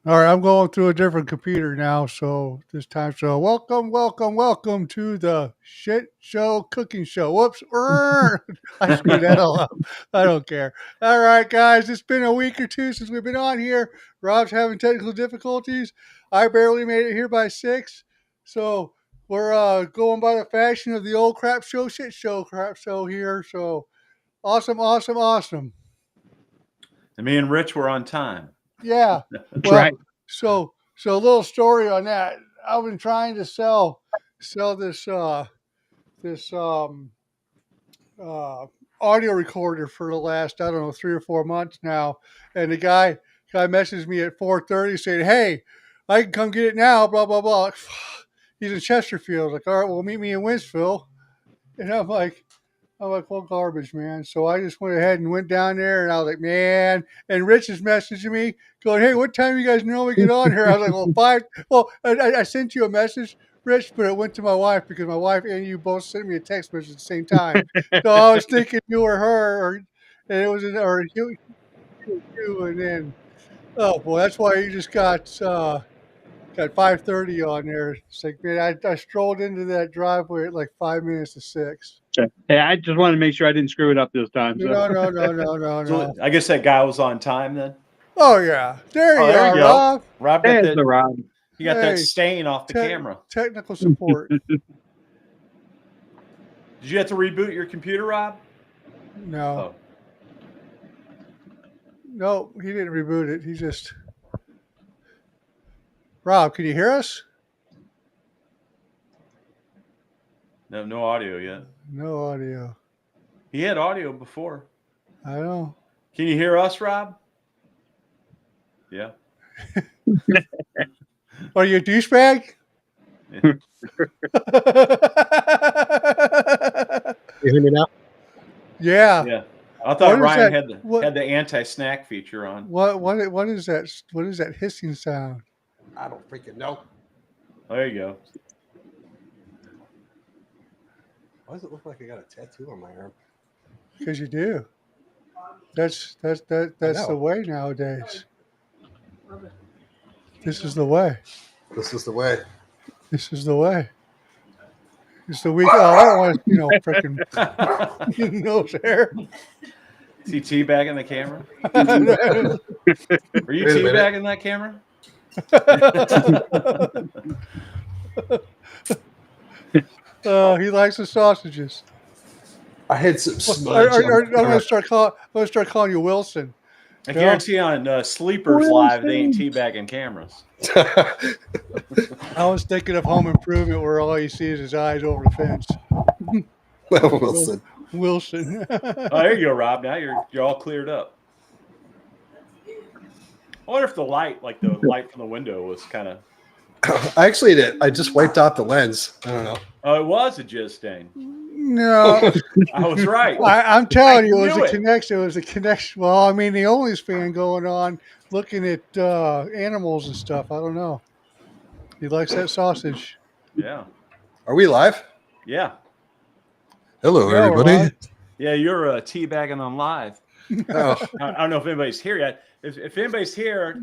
All right, I'm going through a different computer now, so this time, so welcome to the shit show cooking show. Whoops, I screwed that all up. I don't care. All right, guys, it's been a week or two since we've been on here. Rob's having technical difficulties. I barely made it here by 6, so we're going by the fashion of the old crap show, shit show, crap show here. So awesome. And me and Rich were on time. Yeah. That's Well, right. so a little story on that. I've been trying to sell this this uh audio recorder for the last, I don't know, 3 or 4 months now. And the guy messaged me at 4:30 saying, "Hey, I can come get it now, blah blah blah." He's in Chesterfield. Like, all right, well, meet me in Winsville. And I'm like, well, garbage, man. So I just went ahead and went down there, and I was like, man. And Rich is messaging me, going, hey, what time you guys normally get on here? I was like, well, 5. Well, I sent you a message, Rich, but it went to my wife because my wife and you both sent me a text message at the same time. So I was thinking you or her, and it was, or you, and then, oh boy, that's why you just got 5:30 on there. It's like, man, I strolled into that driveway at like 5 minutes to 6. Hey, I just wanted to make sure I didn't screw it up this time. So. No. So I guess that guy was on time then. Oh yeah, there you there are, you go. Rob. Rob got There's that. the Rob. You got that stain off the camera. Technical support. Did you have to reboot your computer, Rob? No, no, he didn't reboot it. He just. Rob, can you hear us? No audio yet. No audio. He had audio before. I know. Can you hear us, Rob? Yeah. Are you a douchebag? Yeah. You hear me now? Yeah. Yeah. I thought Ryan had the anti-snack feature on. What is that? What is that hissing sound? I don't freaking know. There you go. Why does it look like I got a tattoo on my arm? Because you do. That's the way nowadays. This is the way. This is the way. This is the way. It's the week. Oh, I don't want freaking nose hair. Is he teabagging the camera? Were you teabagging that camera? He likes the sausages. I had some smudge. I'm gonna start calling you Wilson. I guarantee on Sleepers Live they ain't teabagging cameras. I was thinking of Home Improvement, where all you see is his eyes over the fence. Wilson. Oh, there you go, Rob. Now you're all cleared up. I wonder if the light from the window was kind of. I actually did. I just wiped out the lens. I don't know. Oh, it was a jizz stain. No, I was right. I'm telling you, it was a connection. It was a connection. Well, I mean, the Only's fan going on, looking at animals and stuff. I don't know. He likes that sausage. Yeah. Are we live? Yeah. Hello, everybody. Yeah, you're teabagging on live. Oh. I don't know if anybody's here yet. If anybody's here,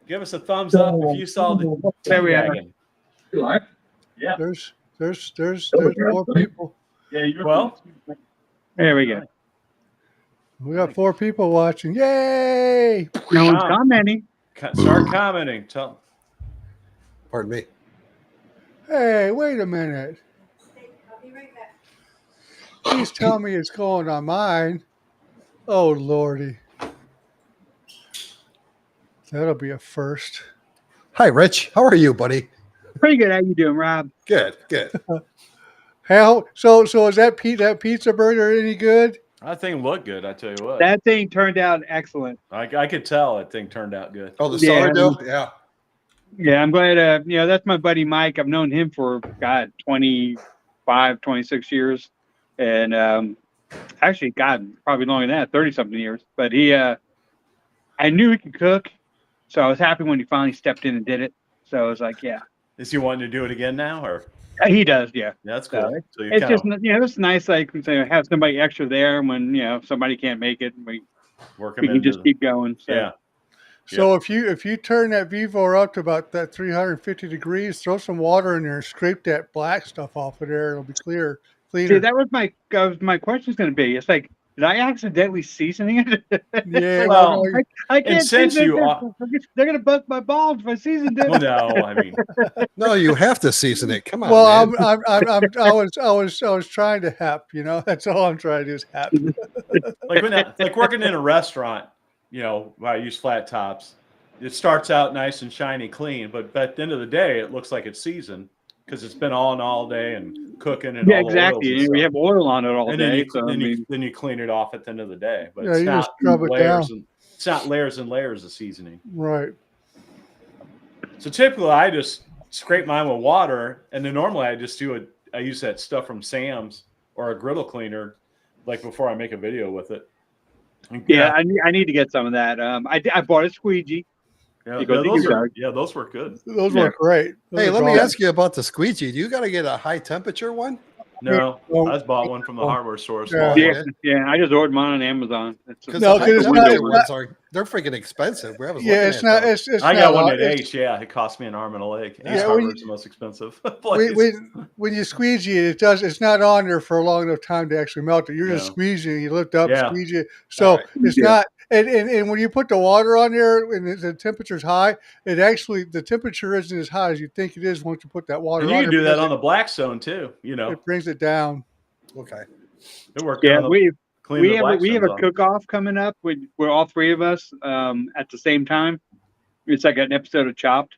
give us a thumbs up if you saw the teabagging. You live? Yeah. There's 4 people. Yeah, there we go. We got 4 people watching. Yay! No one's commenting. Start commenting. Pardon me. Hey, wait a minute. I'll be right back. Please tell me it's going on mine. Oh, Lordy. That'll be a first. Hi, Rich. How are you, buddy? Pretty good. How you doing, Rob? Good. Hell, so is that pizza burger any good? That thing looked good, I tell you what. That thing turned out excellent. I could tell that thing turned out good. Oh, the sourdough? Yeah. Yeah, I'm glad. That's my buddy Mike. I've known him for 25, 26 years, and actually, probably longer than that, 30-something years. But I knew he could cook, so I was happy when he finally stepped in and did it. So I was like, yeah. Is he wanting to do it again now, or? He does, yeah. That's cool. So it's just, it's nice, like, have somebody extra there when, somebody can't make it. We can just keep going. So. Yeah. So if you turn that Vivo up to about that 350 degrees, throw some water in there and scrape that black stuff off of there. It'll be cleaner. See, that was my question's going to be. It's like, did I accidentally seasoning it? Yeah, Like, well, no, I and can't since season you it. are, They're going to bust my balls if I seasoned it. well, no, I mean, No, you have to season it. Come on, well, man. I was trying to hap. You know, that's all I'm trying to do is hap. like working in a restaurant, where I use flat tops. It starts out nice and shiny, clean, but at the end of the day, it looks like it's seasoned because it's been on all day and cooking and Yeah, all the oils exactly. and And we stuff. have oil on it all And day. then you clean it off at the end of the day. But Yeah, it's you just not scrub it layers down. and it's not layers and layers of seasoning. Right. So typically, I just scrape mine with water, and then normally I use that stuff from Sam's or a griddle cleaner, like before I make a video with it. And, yeah, I need to get some of that. I bought a squeegee. those work good. Those work great. Those Hey, are let me great. ask you about the squeegee. Do you got to get a high temperature one? No, Well, I just bought one from the hardware store. Yeah. Small Yeah, one. yeah. I just ordered mine on Amazon. Because No, the high 'cause it's temperature not- ones they're freaking expensive. I was Yeah, looking it's at not. those. It's I not got one hard. at It's- H. Yeah, it cost me an arm and a leg. Yeah, Ace when Hardware's you- the most expensive place. when you squeegee it, it's not on there for a long enough time to actually melt it. You're just No. squeezing, you lift up, Yeah. squeeze it. So All right. it's Yeah. not. And when you put the water on there and the temperature's high, the temperature isn't as high as you think it is once you put that water And you on can there do that because on the Blackstone too. it brings it down. Okay. It worked good Yeah, on the we cleaning the have a Blackstones off. cook-off coming up. We're all three of us at the same time. It's like an episode of Chopped.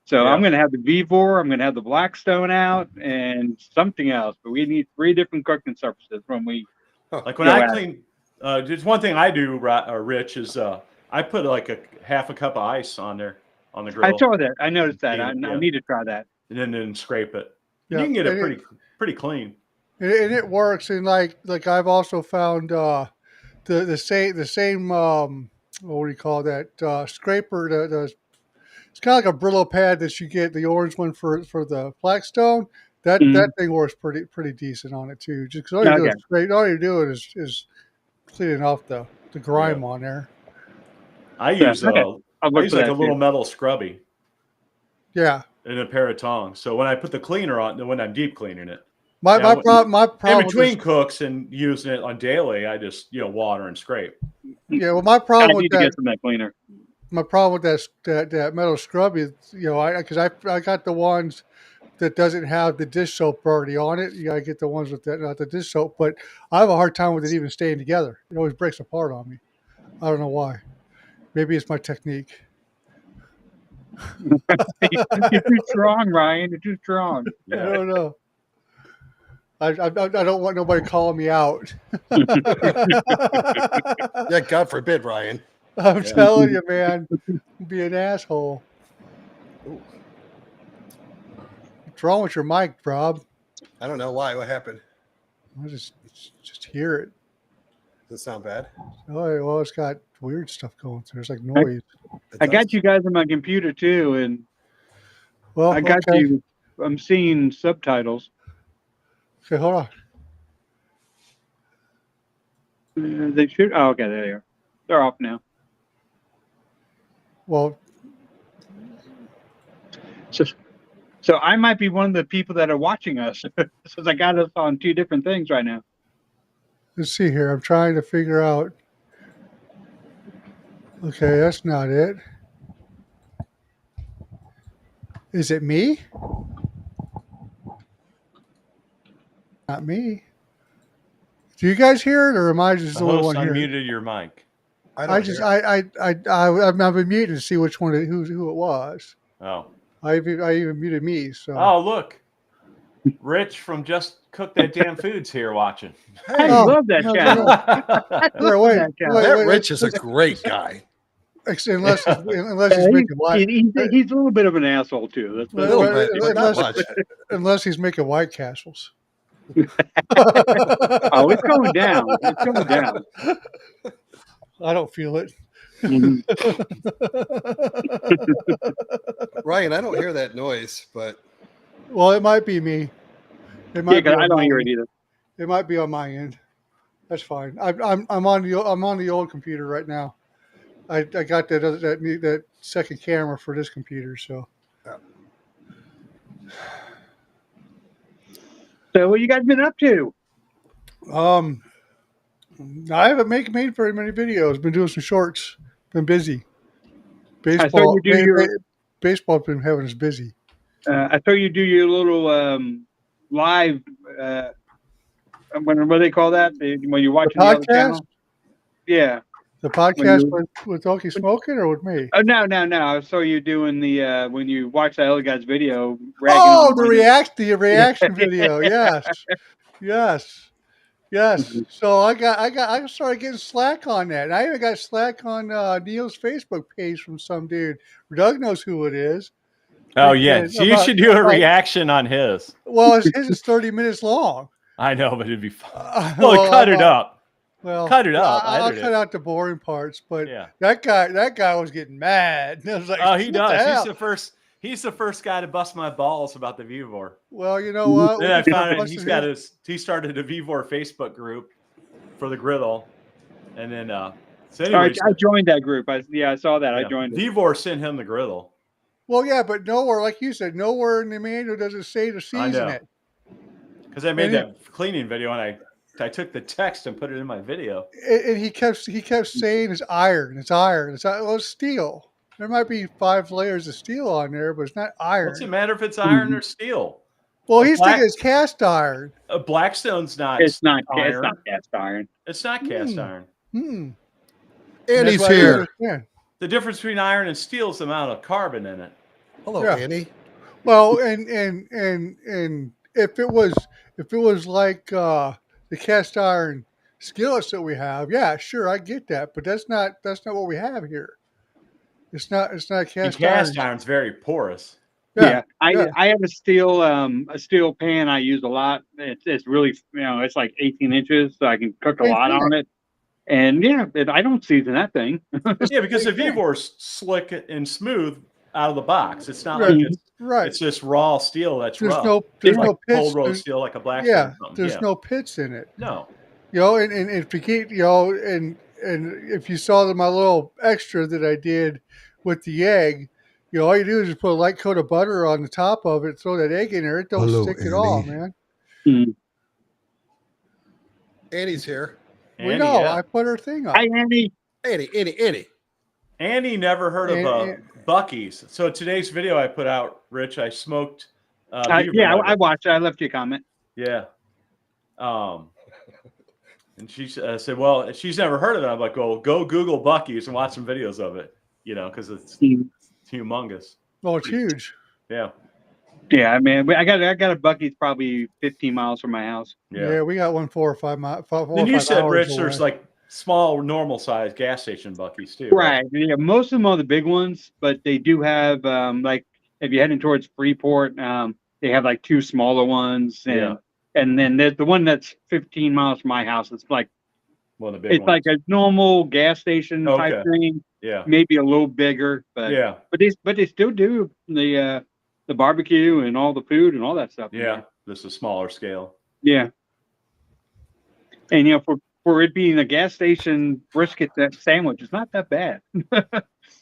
So Yeah. I'm going to have the V4, I'm going to have the Blackstone out, and something else. But we need 3 different cooking surfaces when we. Like when Go I at it. clean, there's one thing I do, Rich, is I put like a half a cup of ice on there on the grill. I saw that. I noticed that. Yeah. I need to try that. and then scrape it. And Yeah, you can get it and pretty clean. And it works. And like I've also found the same what do you call that scraper? It's kind of like a Brillo pad that you get, the orange one for the Blackstone. That Mhm. that thing works pretty decent on it too. Just because all you're doing is cleaning off the grime on there. I Yeah, use okay. I'll I look use for like that a little too. metal scrubby Yeah. and a pair of tongs. So when I put the cleaner on, when I'm deep cleaning it, My Yeah, my in problem between with cooks and using it on daily, I just water and scrape. yeah, well my I problem with need to that get some of that cleaner. my problem with that metal scrub is I got the ones that doesn't have the dish soap already on it. You gotta get the ones with not the dish soap, but I have a hard time with it even staying together. It always breaks apart on me. I don't know why. Maybe it's my technique. You're too strong, Ryan. You're too strong. I Yeah. don't know. I don't want nobody calling me out. Yeah, God forbid, Ryan. I'm telling you, man, be an asshole. What's wrong with your mic, Rob? I don't know why. What happened? I just hear it. Does it sound bad? Oh, well, it's got weird stuff going through. It's like noise. It I got does? you guys on my computer too, and Well, I got okay. you. I'm seeing subtitles. Okay, hold on. They should. Oh, okay, there they are. They're off now. Well, So I might be one of the people that are watching us, since I got us on 2 different things right now. let's see here. I'm trying to figure out. Okay, that's not it. Is it me? Not me. Do you guys hear it, or am I just The the only host one here? unmuted your mic. I I don't just hear it. I've been muted to see which one who it was. Oh. I even muted me. So Oh, look. Rich from Just Cook That Damn Food's here watching. I Oh, love that no, channel. no. I Here, love wait, that channel. wait. That Rich is a great guy. unless unless he's Yeah, making white he's a little bit of an asshole too. That's A Well, little well, bit, but not unless- much. unless he's making White Castles. Oh, it's going down. It's going down. I don't feel it. Mhm. Ryan, I don't hear that noise, but Well, it might be me. It Yeah, might be 'cause I on don't my hear end. it either. It might be on my end. That's fine. I'm on the old computer right now. I got that second camera for this computer. So So what you guys been up to? I haven't made very many videos. Been doing some shorts. Been busy. I saw you do your Baseball's been having us busy. little live. What do they call that? When you're watching the other Podcast? channel? Yeah. The podcast with Okie Smoking or with me? Oh no. I saw you doing the when you watch that other guy's video. Ragging Oh, on the reaction video. Yes. Mhm. So I started getting slack on that. And I even got slack on Neil's Facebook page from some dude. Doug knows who it is. Oh yeah, Freaking so you should do a reaction on his. Well, his is 30 minutes long. I know, but it'd be fun. Well, Cut it up. Well, Cut it up. I'll Edit cut it. out the boring parts. But Yeah. that guy was getting mad. I was like, Oh, he what the does. hell? He's the first guy to bust my balls about the Vivor. Well, you know what? Then I found Busted he started a Vivor Facebook group for the griddle, and then so All right, anyways, I joined that group. I saw that. I yeah, joined it. Vivor sent him the griddle. Well, yeah, but nowhere, like you said, nowhere in the manual does it say to season know. it. Because I made And that cleaning video, and I took the text and put it in my video. And he kept saying it's iron. It's iron. Well, it's steel. There might be 5 layers of steel on there, but it's not iron. What's it matter if it's iron or steel? Well, he's thinking it's cast iron. Blackstone's not. It's not iron. It's not cast iron. It's not cast iron. And Annie's here. The difference between iron and steel is the amount of carbon in it. Hello, Yeah. Annie. Well, and if it was like the cast iron skillets that we have, yeah, sure, I get that, but that's not what we have here. It's not cast iron. Iron's very porous. Yeah. I have a steel pan I use a lot. It's really it's like 18 inches, so I can cook a lot on it. And I don't season that thing. Yeah, because the Vivor's slick and smooth out of the box. It's not Right. like it's just raw steel that's There's rough. no It's like pits. cold rolled steel like a Blackstone. Yeah, or something. there's no pits in it. No. And if you keep, and if you saw my little extra that I did with the egg, all you do is just put a light coat of butter on the top of it, throw that egg in there. It don't stick at all, man. Annie's here. We know. Yeah. I put her thing on. Hi, Annie. Annie. Annie never heard of Buc-ee's. So today's video I put out, Rich, I smoked. I watched it. I left you a comment. Yeah. And she said, well, she's never heard of it. I'm like, well, go Google Buc-ee's and watch some videos of it, because it's humongous. Oh, it's huge. Yeah. Yeah, man. I got a Buc-ee's probably 15 miles from my house. Yeah, we got one 4 or 5 miles. And you said, Rich, there's like small, normal size gas station Buc-ee's too. Right. Yeah, most of them are the big ones, but they do have like if you're heading towards Freeport, they have like 2 smaller ones, and then there's the one that's 15 miles from my house. It's like one of the big ones. Like a normal gas station type thing. Yeah. Maybe a little bigger, but they still do the barbecue and all the food and all that stuff. Yeah, just a smaller scale. Yeah. And for it being a gas station brisket sandwich, it's not that bad.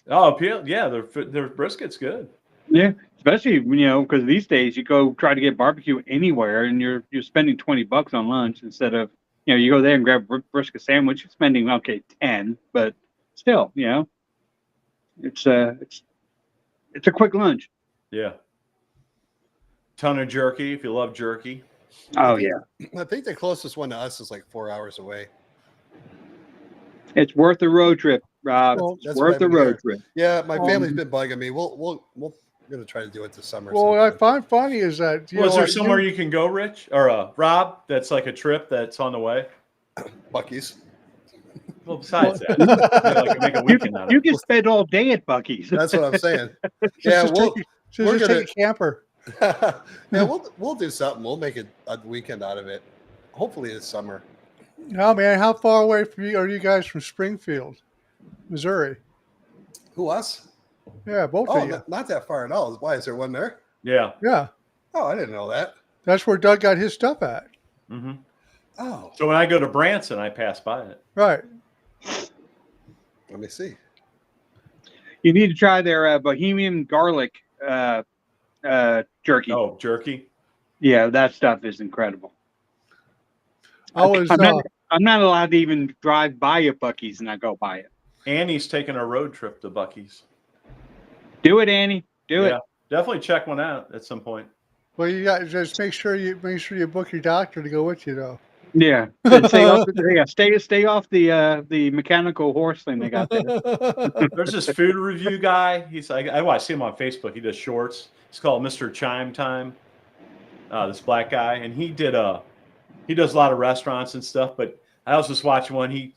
Oh yeah, their brisket's good. Yeah, especially because these days you go try to get barbecue anywhere and you're spending $20 on lunch instead of you go there and grab a brisket sandwich. You're spending 10, but still it's a quick lunch. Yeah. Ton of jerky if you love jerky. Oh yeah. I think the closest one to us is like 4 hours away. It's worth the road trip, Rob. Well, it's worth the road trip. Yeah, my family's been bugging me. We're gonna try to do it this summer. Well, what I find funny is that is there somewhere you can go, Rich or Rob? That's like a trip that's on the way. Buc-ee's. Well, besides that, make a weekend out of it. You can spend all day at Buc-ee's. That's what I'm saying. Yeah, we're gonna take a camper. Yeah, we'll do something. We'll make a weekend out of it. Hopefully this summer. Oh man, how far away are you guys from Springfield, Missouri? Who, us? Yeah, both of you. Not that far at all. Why, is there one there? Yeah. Yeah. Oh, I didn't know that. That's where Doug got his stuff at. Mm-hmm. Oh. So when I go to Branson, I pass by it. Right. Let me see. You need to try their Bohemian garlic jerky. Oh, jerky. Yeah, that stuff is incredible. I was I'm not allowed to even drive by a Buc-ee's and I go buy it. Annie's taking a road trip to Buc-ee's. Do it, Annie. Do it. Definitely check one out at some point. well, you got just make sure you book your doctor to go with you though. Yeah. And stay off the mechanical horse thing they got there. There's this food review guy. He's like, I see him on Facebook. He does shorts. He's called Mr. Chime Time. This black guy, and he does a lot of restaurants and stuff. But I was just watching one. He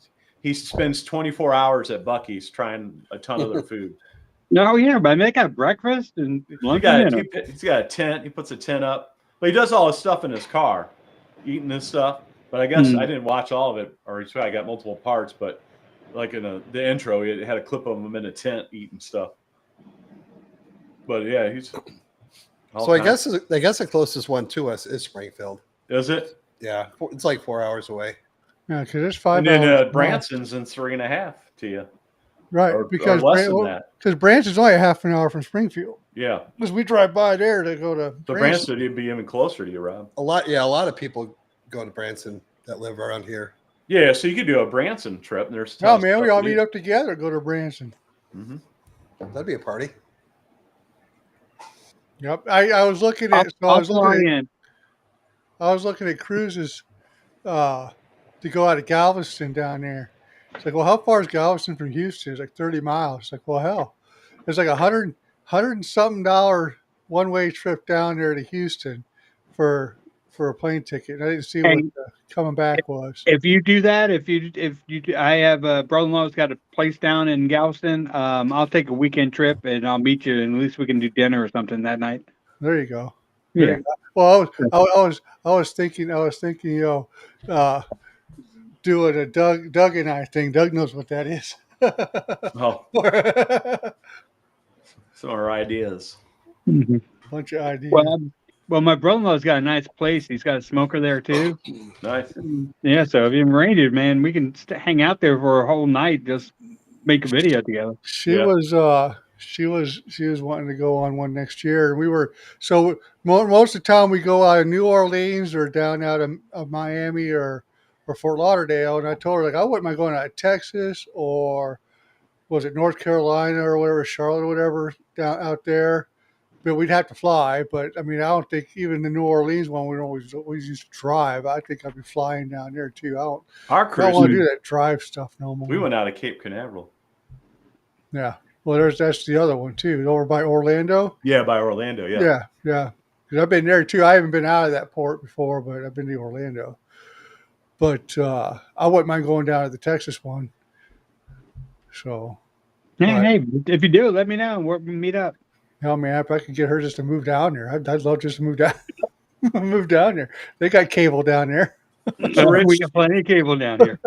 spends 24 hours at Buc-ee's trying a ton of their food. No, yeah, but they got breakfast and lunch. He's got a tent. He puts a tent up, but he does all his stuff in his car, eating this stuff. But I guess I didn't watch all of it, or he's probably got multiple parts. But like in the intro, it had a clip of him in a tent eating stuff. But yeah, he's. So I guess the closest one to us is Springfield. Is it? Yeah, it's like 4 hours away. Yeah, because it's 5 And hours. then Branson's in 3.5 to you. Right, or because less than that. Because Branson's only a half an hour from Springfield. Yeah. Because we drive by there to go to So Branson would be even closer to you, Rob. A lot of people go to Branson that live around here. Yeah, so you could do a Branson trip. And there's Oh man, we all meet up together, go to Branson. Mm-hmm. That'd be a party. Yep, I was looking at. I was looking at cruises to go out of Galveston down there. It's like, well, how far is Galveston from Houston? It's like 30 miles. It's like, well, hell, it's like $100 and something one-way trip down there to Houston for a plane ticket. And I didn't see what the coming back was. If you do that, I have a brother-in-law who's got a place down in Galveston. I'll take a weekend trip and I'll meet you, and at least we can do dinner or something that night. There you go. Yeah. You go. Well, I was thinking, doing a Doug and I thing. Doug knows what that is. Oh. Some of our ideas. Mm-hmm. Bunch of ideas. Well, my brother-in-law's got a nice place. He's got a smoker there too. Nice. Yeah, so if you're ready, man, we can hang out there for a whole night. Just make a video together. She was wanting to go on one next year, and we were most of the time we go out of New Orleans or down out of Miami or Fort Lauderdale, and I told her, like, I wouldn't mind going out of Texas or was it North Carolina or whatever, Charlotte or whatever, down out there. But we'd have to fly. But I mean, I don't think even the New Orleans one we always used to drive. I think I'd be flying down there too. I don't want to do that drive stuff no more. We went out of Cape Canaveral. Yeah. Well, that's the other one too. Over by Orlando. Yeah, by Orlando. Yeah. Yeah. Because I've been there too. I haven't been out of that port before, but I've been to Orlando. But I wouldn't mind going down to the Texas one. So. Hey, if you do, let me know and we'll meet up. Hell, man, if I could get her just to move down there, I'd love just to move down. Move down there. They got cable down there. So Rich, we got plenty of cable down here.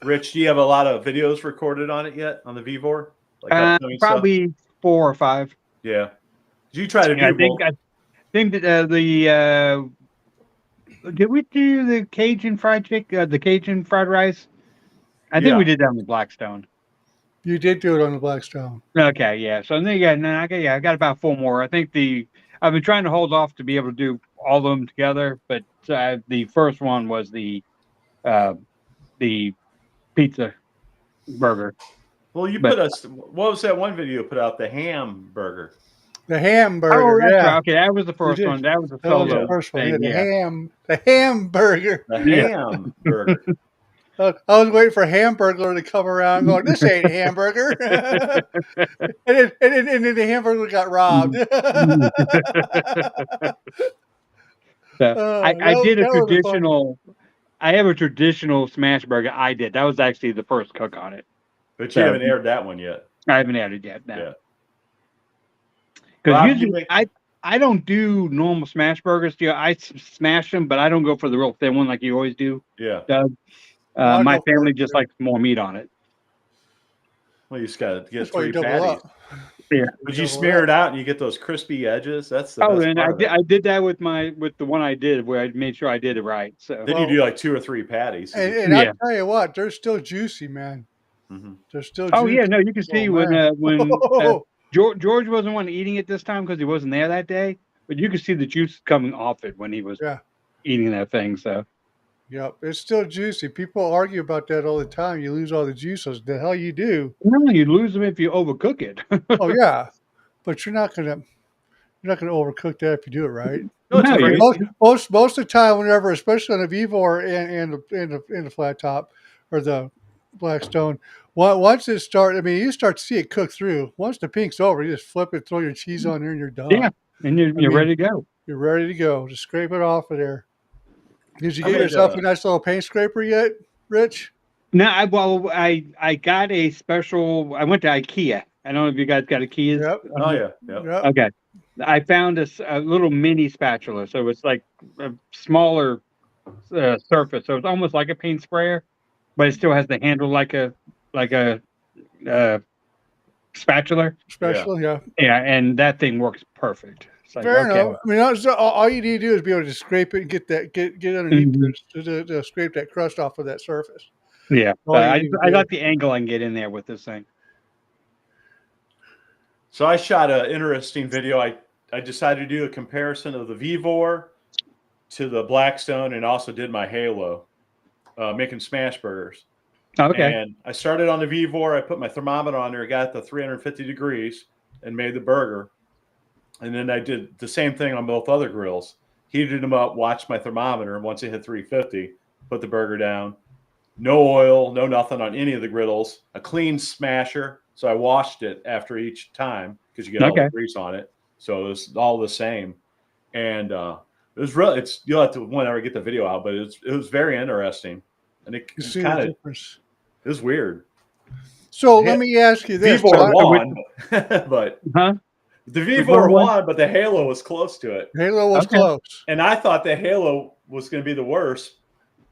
Think do you have a lot of videos recorded on it yet on the VVOR? Like probably stuff? 4 or 5. Yeah. Did you try to do? I think that did we do the Cajun fried chicken, the Cajun fried rice? I think we did that on the Blackstone. You did do it on the Blackstone. Okay, yeah. So I got about 4 more. I think I've been trying to hold off to be able to do all of them together, but the first one was the pizza burger. Well, what was that one video you put out? The hamburger. The hamburger. Oh, that's yeah. Right. Okay, that was the first one. That was the first one. Thing, the hamburger. The hamburger. I was waiting for Hamburglar to come around going, this ain't Hamburger. and then the Hamburger got robbed. I have a traditional smash burger I did. That was actually the first cook on it. But you haven't aired that one yet. I haven't aired it yet, no. Yeah. Because usually I don't do normal smash burgers. I smash them, but I don't go for the real thin one like you always do. Yeah. Doug. My family just likes more meat on it. Well, you just got to get 3 patties. Yeah. But you smear it out and you get those crispy edges. That's the best part. I did that with the one I did where I made sure I did it right. So then you do like 2 or 3 patties. And I'll tell you what, they're still juicy, man. They're still. Oh yeah, juicy. no, you can see Oh, when man. George wasn't one eating it this time because he wasn't there that day, but you could see the juice coming off it when he was Yeah. eating that thing. So Yep. It's still juicy. People argue about that all the time. You lose all the juices. The hell you do. no, you lose them if you overcook it. Oh yeah, but you're not gonna overcook that if you do it right. No, it's No, I mean, crazy. most of the time, whenever, especially on the Vivor and the flat top or the Blackstone, once it starts, I mean, you start to see it cook through. Once the pink's over, you just flip it, throw your cheese on there, and you're done. yeah, and you're mean, ready to go. You're ready to go. Just scrape it off of there. Did you I get made yourself a nice little paint scraper yet, Rich? No, I got a special. I went to IKEA. I don't know if you guys got IKEA's. Yep. Oh yeah, yeah. Yep. Okay. I found a little mini spatula, so it's like a smaller surface. So it's almost like a paint sprayer, but it still has the handle like a spatula. Special, yeah. Yeah, and that thing works perfect. It's like Fair okay. enough. I mean, all you need to do is be able to scrape it and get underneath Mhm. to scrape that crust off of that surface. Yeah, All you I need to I do. got the angle I can get in there with this thing. So I shot an interesting video. I decided to do a comparison of the Vivor to the Blackstone, and also did my Halo, making smash burgers. Okay. And I started on the Vivor. I put my thermometer on there, got the 350 degrees, and made the burger. And then I did the same thing on both other grills. Heated them up, watched my thermometer, and once it hit 350, put the burger down. No oil, no nothing on any of the griddles. A clean smasher. So I washed it after each time because you get all the grease on it. So it was all the same. And it was really, you'll have to whenever I get the video out, but it was very interesting. And it You see kind the of, difference. it was weird. So let me ask you this. Vivor won, but Huh? the Vivor won, but the Halo was close to it. Halo was close. And I thought the Halo was going to be the worst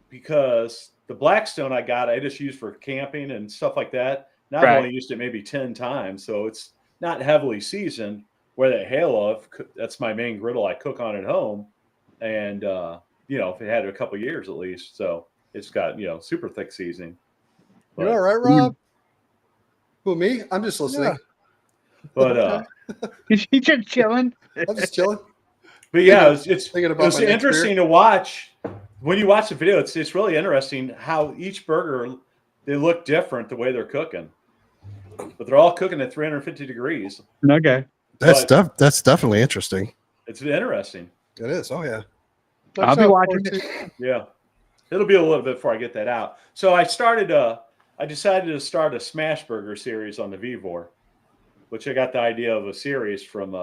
because the Blackstone I just used for camping and stuff like that. Now I've only used it maybe 10 times, so it's not heavily seasoned. Where that Halo, that's my main griddle I cook on at home, and if it had a couple years at least, so it's got super thick seasoning. You all right, Rob? Who, me? I'm just listening. Yeah. But He's just chilling. I'm just chilling. But yeah, it's thinking about my next interesting beer. to watch. When you watch the video, it's really interesting how each burger, they look different the way they're cooking. But they're all cooking at 350 degrees. Okay. That's definitely interesting. It's interesting. It is. Oh yeah. I'll be watching it. Yeah. It'll be a little bit before I get that out. So I decided to start a smash burger series on the Vivor, which I got the idea of a series from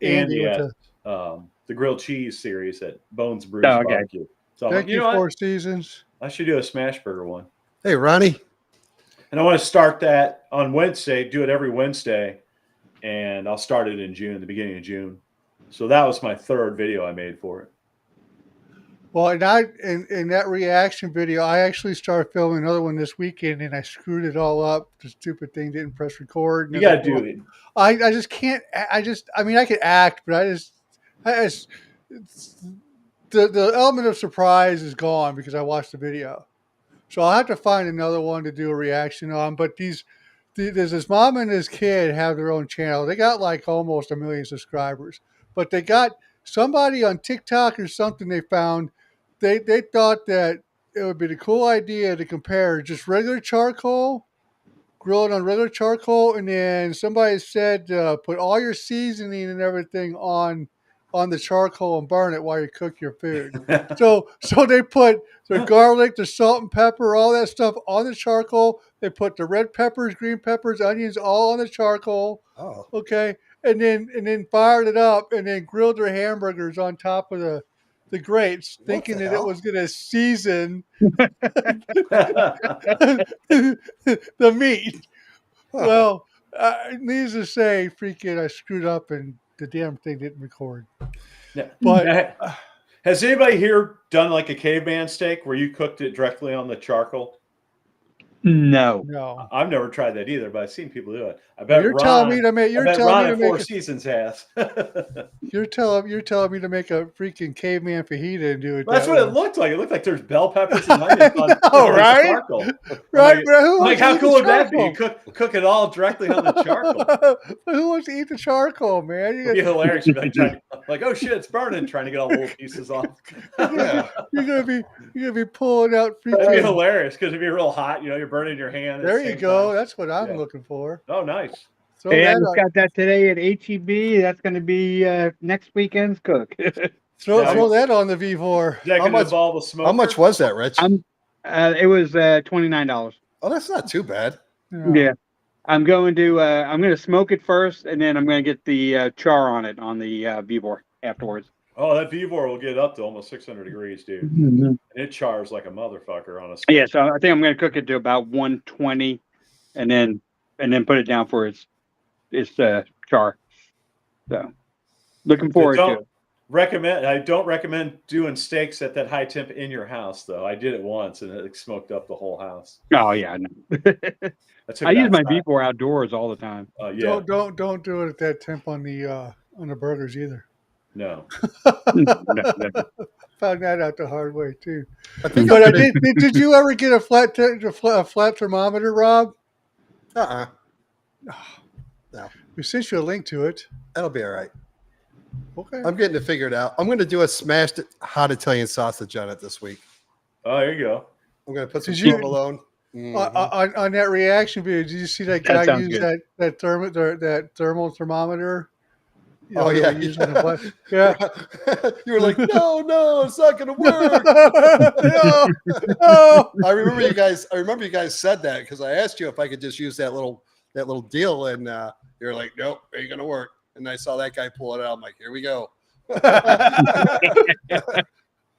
Andy at the grilled cheese series at Bones Brews Barbecue. So Thank you, Four Seasons. I should do a smash burger one. Hey, Ronnie. And I want to start that on Wednesday, do it every Wednesday, and I'll start it in June, the beginning of June. So that was my third video I made for it. Well, and in that reaction video, I actually started filming another one this weekend, and I screwed it all up. The stupid thing didn't press record. You got to do it. I just can't. I mean, I could act, but the element of surprise is gone because I watched the video. So I'll have to find another one to do a reaction on. But there's this mom and this kid have their own channel. They got like almost 1 million subscribers, but they got somebody on TikTok or something they found. They thought that it would be a cool idea to compare just regular charcoal, grill it on regular charcoal, and then somebody said put all your seasoning and everything on the charcoal and burn it while you cook your food. So they put their garlic, the salt and pepper, all that stuff on the charcoal. They put the red peppers, green peppers, onions all on the charcoal. Oh. Okay. And then fired it up and then grilled their hamburgers on top of the grates, thinking that it was going to season the meat. Huh. Well, needless to say, freaking, I screwed up and the damn thing didn't record. Yeah. But has anybody here done like a caveman steak where you cooked it directly on the charcoal? No. No. I've never tried that either, but I've seen people do it. I Well, bet you're Ron. telling me to make. You're I bet telling Ron me to at Four make. Seasons has. You're telling me to make a freaking caveman fajita and do it. That's that what way. it looked like. It looked like there's bell peppers and onions I on, know, on right? charcoal. Right, like, but who I'm like, wants to how eat cool the would that be? You charcoal? cook it all directly on the charcoal. But who wants to eat the charcoal, man? It'd be hilarious. You'd be like, oh shit, it's burning, trying to get all the little pieces off. Yeah. You're gonna be pulling out That'd be freaking. hilarious because it'd be real hot. You're burning your hand. At There the you same go. time. That's what I'm Yeah. looking for. Oh, nice. Throw Yeah, I that just on. got that today at HEB. That's going to be next weekend's cook. Throw that on the V4. Is that How going to much- involve a smoker? How much was that, Rich? It was $29. Oh, that's not too bad. Yeah. I'm going to smoke it first, and then I'm going to get the char on it on the V4 afterwards. Oh, that Vivor will get up to almost 600 degrees, dude. Mm-hmm. And it chars like a motherfucker on a stove. Yeah, so I think I'm going to cook it to about 120, and then put it down for its char. So, looking forward to it. I don't recommend doing steaks at that high temp in your house, though. I did it once, and it smoked up the whole house. Oh yeah, I know. I use my V4 outdoors all the time. Yeah. Don't do it at that temp on the burgers either. No. No. Found that out the hard way too. But I did you ever get a flat thermometer, Rob? No. We sent you a link to it. That'll be all right. Okay. I'm getting it figured out. I'm going to do a smashed hot Italian sausage on it this week. Oh, there you go. I'm going to put some Did you- provolone. On that reaction video, did you see that guy sounds use good. that thermal thermometer? You Oh, they yeah. were using the button? Yeah. You were like, no, it's not going to work. No. I remember you guys said that because I asked you if I could just use that little deal, and you're like, nope, ain't going to work. And I saw that guy pull it out. I'm like, here we go.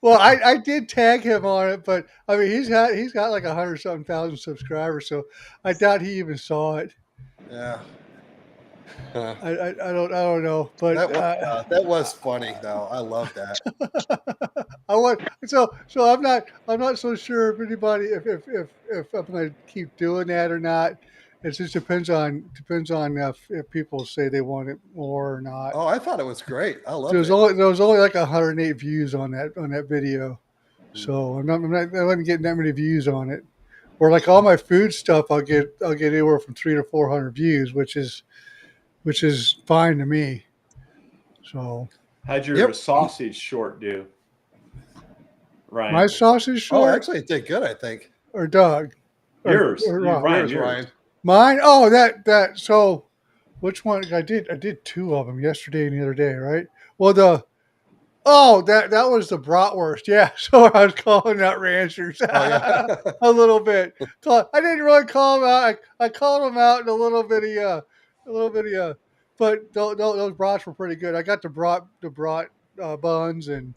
Well, I did tag him on it, but I mean he's got like 100-something thousand subscribers, so I doubt he even saw it. Yeah. I don't know, but That was funny though. I love that. so I'm not so sure if anybody if I'm going to keep doing that or not. It just depends on if people say they want it more or not. Oh, I thought it was great. I love There it. was only like 108 views on that video, so I wasn't getting that many views on it. Or like all my food stuff, I'll get anywhere from 300 to 400 views, which is fine to me. So How'd your sausage short do, Ryan? my sausage Oh, short actually, it did good. I think or Doug? Yours. Ryan. Yours. Mine? Oh, that. So, which one? I did two of them yesterday and the other day, right? Well, that was the bratwurst. Yeah. So I was calling out ranchers a little bit. I didn't really call them out. I called them out in a little bit of, but those brats were pretty good. I got the brat buns and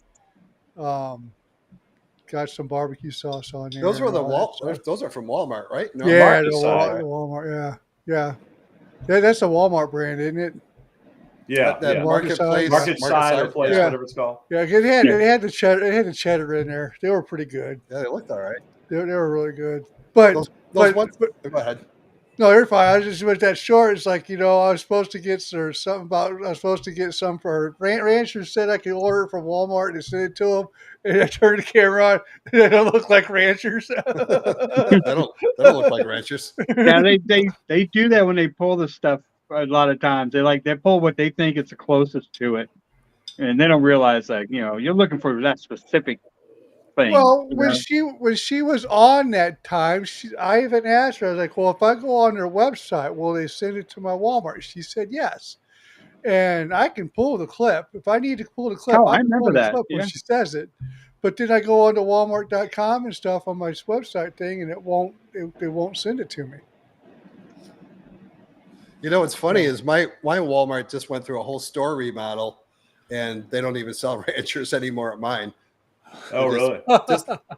got some barbecue sauce on there. those were and those are from Walmart, right? No, yeah, Market the side. Walmart. Yeah. That's a Walmart brand, isn't it? Yeah. that yeah. marketplace, Market side or place, Yeah. whatever it's called. Yeah, it had the cheddar. It had the cheddar in there. They were pretty good. Yeah, they looked all right. They were really good. But Those ones. Go ahead. no, you're fine. I was just with that short. It's like I was supposed to get some for ranchers said I could order it from Walmart and send it to them. And I turned the camera on and they don't look like ranchers. They don't look like ranchers. Yeah, they do that when they pull the stuff. A lot of times they pull what they think is the closest to it, and they don't realize you're looking for that specific thing. Well, when she was on that time, I even asked her. I was like, "Well, if I go on their website, will they send it to my Walmart?" She said yes, and I can pull the clip if I need to pull the clip. Oh, I can remember pull the that, clip when yeah. she says it. But then I go on to Walmart.com and stuff on my website thing, and they won't send it to me. You know what's funny is my Walmart just went through a whole store remodel, and they don't even sell ranchers anymore at mine. Oh, really?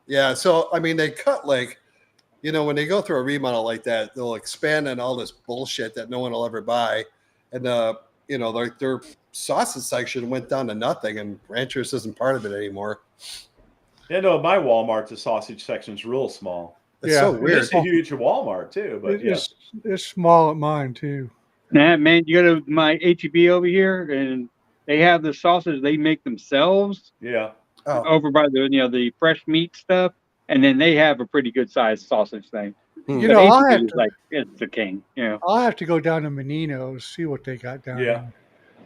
Yeah. So I mean, they cut when they go through a remodel like that, they'll expand on all this bullshit that no one will ever buy, and their sausage section went down to nothing, and ranchers isn't part of it anymore. Yeah, no, my Walmart, the sausage section's real small. It's Yeah. so And weird. it's a huge Walmart too, but yeah. It's small at mine too. Nah, man, you go to my HEB over here, and they have the sausage they make themselves Yeah. Oh, over by the fresh meat stuff, and then they have a pretty good sized sausage thing. You But know, HEB is like it's the king. I'll have to go down to Menino's, see what they got down Yeah. there.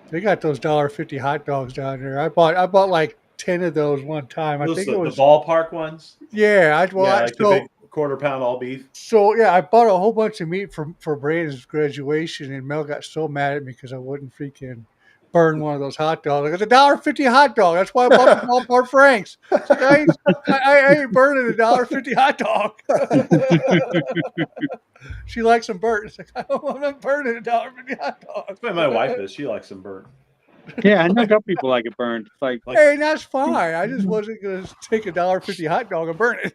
They got those $1.50 hot dogs down there. I bought like 10 of those one time. I Those think it the was ballpark ones. yeah. Yeah, like the big quarter-pound all beef. So yeah, I bought a whole bunch of meat for Brandon's graduation, and Mel got so mad at me because I wouldn't freaking burn one of those hot dogs. Like, it's $1.50 hot dog. That's why I bought the ballpark Franks. It's like, I ain't burning $1.50 hot dog. She likes them burnt. It's like, I'm not burning $1.50 hot dog. That's why my wife is. She likes them burnt. Yeah, I know a couple people like it burned. Like Hey, that's fine. I just wasn't gonna take $1.50 hot dog and burn it.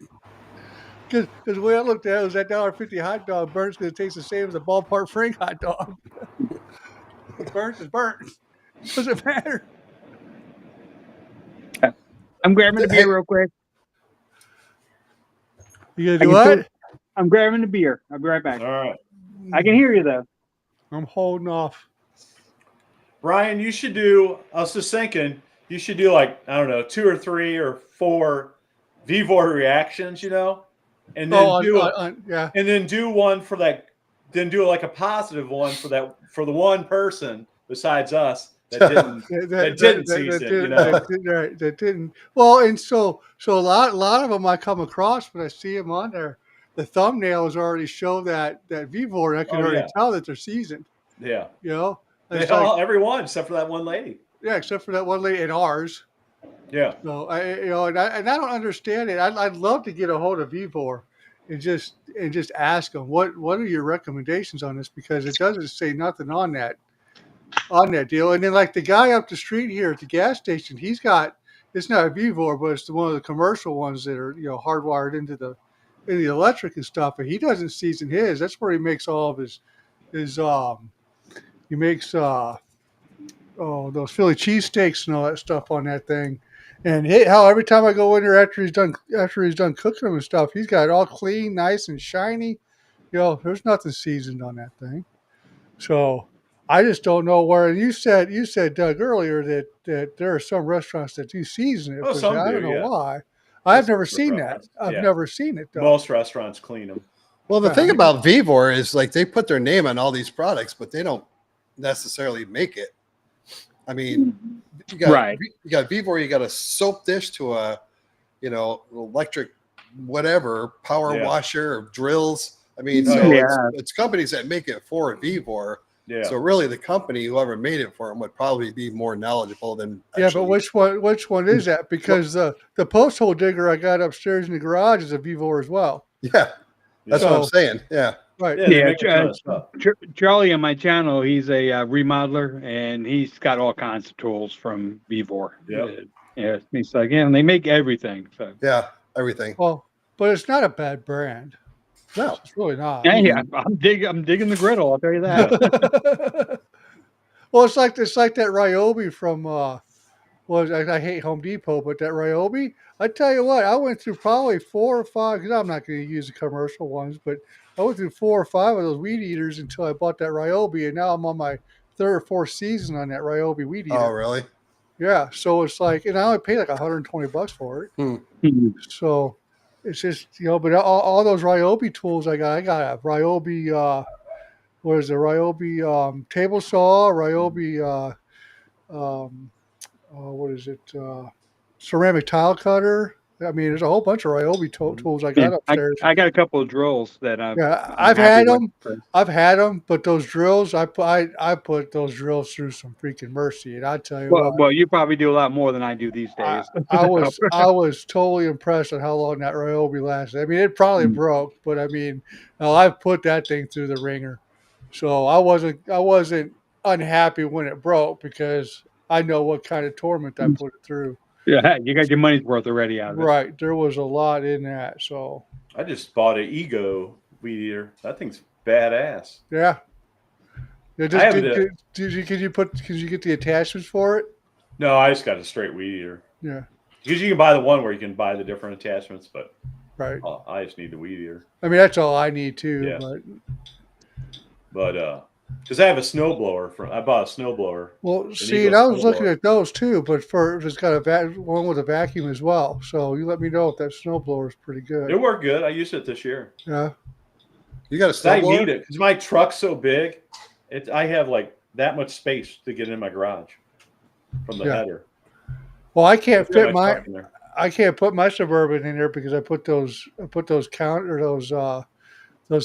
Because the way I looked at it was that $1.50 hot dog burnt's going to taste the same as a ballpark Frank hot dog. Burnt is burnt. Doesn't matter. I'm grabbing the beer real quick. You gonna do what? I'm grabbing the beer. I'll be right back. All right. I can hear you though. I'm holding off. Brian, you should do, I was just thinking, you should do like, I don't know, 2 or 3 or 4 Vivor reactions, and then and then do one for that, then do like a positive one for the one person besides us that didn't seize it, That didn't. Well, and so a lot of them I come across, but I see them on there. The thumbnails already show that Vivor, and I can already tell that they're seasoned. Yeah. Every one except for that one lady. Yeah, except for that one lady and ours. Yeah. So and I don't understand it. I'd love to get a hold of Vivor and just ask them what are your recommendations on this, because it doesn't say nothing on that deal. And then like the guy up the street here at the gas station, he's got, it's not a Vivor, but it's one of the commercial ones that are hardwired into the electric and stuff. And he doesn't season his. That's where he makes all of his he makes those Philly cheesesteaks and all that stuff on that thing. And every time I go in there after he's done cooking them and stuff, he's got it all clean, nice and shiny. There's nothing seasoned on that thing. So I just don't know where. And you said Doug earlier that there are some restaurants that do season it. Oh, some I do, don't know yeah. why. I've never seen that. I've never seen it though. Most restaurants clean them. well, the thing about Vivor is like they put their name on all these products, but they don't necessarily make it. I mean, you got Vivor, you got a soap dish to a, electric, whatever, power washer or drills. I mean, it's companies that make it for Vivor. Yeah. So really, the company, whoever made it for them, would probably be more knowledgeable than. But which one is that? Because the post hole digger I got upstairs in the garage is a Vivor as well. Yeah, that's what I'm saying. Yeah. Right. Charlie on my channel, he's a remodeler, and he's got all kinds of tools from Vivor. Yeah. He's like, they make everything. So yeah, everything. Well, but it's not a bad brand. No, it's really not. Yeah, I'm digging the griddle. I'll tell you that. Well, it's like that Ryobi from. I hate Home Depot, but that Ryobi, I tell you what, I went through probably 4 or 5, because I'm not going to use the commercial ones, but I went through 4 or 5 of those weed eaters until I bought that Ryobi, and now I'm on my 3rd or 4th season on that Ryobi weed eater. Oh, really? Yeah, so it's like, and I only paid like $120 for it. So it's just, but all those Ryobi tools I got a Ryobi, what is it, Ryobi table saw, Ryobi, what is it? Ceramic tile cutter. I mean, there's a whole bunch of Ryobi tools I got upstairs. I got a couple of drills that I've had them. I've had them, but those drills, I put those drills through some freaking mercy, and I tell you what. Well, you probably do a lot more than I do these days. I was totally impressed at how long that Ryobi lasted. I mean, it probably broke, but I mean, I've put that thing through the ringer, so I wasn't unhappy when it broke, because I know what kind of torment I put it through. Yeah, you got your money's worth already out of it. Right. There was a lot in that. So I just bought an Ego weed eater. That thing's badass. Yeah. Could you get the attachments for it? No, I just got a straight weed eater. Yeah. Because you can buy the one where you can buy the different attachments, but Right. I just need the weed eater. I mean, that's all I need too. Yeah. But Because I have a snowblower I bought a snowblower. well, see, and I was looking at those too, but it's got one with a vacuum as well. So you let me know if that snowblower is pretty good. It worked good. I used it this year. Yeah. You got a I snowblower? need it because my truck's so big. I have like that much space to get in my garage from the header. Well, I can't Fit fit truck in there. I can't put my Suburban in there because I put those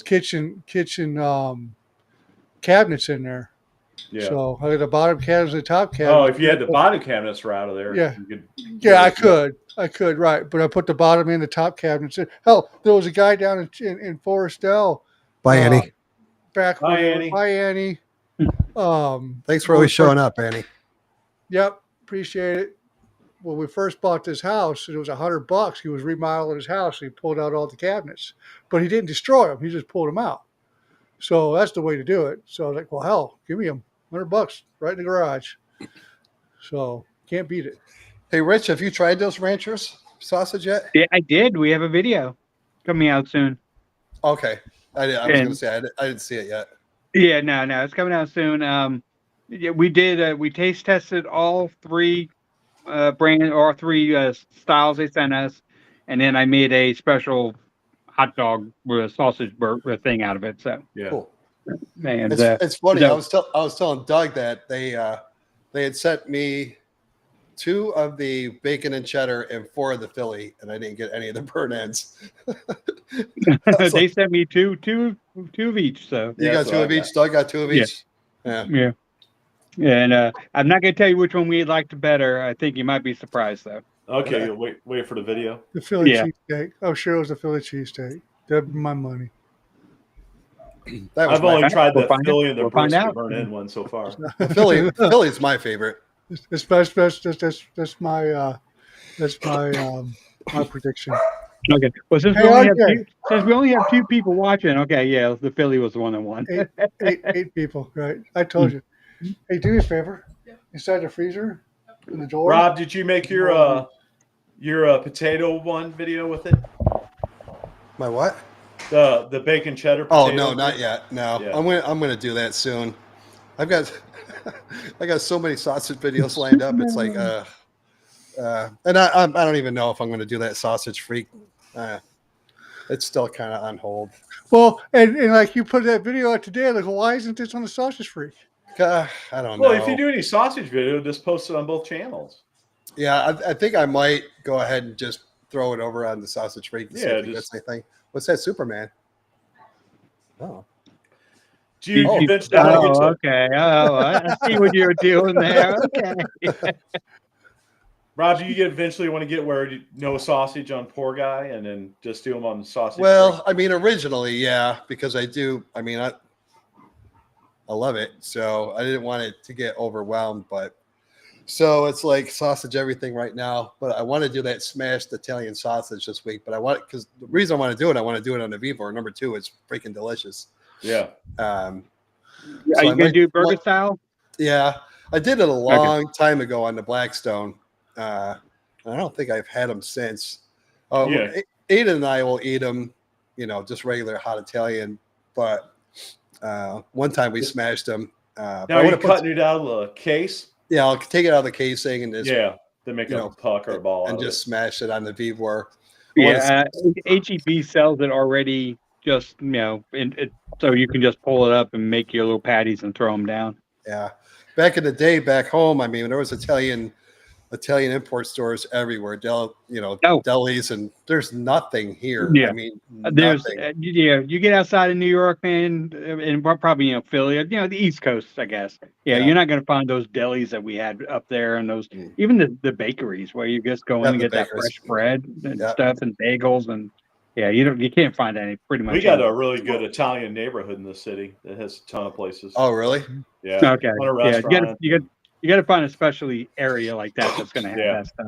kitchen cabinets in there. Yeah. So I got the bottom cabinets and the top cabinets. Oh, if you had the bottom cabinets were out of there, Yeah. you could. Yeah, I could, right. But I put the bottom and the top cabinets in. Hell, there was a guy down in Forestel. Bye, Annie. Back Bye, Annie. Bye, Annie. Thanks for always showing up, Annie. Yep, appreciate it. When we first bought this house, it was $100. He was remodeling his house. He pulled out all the cabinets, but he didn't destroy them. He just pulled them out. So that's the way to do it. So I was like, well, hell, give me them $100 right in the garage. So can't beat it. Hey, Rich, have you tried those Ranchers sausage yet? Yeah, I did. We have a video coming out soon. Okay. I was going to say, I didn't see it yet. Yeah, no, it's coming out soon. Yeah, we did. We taste tested all three styles they sent us, and then I made a special hot dog with a sausage thing out of it. So Yeah. Cool. Man, It's funny. no. I was telling Doug that they had sent me 2 of the bacon and cheddar and 4 of the Philly, and I didn't get any of the burnt ends. They sent me two of each. So You got 2 of each. Doug got 2 of each. Yeah. And I'm not gonna tell you which one we liked better. I think you might be surprised though. Okay, you'll wait for the video. The Philly Yeah. cheesesteak. I'm sure it was the Philly cheesesteak. That'd be my money. That was I've only tried We'll the find Philly out. and the We'll find brisket out. burnt in one so far. Philly's my favorite. That's my my prediction. Okay. Well, since we only have 2 people watching, okay, yeah, the Philly was the one that won. Eight people, right? I told you. Hey, do me a favor. Inside the freezer, in the door. Rob, did you make your potato one video with it? My what? The bacon cheddar. Oh potato no, thing? not yet. No, Yeah. I'm gonna do that soon. I got so many sausage videos lined up. It's like and I don't even know if I'm gonna do that sausage freak. It's still kind of on hold. Well, and like you put that video out today, like, why isn't this on the Sausage Freak? I don't know. Well, if you do any sausage video, just post it on both channels. Yeah, I think I might go ahead and just throw it over on the sausage freak. To see if he gets anything. What's that, Superman? Oh. Do you eventually want to get to Okay. Oh, I see what you're doing there. Okay. Rob, do you eventually want to get where no sausage on poor guy and then just do them on sausage? Well, I mean, originally, yeah, because I love it. So I didn't want it to get overwhelmed, but so it's like sausage everything right now. But I want to do that smashed Italian sausage this week. But because the reason I want to do it on the Vivo. Number 2, it's freaking delicious. Yeah. Are you gonna do burger style? Yeah, I did it a long time ago on the Blackstone. I don't think I've had them since. Aiden and I will eat them, just regular hot Italian. But one time we smashed them. Now are you cutting it out of the case? Yeah, I'll take it out of the casing and just they make a puck or a ball and just smash it on the V-War. Yeah, HEB sells it already. Just so you can just pull it up and make your little patties and throw them down. Yeah, back in the day, back home, I mean, there was Italian import stores everywhere. Delis, and there's nothing here. Yeah. I mean, There's nothing. you get outside of New York, man, and probably Philly, the East Coast, I guess. Yeah, you're not going to find those delis that we had up there, and those even the bakeries where you just go in and get that fresh bread and stuff and bagels, and you can't find any pretty much. We got a really good Italian neighborhood in the city that has a ton of places. Oh, really? Yeah. Okay. On a restaurant. You got to find a specialty area like that that's going to have that stuff.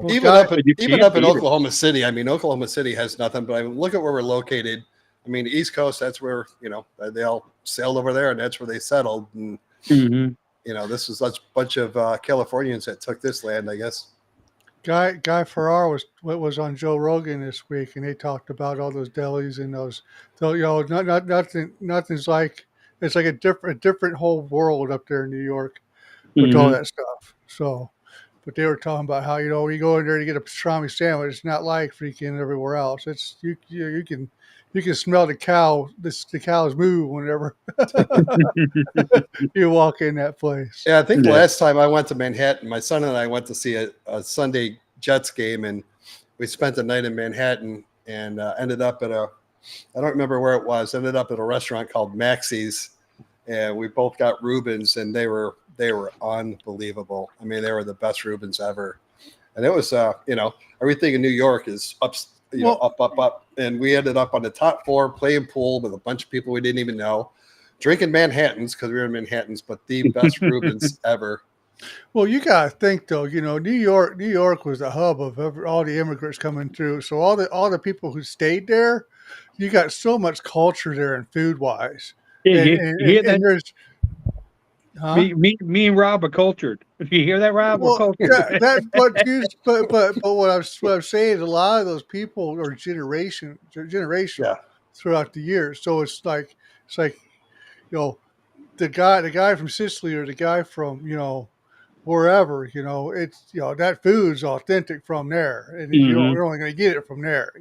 Even up in Oklahoma City, I mean, Oklahoma City has nothing, but I mean, look at where we're located. I mean, the East Coast, that's where, they all sailed over there and that's where they settled. And, this is a bunch of Californians that took this land, I guess. Guy Farrar was on Joe Rogan this week, and they talked about all those delis and those. So nothing's like it's like a different whole world up there in New York with all Mhm. that stuff. So, but they were talking about how you go in there to get a pastrami sandwich. It's not like freaking everywhere else. It's you can smell the cows move whenever you walk in that place. Yeah, I think Yeah. last time I went to Manhattan, my son and I went to see a Sunday Jets game, and we spent the night in Manhattan and ended up at I don't remember where it was, ended up at a restaurant called Maxie's, and we both got Reubens, and they were unbelievable. I mean, they were the best Reubens ever, and it was everything in New York is up, up, and we ended up on the top floor playing pool with a bunch of people we didn't even know, drinking Manhattans because we were in Manhattans, but the best Reubens ever. Well, you gotta think though. New York was the hub of all the immigrants coming through. So all the people who stayed there, you got so much culture there and food wise. Yeah, And you and, hear and, that? and there's, huh? Me and Rob are cultured. You hear that, Rob? We're Well, cultured. but what I'm saying is a lot of those people are generational Yeah, throughout the years. So it's like you know the guy from Sicily or the guy from wherever, it's that food's authentic from there, and Hmm. you're only going to get it from there,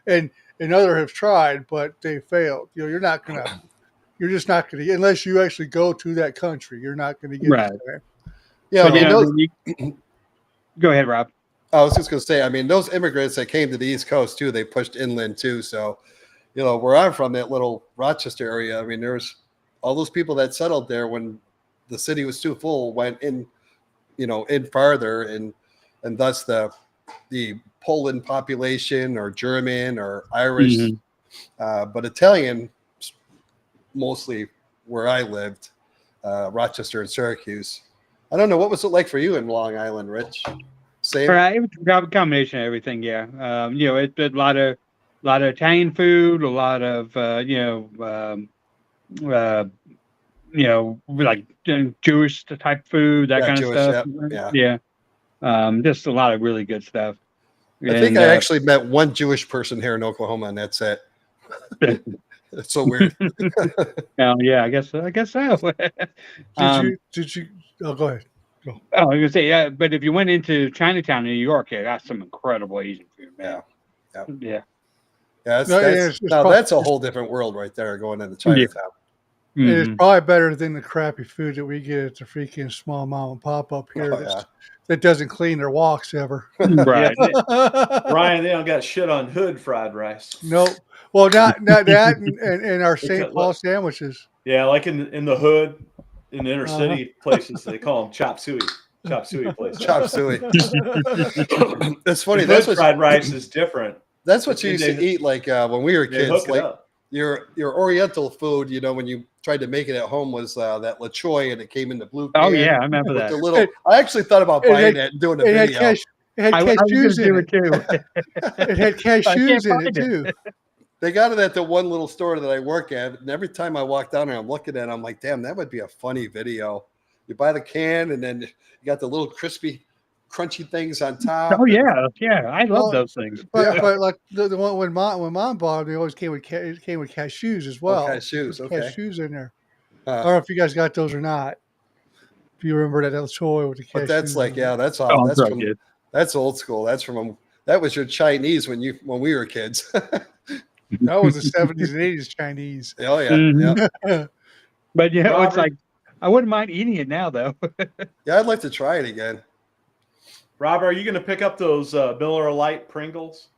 and other have tried, but they failed. You're just not going to, unless you actually go to that country, you're not going to get the Right. same. yeah. I But So, mean, yeah, I those. mean, go ahead, Rob. I was just going to say, I mean, those immigrants that came to the East Coast too, they pushed inland too. So, where I'm from, that little Rochester area, I mean, there's all those people that settled there when the city was too full, went in, in farther, and thus the Poland population or German or Irish, Hmm. but Italian mostly where I lived, Rochester and Syracuse. I don't know, what was it like for you in Long Island, Rich? Same. Right, it was a combination of everything. Yeah, it's a lot of Italian food, a lot of uh, like Jewish type food, that Yeah, kind of Jewish. stuff. Yeah, yeah. Yeah, just a lot of really good stuff. I think And I actually met one Jewish person here in Oklahoma, and that's it. It's so weird. yeah, I guess so. did um, you did you? Oh, go ahead. Go. I was gonna say, yeah, but if you went into Chinatown, New York, yeah, that's some incredible Asian food, Yeah, man. yeah, Yeah, yeah. That's No, that's it's now probably that's a whole different world right there, going into yeah. Chinatown. it's Hmm. probably better than the crappy food that we get at the freaking small mom and pop up here Oh yeah. that doesn't clean their walks ever. Yeah, Right. Brian, they don't got shit on hood fried rice. Nope. Well, not that, and our They St. cut, Paul look, sandwiches. yeah, like in the hood, in the inner Uh-huh. city places, they call them chop suey places. Chop suey. That's funny. And hood fried rice is different. That's what you And used to eat like when we were They kids. hook it Like up. your Oriental food, when you tried to make it at home was that La Choy, and it came in the blue Oh can yeah, I remember with that. the little. I actually thought about It buying had, that and doing a it had video. I was going cashews to in do it. it too. It had I can't cashews in it find it. too. They got it at the one little store that I work at, and every time I walk down there, I'm looking at it, I'm like, damn, that would be a funny video. You buy the can, and then you got the little crispy, crunchy things on top. Oh yeah, I love Well, those things. but like the one when mom bought them, they always came with it came with cashews as well. Okay, shoes. There's Okay. cashews in there. I don't know if you guys got those or not. If you remember that little toy with the But that's cashews like, in it. yeah, that's Oh, all. I'm That's sorry, from kid. that's old school. That's from that was your Chinese when we were kids. That was the 70s and 80s Chinese. Oh yeah, Mhm. yeah, But it's Robert? like I wouldn't mind eating it now though. yeah. I'd like to try it again. Robert, are you going to pick up those Miller Lite Pringles?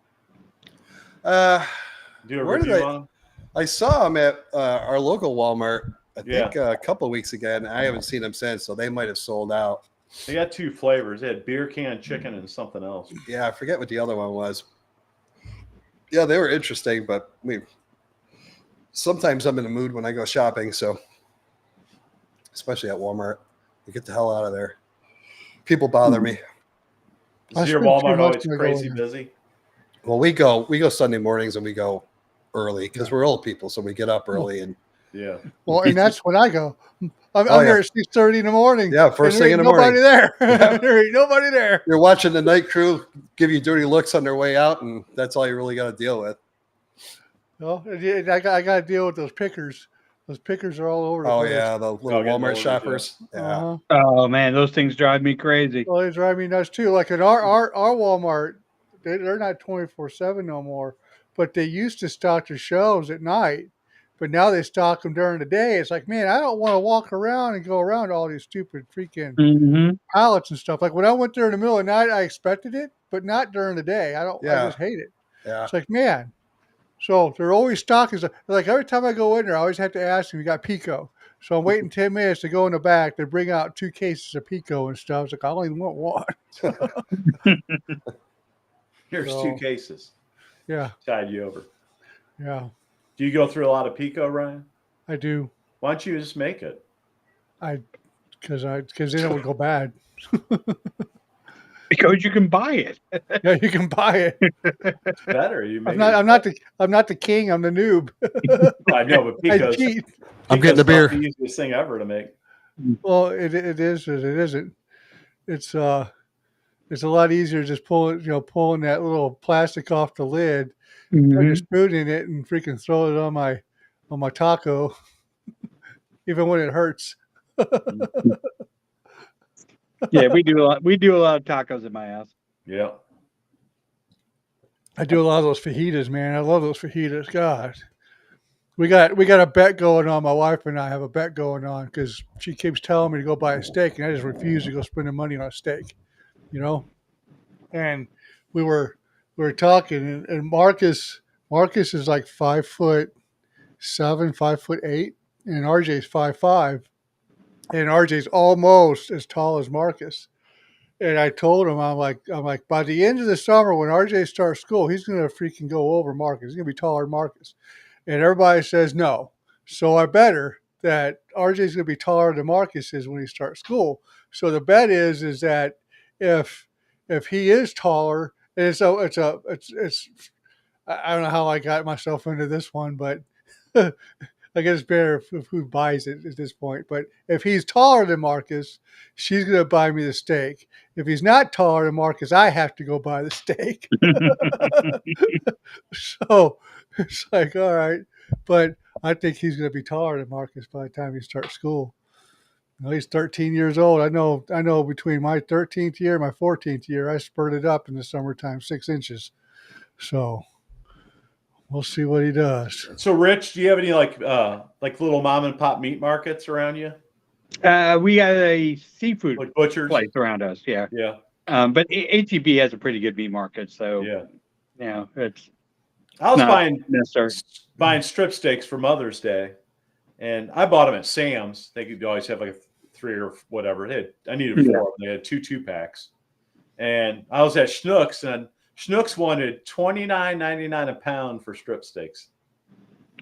Uh, Do a Where did review on them? I saw them at our local Walmart. I Yeah. think a couple of weeks ago, and I haven't seen them since. So they might have sold out. They got two flavors. They had beer can chicken and something else. Yeah, I forget what the other one was. Yeah, they were interesting, but sometimes I'm in the mood when I go shopping. So, especially at Walmart, you get the hell out of there. People bother me. I Is your spent 2 Walmart months always when I go crazy in there. busy? Well, we go Sunday mornings, and we go early because we're old people, so we get up early, and Yeah. Well, and that's when I go. I'm Oh, there yeah. at 6:30 in the morning. Yeah, first and there thing in ain't the morning. nobody there. Yeah. There ain't nobody there. You're watching the night crew give you dirty looks on their way out, and that's all you really got to deal with. Well, I got to deal with those pickers. Those pickers are all over the Oh place. yeah, the little getting Walmart orders, shoppers. Yeah. Uh-huh. Oh man, those things drive me crazy. Well, they drive me nuts too. Like at our Walmart, they're not 24/7 no more, but they used to stock their shelves at night. But now they stock them during the day. It's like, man, I don't want to walk around and go around all these stupid freaking Mm-hmm. pallets and stuff. Like when I went there in the middle of the night, I expected it, but not during the day. I Yeah. just hate it. Yeah. It's like, man. So they're always stocking stuff. Like every time I go in there, I always have to ask them, you got Pico. So I'm waiting 10 minutes to go in the back. They bring out 2 cases of Pico and stuff. It's like, I only want one. Here's So- 2 cases. Yeah. Tied you over. Yeah. Do you go through a lot of Pico, Ryan? I do. Why don't you just make it? Because then it would go bad. Because you can buy it. Yeah, you can buy it. It's better. You make I'm not the king. I'm the noob. I know, but I Pico's, cheat. I'm getting the beer. the easiest thing ever to make. Well, it is. It isn't. It's a lot easier just pulling that little plastic off the lid, put Mhm. a spoon in it, and freaking throw it on my taco, even when it hurts. Yeah, we do a lot. We do a lot of tacos in my house. Yeah. I do a lot of those fajitas, man. I love those fajitas. God, we got a bet going on. My wife and I have a bet going on because she keeps telling me to go buy a steak, and I just refuse to go spending money on a steak. And we were talking, and Marcus is like 5'7", 5'8", and RJ's 5'5", and RJ's almost as tall as Marcus. And I told him, I'm like, by the end of the summer when RJ starts school, he's gonna freaking go over Marcus. He's gonna be taller than Marcus. And everybody says no. So I bet her that RJ's gonna be taller than Marcus is when he starts school. So the bet is that if he is taller, and it's I don't know how I got myself into this one, but I guess it's better if who buys it at this point. But if he's taller than Marcus, she's going to buy me the steak. If he's not taller than Marcus, I have to go buy the steak. So it's like, all right. But I think he's going to be taller than Marcus by the time he starts school. He's 13 years old. I know between my 13th year and my 14th year, I spurted up in the summertime 6 inches. So we'll see what he does. So, Rich, do you have any like little mom and pop meat markets around you, We got a seafood like butchers? place around us. Yeah. Yeah, But HEB has a pretty good meat market, so yeah. It's I was not buying necessary. strip steaks for Mother's Day, and I bought them at Sam's. They could always have like a 3 or whatever. I needed 4. They had 2 2-packs, and I was at Schnucks, and Schnucks wanted $29.99 a pound for strip steaks.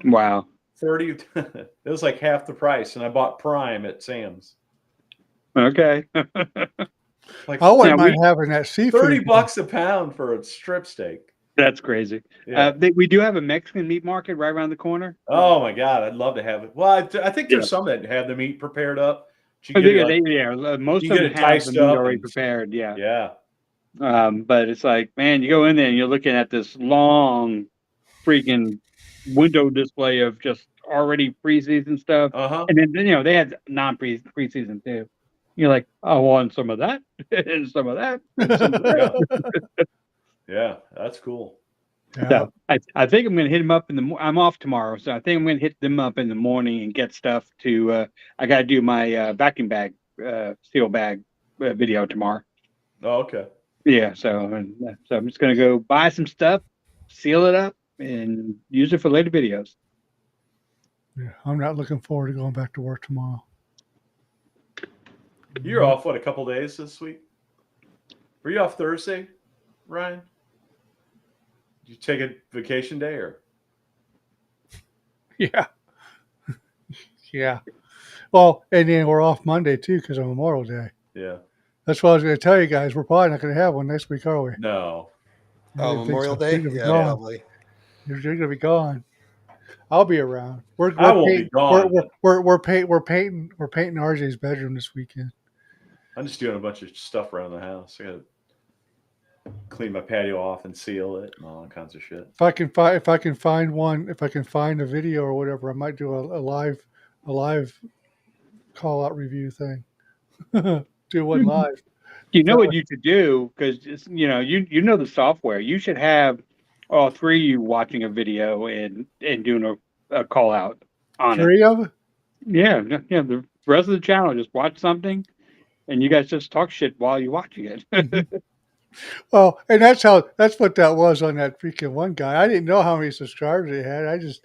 Wow. 30. It was like half the price, and I bought Prime at Sam's. Okay. Like I wouldn't mind having that seafood. $30 a pound for a strip steak. That's crazy. Yeah. We do have a Mexican meat market right around the corner. Oh my God, I'd love to have it. Well, I think there's some that have the meat prepared up. Most of you them get it have diced the meat up already and- prepared. Yeah. Yeah. But it's like, man, you go in there and you're looking at this long freaking window display of just already pre-seasoned stuff. Uh-huh. And then they had non-pre-season too. You're like, I want some of that and some of that. And some of that. Yeah, that's cool. Yeah. So I think I'm going to hit them up in the. I'm off tomorrow, so I think I'm going to hit them up in the morning and get stuff to. I got to do my vacuum bag, seal bag video tomorrow. Oh, okay. Yeah, so I'm just going to go buy some stuff, seal it up, and use it for later videos. Yeah, I'm not looking forward to going back to work tomorrow. You're off a couple days this week? Were you off Thursday, Ryan? Did you take a vacation day or? Yeah. Yeah. Well, and then we're off Monday too because of Memorial Day. Yeah. That's what I was going to tell you guys. We're probably not going to have one next week, are we? No. I didn't think Memorial so. Day? You're gonna be Yeah, gone. probably. You're going to be gone. I'll be around. I won't be gone. We're painting RJ's bedroom this weekend. I'm just doing a bunch of stuff around the house. I gotta clean my patio off and seal it and all kinds of shit. If I can find a video or whatever, I might do a live call out review thing. Do one live. You know what you should do, because you know the software. You should have all three of you watching a video and doing a call out on it. Three of them? Yeah. The rest of the channel, just watch something, and you guys just talk shit while you're watching it. Well, and that's what that was on that freaking one guy. I didn't know how many subscribers he had. I just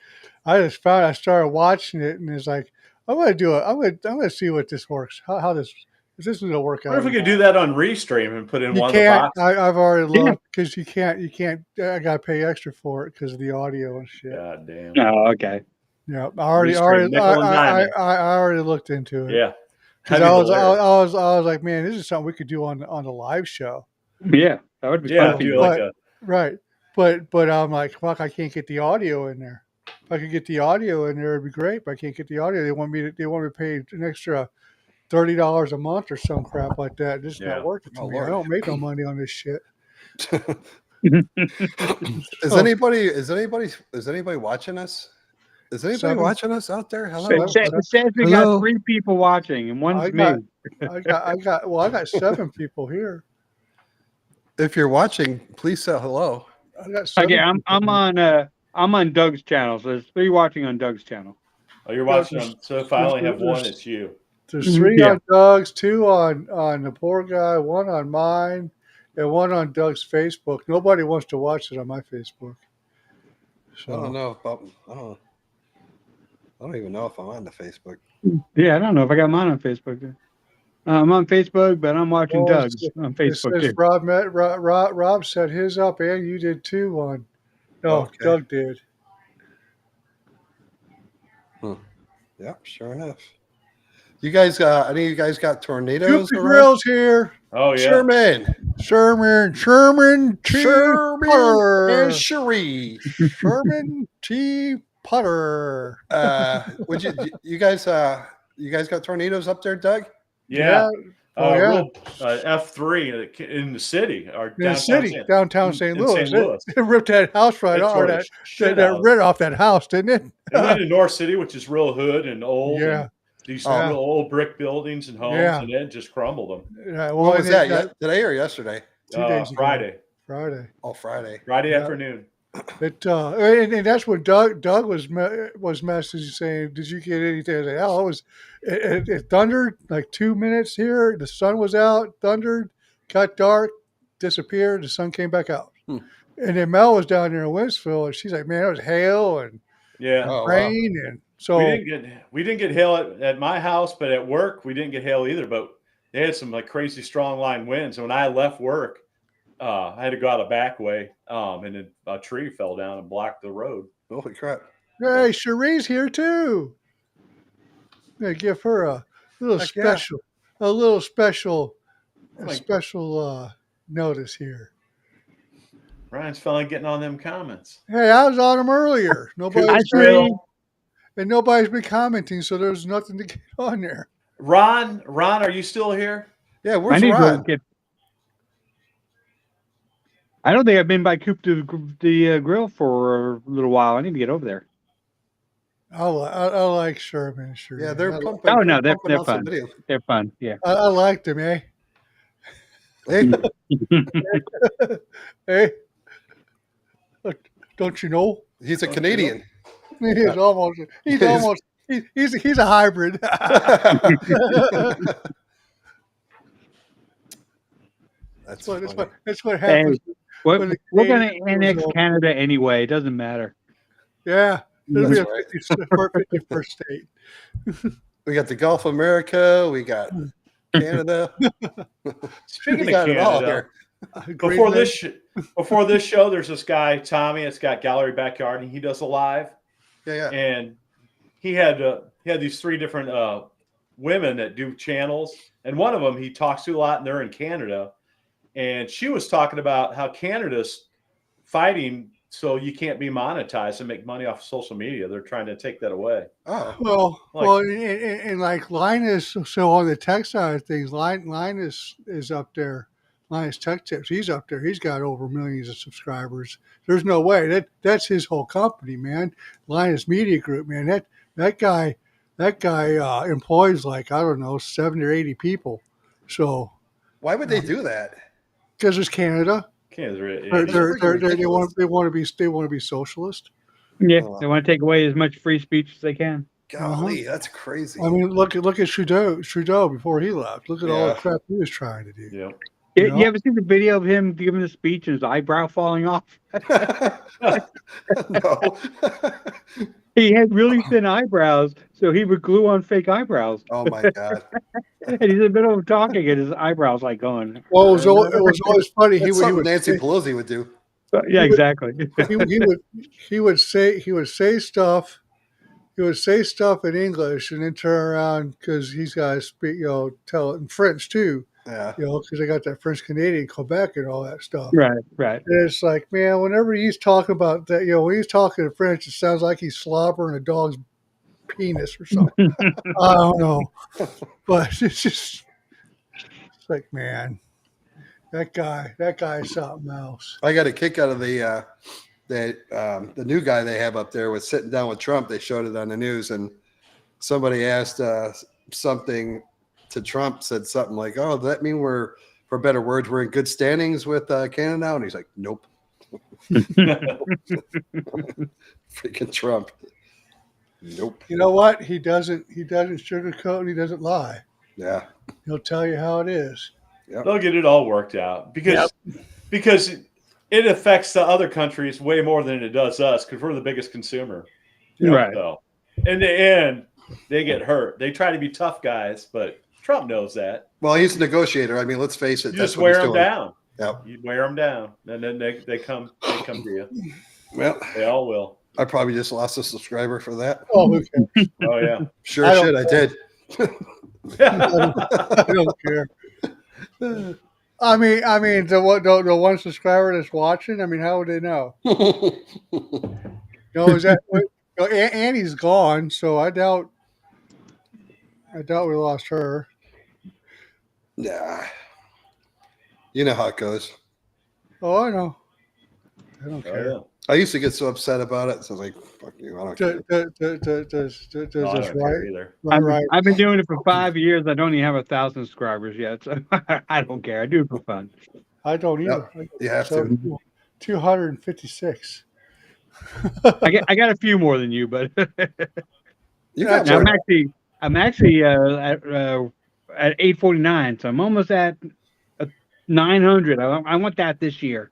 found, I started watching it, and it's like, I'm gonna see what this works. How this is this gonna work out? What if we could do that on Restream and put in You one of the can't. boxes? I've already looked, because you can't. I gotta pay extra for it because of the audio and shit. God damn. Oh, okay. Yeah, Restream, nickel and I diamond. already looked into it. Yeah. Because That'd be I hilarious. was like, man, this is something we could do on the live show. Yeah, that would be Yeah, fun. do like a Right. But I'm like, fuck, I can't get the audio in there. If I could get the audio in there, it'd be great, but I can't get the audio. They want me to pay an extra $30 a month or some crap like that. This is Yeah. not working for Oh, me. I Lord. don't make no money on this shit. Is anybody watching us? Is anybody Seven. watching us out there? Hello. It says we Hello? got 3 people watching, and one's I me. got 7 people here. If you're watching, please say hello. I got 7 Okay, people. I'm on Doug's channel, so there's 3 watching on Doug's channel. Oh, you're watching them. So if I only have one, it's you. There's 3 Yeah. on Doug's, 2 on the poor guy, 1 on mine, and 1 on Doug's Facebook. Nobody wants to watch it on my Facebook. So I don't know about. I don't even know if I'm on the Facebook. Yeah, I don't know if I got mine on Facebook. I'm on Facebook, but I'm watching Well, Doug's on it Facebook says too. Rob set his up, and you did too. One, no, Okay. Doug did. Yeah, sure enough. You guys, any of you guys got tornadoes Coop the around? Grill's here. Oh yeah. Sherman T. Putter. and Cherie. Sherman T. Putter. Would you guys got tornadoes up there, Doug? Yeah. Oh, yeah. Real F3 in the city or In the city, downtown St. in Louis. St. Louis. It ripped that house right It off. tore Or the that shit out of rid off that house, didn't it? It went to North City, which is real hood and old. Yeah. And these Yeah. real old brick buildings and homes, Yeah. and it just crumbled them. Yeah, well, What was and it that? Today or yesterday? 2 days ago. Friday Oh, Friday. Yeah. afternoon. It and that's what Doug was messaging saying, "Did you get anything?" I was like, "Hell, it thundered like 2 minutes here. The sun was out, thundered, got dark, disappeared. The sun came back out." Hmm. And then Mel was down there in Winsville, and she's like, "Man, it was hail and Yeah. Oh, wow. rain, and so We didn't get hail at my house, but at work we didn't get hail either. But they had some like crazy strong line winds. And when I left work, I had to go out a back way, and then a tree fell down and blocked the road. Holy crap. hey, Cherie's here too. I'm gonna give her a little Heck yeah. special notice here." Ryan's finally getting on them comments. Hey, I was on them earlier. Nobody's Grill. and nobody's been commenting, so there's nothing to get on there. Ron, are you still here? Yeah, I where's need to Ron? get. I don't think I've been by Coop the Grill for a little while. I need to get over there. I like Sherman. Sure. Yeah, they're I, pumping. Oh, no, pumping they're out some fun. videos. They're fun. Yeah. I liked him, eh? Hey, Hey, don't you know? he's a Canadian. He's almost he's a hybrid. That's That's funny. what happens. We're when the going to Canadian annex goes over. Canada anyway. It doesn't matter. Yeah, it'll be That's a right. 51st state. We got the Gulf of America. We got Canada. Speaking We of got it all Canada, here. before this show, there's this guy Tommy. It's got Gallery Backyard, and he does a live. Yeah. And he had these 3 different women that do channels, and one of them he talks to a lot, and they're in Canada. And she was talking about how Canada's fighting so you can't be monetized and make money off of social media. They're trying to take that away. Oh, Well, and like Linus, so on the tech side of things, Linus is up there. Linus Tech Tips, he's up there. He's got over millions of subscribers. There's no way that's his whole company, man. Linus Media Group, man. That guy employs like I don't know 70 or 80 people. So why would they do that? because it's Canada, Can't really, they ridiculous. want to be socialist. Yeah, Oh. they want to take away as much free speech as they can. Golly, that's crazy. I mean, look at Trudeau before he left. Look at all the Yeah. crap he was trying to do. yeah. You, You know? you ever seen the video of him giving the speech and his eyebrow falling off? No. He had really thin eyebrows, so he would glue on fake eyebrows. Oh my God. And he's in the middle of talking, and his eyebrows like going. Well, it was always funny. That's something Nancy Pelosi would do. Yeah, exactly. he would say stuff. He would say stuff in English and then turn around because he's got to speak, tell it in French too. Yeah. Because they got that French Canadian Quebec and all that stuff. Right. And it's like, man, whenever he's talking about that, when he's talking in French, it sounds like he's slobbering a dog's penis or something. I don't know, but it's like, man, that guy's something else. I got a kick out of the new guy they have up there was sitting down with Trump. They showed it on the news, and somebody asked something to Trump, said something like, "Oh, does that mean we're, for better words, we're in good standings with Canada now?" And he's like, "Nope." Freaking Trump. Nope. You know what? He doesn't sugarcoat and he doesn't lie. Yeah. He'll tell you how it is. They'll get it all worked out because it affects the other countries way more than it does us because we're the biggest consumer. Right. So in the end, they get hurt. They try to be tough guys, but Trump knows that. Well, he's a negotiator. I mean, let's face it. You That's just what wear he's them doing. down. Yep. You wear them down, and then they come to you. Well, They all will. I probably just lost a subscriber for that. Oh, who cares? Oh yeah. Sure, I don't shit, I did. I don't care. I mean, the one subscriber that's watching. I mean, how would they know? Is that? Annie's gone, so I doubt we lost her. Nah. You know how it goes. Oh, I know. I don't Oh, care. yeah. I used to get so upset about it. So I was like, fuck you. I don't care. Does No, I this don't care either. right? I've been doing it for 5 years. I don't even have 1,000 subscribers yet, so I don't care. I do it for fun. I don't either. You have So, to. 256. I got a few more than you, but You got now more. I'm actually at 849, so I'm almost at 900. I want that this year.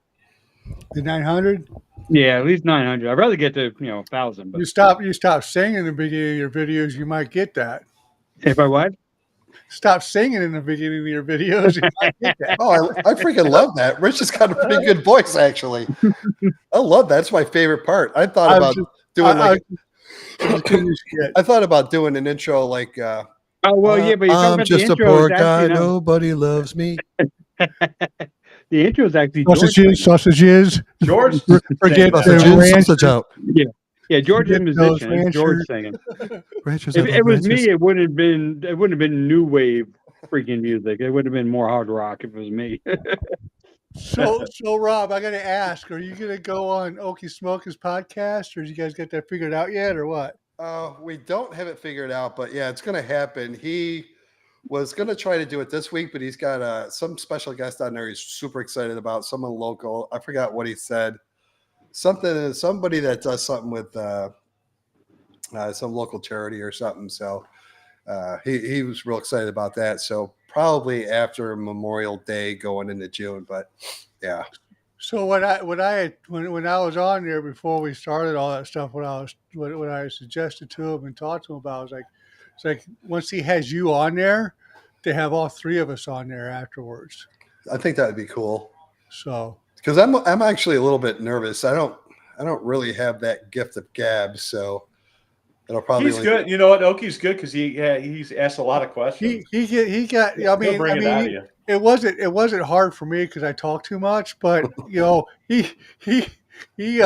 The 900. Yeah, at least 900. I'd rather get to 1,000. But You stop singing in the beginning of your videos, you might get that. if I what? Stop singing in the beginning of your videos, you might get that. Oh, I freaking love that. Rich has got a pretty good voice, actually. I love that. That's my favorite part. I thought about doing I thought about doing an intro like Oh well, yeah, but you're talking I'm about just the a intro. poor It's guy. actually, Nobody loves me. the intro is actually sausages. George, Forget sang the that. ranch. Sausage out. Yeah, George is a Forget those musician. It's George ranchers. singing. Ranchers If have it was ranchers. me, it wouldn't have been new wave freaking music. It would have been more hard rock if it was me. So Rob, I got to ask: are you going to go on Okie Smoke's podcast, or you guys got that figured out yet, or what? We don't have it figured out, but yeah, it's going to happen. He was going to try to do it this week, but he's got some special guest on there he's super excited about, someone local. I forgot what he said. Somebody that does something with some local charity or something. So he was real excited about that. So probably after Memorial Day going into June, but yeah. So when I was on there before we started all that stuff, when I suggested to him and talked to him about, it's like once he has you on there, to have all three of us on there afterwards. I think that would be cool. So Because I'm actually a little bit nervous. I don't really have that gift of gab, so it'll probably He's good. You know what? Okie's good because he's asked a lot of questions. he got. I mean, He'll bring it out of you. it wasn't hard for me because I talk too much, but he he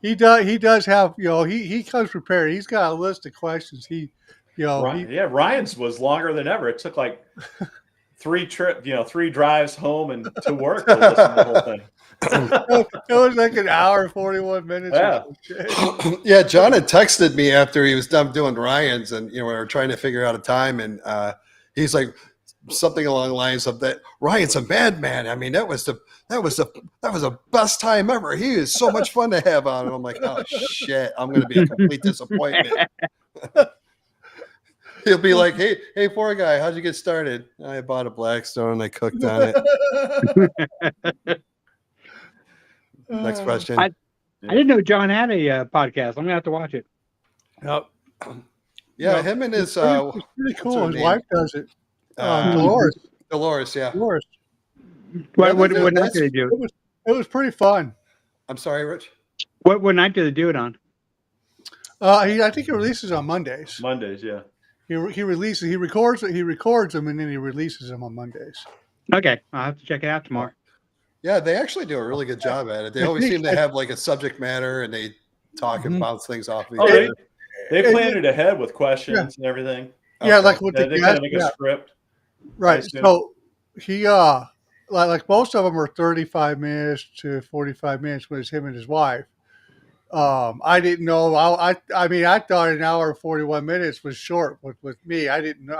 he does have, he comes prepared. He's got a list of questions. Ryan's was longer than ever. It took like three drives home and to work to listen to the whole thing. It was like an hour and 41 minutes. Yeah. Yeah, John had texted me after he was done doing Ryan's, and we were trying to figure out a time, and he's like something along the lines of that Ryan's a madman. I mean, that was the best time ever. He is so much fun to have on. And I'm like, oh shit, I'm going to be a complete disappointment. He'll be like, hey, poor guy, how'd you get started? I bought a Blackstone and I cooked on it. Next question. I didn't know John had a podcast. I'm gonna have to watch it. Yep. Yeah, No, him and his it's pretty cool. her His name? wife does it. Dolores. Dolores, yeah. Dolores. What Yeah, night that's- do they do it? It was pretty fun. I'm sorry, Rich. What night do they do it on? I think he releases on Mondays. Mondays, yeah. He records them, and then he releases them on Mondays. Okay, I'll have to check it out tomorrow. Yeah, they actually do a really good job at it. They always seem to have like a subject matter and they talk and bounce things off of each Oh, other. they planned it ahead with questions and everything. Yeah, Okay. like with They the kind of make guest, a script. right. Nice, yeah. So he like most of them are 35 minutes to 45 minutes when it's him and his wife. I didn't know. I mean, I thought an hour and 41 minutes was short with me. I didn't.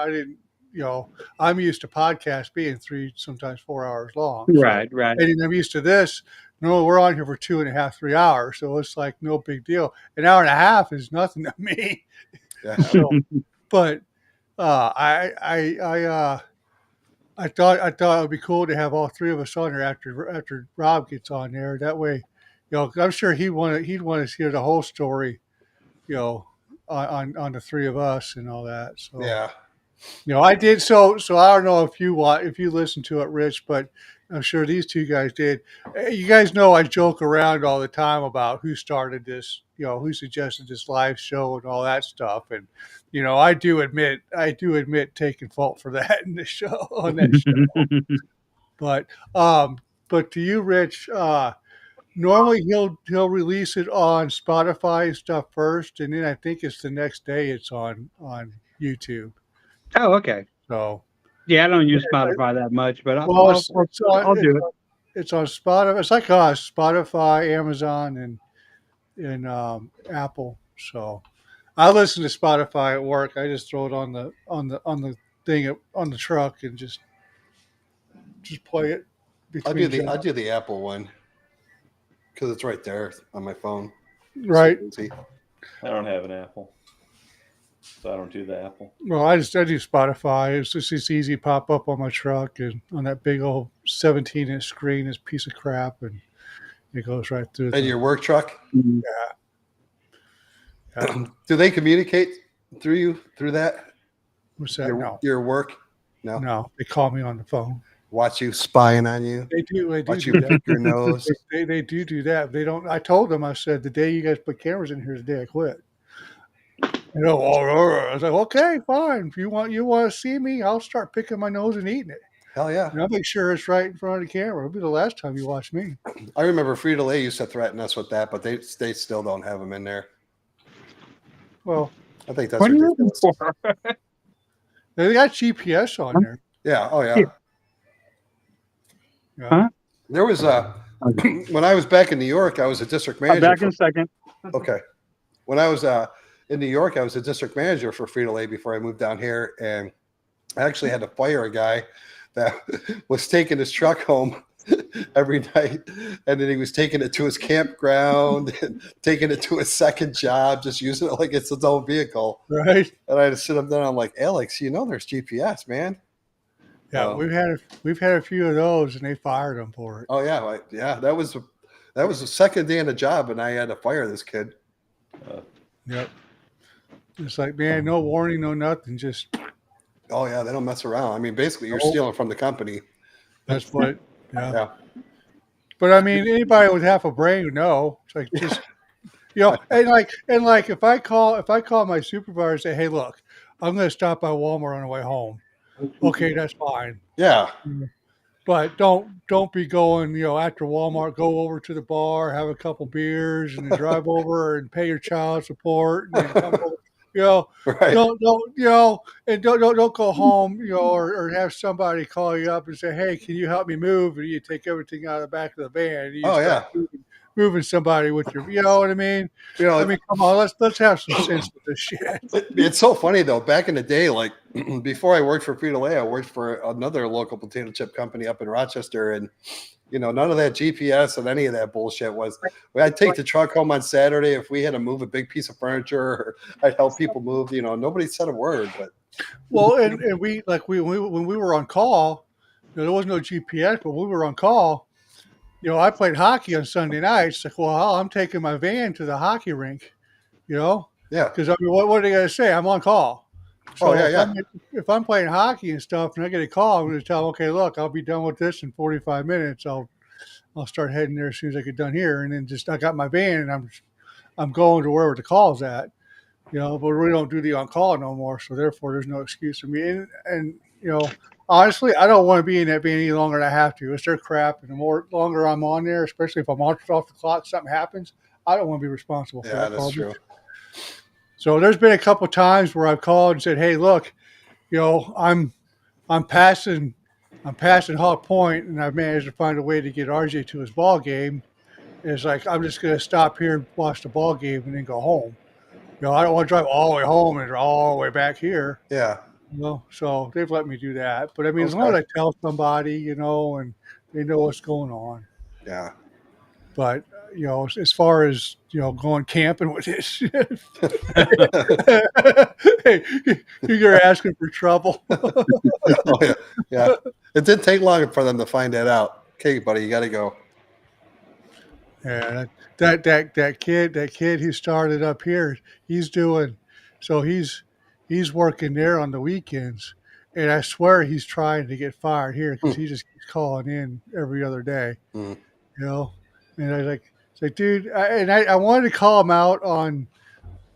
I'm used to podcasts being 3, sometimes 4 hours long. So, Right. and I'm used to this. No, we're on here for 2.5, 3 hours, so it's like no big deal. An hour and a half is nothing to me. Yeah. So, but I thought it would be cool to have all three of us on there after Rob gets on there. That way, 'cause I'm sure he'd want to hear the whole story, on the three of us and all that. So Yeah. I did. So I don't know if you listened to it, Rich, but I'm sure these two guys did. You guys know I joke around all the time about who started this, who suggested this live show and all that stuff. And, I do admit taking fault for that in the show, on that show. But to you, Rich, normally he'll release it on Spotify and stuff first, and then I think it's the next day it's on YouTube. Oh, okay. So Yeah, I don't use Spotify that much, but well, I'll do it. It's on Spotify. It's like Spotify, Amazon, and Apple. So I listen to Spotify at work. I just throw it on the thing on the truck and just play it. I'll between do the Apple one because it's right there on my phone. right. So easy. I don't have an Apple, so I don't do the Apple. Well, I do Spotify. It's easy to pop up on my truck and on that big old 17-inch screen. This piece of crap, and it goes right through. And your work truck? Mhm. Yeah. Do they communicate through that? What's that? Your work? No. No, they call me on the phone. Watch you spying on you. They do. Watch do you that. pick your nose. They do that. They don't. I told them. I said the day you guys put cameras in here is the day I quit. I was like, okay, fine. If you want to see me, I'll start picking my nose and eating it. Hell yeah. And I'll make sure it's right in front of the camera. It'll be the last time you watch me. I remember Frito-Lay used to threaten us with that, but they still don't have them in there. Well, I think that's What are you looking ridiculous. for? they got GPS on there. Yeah. Oh yeah. Yeah. Huh? There was when I was back in New York, I was a district I'll manager. back in a second. Okay. When I was in New York, I was a district manager for Frito-Lay before I moved down here, and I actually had to fire a guy that was taking his truck home every night, and then he was taking it to his campground, and taking it to his second job, just using it like it's his own vehicle. Right. And I had to sit him down. I'm like, Alex, there's GPS, man. Yeah, Oh. we've had a few of those, and they fired them for it. Oh yeah, that was the second day on the job, and I had to fire this kid. Yep. It's like, man, no warning, no nothing. Just Oh yeah, they don't mess around. I mean, basically, you're Oh. stealing from the company. that's what. Yeah. Yeah. But I mean, anybody with half a brain would know. It's like just and like if I call my supervisor and say, hey, look, I'm going to stop by Walmart on the way home. Okay, that's fine. Yeah. But don't be going, after Walmart, go over to the bar, have a couple beers, and then drive over and pay your child support, and then come over. You know, Right. don't go home, or have somebody call you up and say, "Hey, can you help me move?" And you take everything out of the back of the van and you Oh start yeah. moving somebody with your, you know what I mean? You know, Come on, let's have some sense with this shit. it's so funny though. Back in the day, like before I worked for Frito-Lay, I worked for another local potato chip company up in Rochester, and none of that GPS and any of that bullshit was. I'd take the truck home on Saturday if we had to move a big piece of furniture, or I'd help people move. Nobody said a word, but Well, and when we were on call, there was no GPS, but when we were on call, I played hockey on Sunday nights. Like, well, I'm taking my van to the hockey rink, yeah. because I mean, what are they going to say? I'm on call. Oh So yeah, yeah. if I'm playing hockey and stuff, and I get a call, I'm going to tell them, okay, look, I'll be done with this in 45 minutes. I'll start heading there as soon as I get done here, and then I got my van, and I'm going to wherever the call's at. But we don't do the on call no more, so therefore there's no excuse for me. And honestly, I don't want to be in that van any longer than I have to. It's their crap, and the more longer I'm on there, especially if I'm off the clock, something happens, I don't want to be responsible for Yeah, that. that's true. So there's been a couple of times where I've called and said, "Hey, look, I'm passing Hawk Point, and I've managed to find a way to get RJ to his ball game." And it's like I'm just going to stop here and watch the ball game and then go home. I don't want to drive all the way home and all the way back here. Yeah. So they've let me do that. But I mean, as long as I tell somebody, and they know what's going on. Yeah. But as far as going camping with this shit, hey, you're asking for trouble. Oh yeah. Yeah. It didn't take long for them to find that out. Okay, buddy, you got to go. Yeah, that kid who started up here, he's doing so he's working there on the weekends, and I swear he's trying to get fired here because he just keeps calling in every other day, Mm. And I was like, it's like, dude, I wanted to call him out on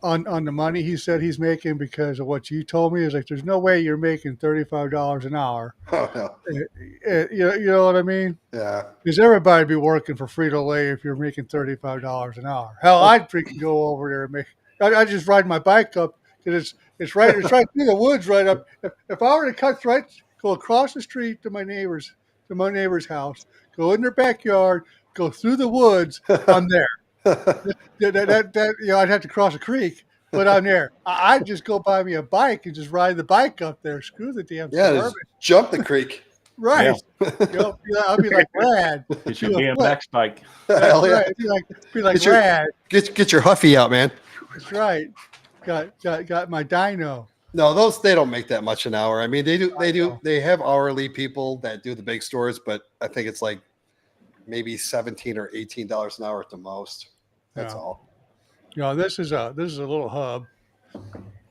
the money he said he's making because of what you told me. Is like, there's no way you're making $35 an hour. Oh no. You know what I mean? Yeah. Because everybody be working for Frito-Lay if you're making $35 an hour. Hell, I'd freaking go over there and make. I just ride my bike up because it's right through the woods right up. If I were to go across the street to my neighbor's house, go in their backyard, go through the woods, I'm there. I'd have to cross a creek, but I'm there. I'd just go buy me a bike and just ride the bike up there. Screw the damn Suburban. Just jump the creek. Right. I'll be like Rad. Get your BMX bike. Hell yeah. Right. Be like Rad. Get your Huffy out, man. That's right. Got my dyno. No, they don't make that much an hour. I mean, they have hourly people that do the big stores, but I think it's like maybe $17 or $18 an hour at the most. That's all. This is a little hub.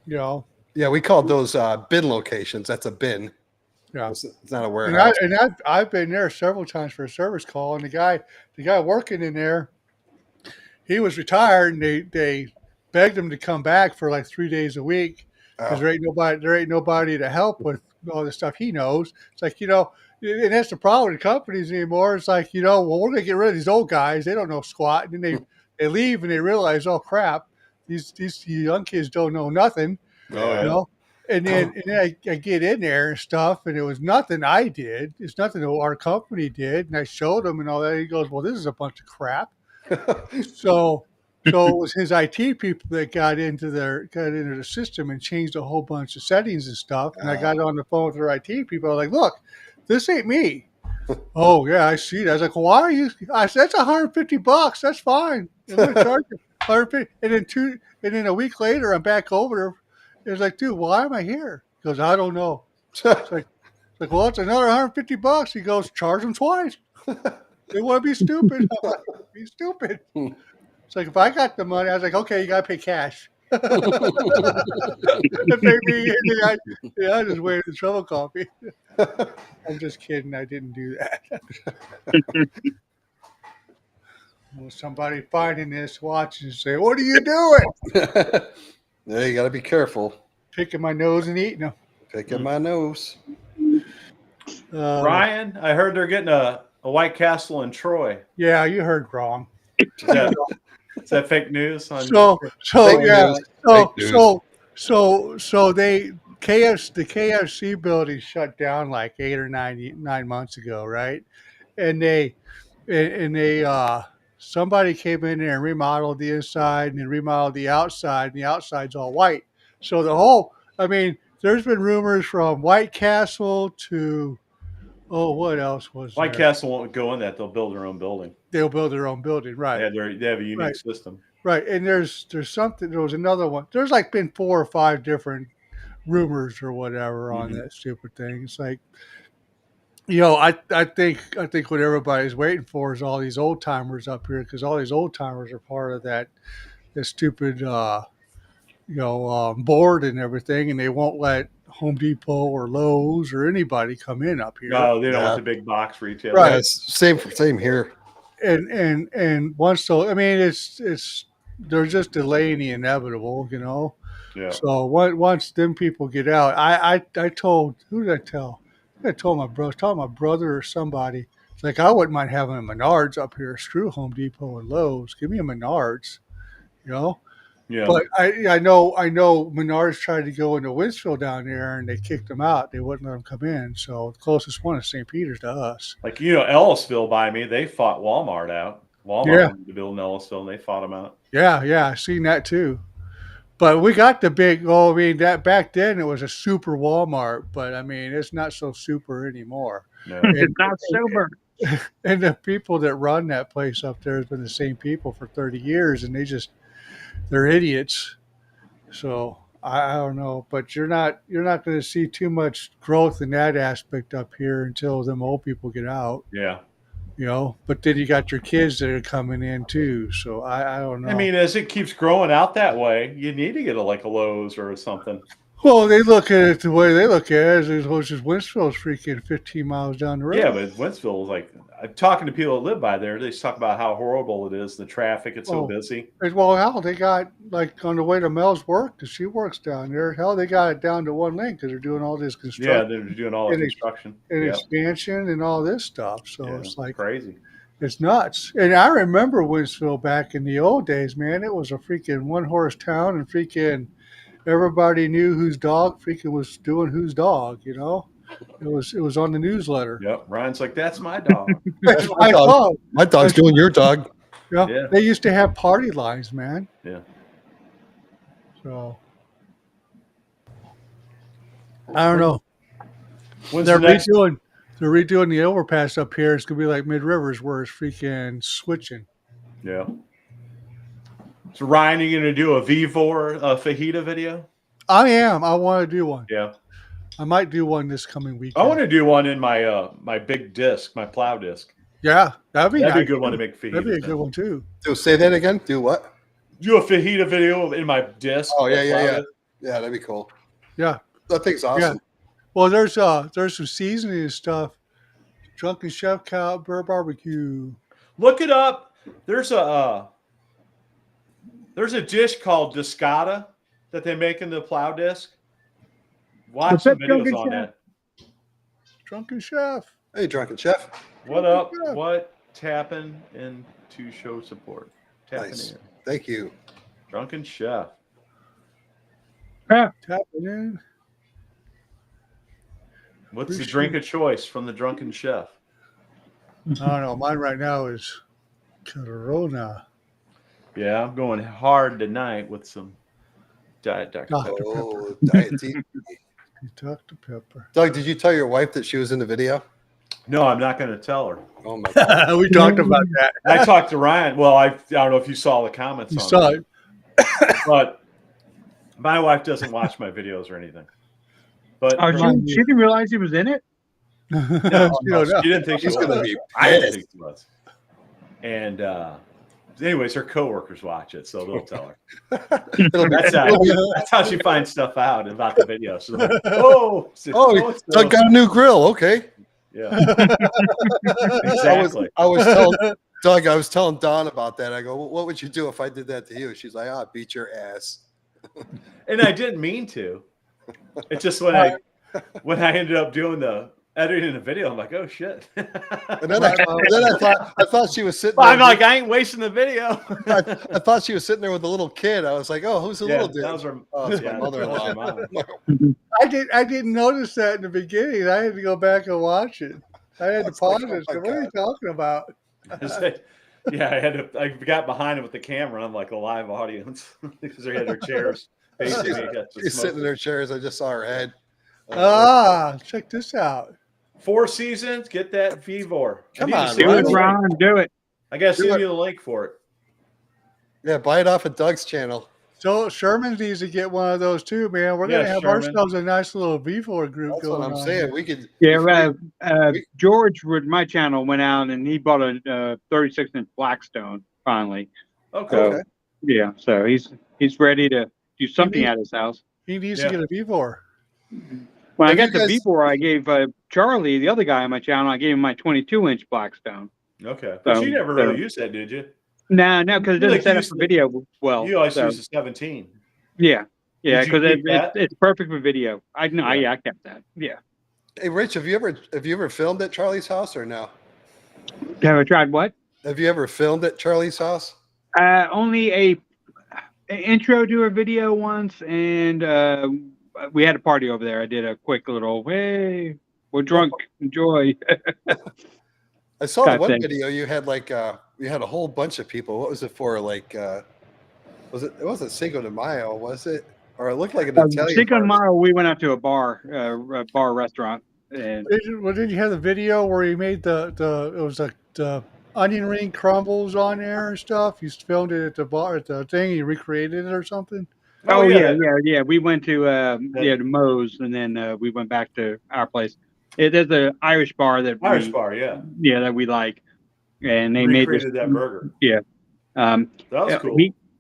Yeah, we called those bin locations. That's a bin. Yeah, it's not a warehouse. And I've been there several times for a service call, and the guy working in there, he was retired, and they begged him to come back for like 3 days a week because there ain't nobody to help with all the stuff he knows. It's like, and that's the problem with companies anymore. It's like, well, we're gonna get rid of these old guys. They don't know squat, and then they leave and they realize, oh crap, these young kids don't know nothing. And then I get in there and stuff, and it was nothing I did. It's nothing that our company did, and I showed him and all that. He goes, "Well, this is a bunch of crap." So it was his IT people that got into the system and changed a whole bunch of settings and stuff. And I got on the phone with their IT people. I was like, "Look, this ain't me." Oh yeah, I see that. I was like, well, "Why are you?" I said, "That's $150. That's fine. I'm gonna charge you $150." And then a week later, I'm back over there. It was like, "Dude, why am I here?" He goes, "I don't know." It's like, well, it's another $150. He goes, "Charge them twice." They want to be stupid. I'm like, be stupid. It's like, if I got the money, I was like, okay, you got to pay cash. I just waited the trouble coffee. I'm just kidding. I didn't do that. Well, somebody finding this, watching, and say, "What are you doing?" Yeah, you got to be careful. Picking my nose and eating them. Picking my nose. Ryan, I heard they're getting a White Castle in Troy. Yeah, you heard wrong. Is that fake news? On So Fake yeah, news. so Fake news. so they the KFC building shut down like 8 or 9 months ago, right? And they somebody came in there and remodeled the inside and then remodeled the outside, and the outside's all white. So I mean, there's been rumors from White Castle to what else was White there? Castle won't go in that; they'll build their own building. They'll build their own building, right? They have a unique Right. system. Right, and there's something. There was another one. There's like been 4 or 5 different rumors or whatever on that stupid thing. It's like, I think what everybody's waiting for is all these old timers up here, because all these old timers are part of that stupid board and everything, and they won't let Home Depot or Lowe's or anybody come in up here. No, they don't Yeah. want the big box retail. Right. Yeah, it's same here. And once I mean it's they're just delaying the inevitable, Yeah. So once them people get out, I told, who did I tell? I told my brother, or somebody. It's like, I wouldn't mind having a Menards up here. Screw Home Depot and Lowe's. Give me a Menards, Yeah. But I know Menards tried to go into Winsville down there, and they kicked them out. They wouldn't let them come in. So the closest one is St. Peter's to us. Like, Ellisville by me, they fought Walmart out. Walmart wanted to build in Ellisville, and they fought them out. Yeah, I seen that too. But we got the big. I mean, that back then it was a super Walmart, but I mean, it's not so super anymore. No. It's not sober. And the people that run that place up there has been the same people for 30 years, and they're idiots. So I don't know, but you're not going to see too much growth in that aspect up here until them old people get out. Yeah. But then you got your kids that are coming in too. So I don't know. I mean, as it keeps growing out that way, you need to get a Lowe's or something. Well, they look at it the way they look at it is Winsville's freaking 15 miles down the road. Yeah, but Winsville is like, I'm talking to people that live by there. They talk about how horrible it is, the traffic. It's so busy. Well, hell, they got, like, on the way to Mel's work, because she works down there, hell, they got it down to one lane because they're doing all this construction. Yeah, they're doing all the construction. And expansion and all this stuff. So it's like crazy. It's nuts. And I remember Winsville back in the old days, man. It was a freaking one-horse town, and freaking everybody knew whose dog freaking was doing whose dog, It was on the newsletter. Yep. Ryan's like, that's my dog. That's my dog. My dog's doing your dog. Yeah. They used to have party lines, man. Yeah. So I don't know. When's They're the next? redoing the overpass up here. It's gonna be like Mid Rivers, where it's freaking switching. Yeah. So Ryan, are you gonna do a Vivor fajita video? I am. I want to do one. Yeah. I might do one this coming weekend. I want to do one in my my big disc, my plow disc. Yeah, that'd be a good one to make fajitas. That'd be a good one too. So say that again. Do what? Do a fajita video in my disc. Oh yeah. Yeah, that'd be cool. Yeah. That thing's awesome. Yeah. Well, there's some seasoning and stuff. Drunken Chef Cow Burr Barbecue. Look it up. There's a dish called discata that they make in the plow disc. Watch some videos on that. Drunken Chef. Hey, Drunken Chef. What up? What? Tapping into show support. Tapping in. Thank you. Drunken Chef. Tapping in. What's the drink of choice from the Drunken Chef? I don't know. Mine right now is Corona. Yeah, I'm going hard tonight with some Diet Dr. Pepper. Oh, Diet tea. Dr. Pepper. Doug, did you tell your wife that she was in the video? No, I'm not going to tell her. Oh my God. We talked about that. I talked to Ryan. Well, I don't know if you saw the comments. You saw it. But my wife doesn't watch my videos or anything. But she didn't realize he was in it? no, she didn't think she He's was. going to be I didn't pissed. think she was. And anyways, her coworkers watch it, so they'll tell her. That's how she finds stuff out about the video. She's like, oh, Doug got a new grill. Okay. Yeah. Exactly. I was telling Doug, I was telling Dawn about that. I go, well, what would you do if I did that to you? She's like, I'll beat your ass. And I didn't mean to. It's just when I ended up doing the editing a video. I'm like, oh shit. And then I thought she was sitting. I'm like, I ain't wasting the video. I thought she was sitting there with a little kid. I was like, oh, who's the little dude? That was her, It's yeah, my mother-in-law. that was her mom. I didn't notice that in the beginning. I had to go back and watch it. I had to It's like, pause oh it. my So what are you God. talking about? I got behind him with the camera. I'm like a live audience because they had their chairs facing me. She's sitting in her chairs. I just saw her head. Check this out. 4 seasons. Get that Vivor. Come I need to on, see Do the it, link. Ron. Do it. I got to Do send it. you the link for it. Yeah, buy it off of Doug's channel. So Sherman needs to get one of those too, man. We're Yeah, gonna have Sherman. ourselves a nice little V4 group That's going what I'm on. saying. We could. Yeah, George with my channel went out and he bought a 36-inch Blackstone finally. Okay. So yeah, so he's ready to do something at his house. He needs Yeah. to get a V4. When I Have got you the guys- V4, I gave Charlie, the other guy on my channel, I gave him my 22-inch Blackstone. Okay. But you never really used that, did you? No, because it You doesn't like set up used for the- video well. You always so, used the 17. yeah, Did you because keep that? it's perfect for video. I know, Yeah. I kept that. Yeah. Hey, Rich, have you ever filmed at Charlie's house or no? Have I tried what? Have you ever filmed at Charlie's house? Only a intro to a video once, and we had a party over there. I did a quick little, hey, we're drunk, enjoy. I saw God the one dang. video you had you had a whole bunch of people. What was it for? It wasn't Cinco de Mayo, was it? Or it looked like an Italian Cinco de party. Mayo, we went out to a bar restaurant, and Didn't you have the video where he made the onion ring crumbles on there and stuff? You filmed it at the bar at the thing. You recreated it or something. yeah. We went to to Moe's, and then we went back to our place. There's an Irish bar that that we like, and they made this. Recreated that burger. Yeah, That was cool.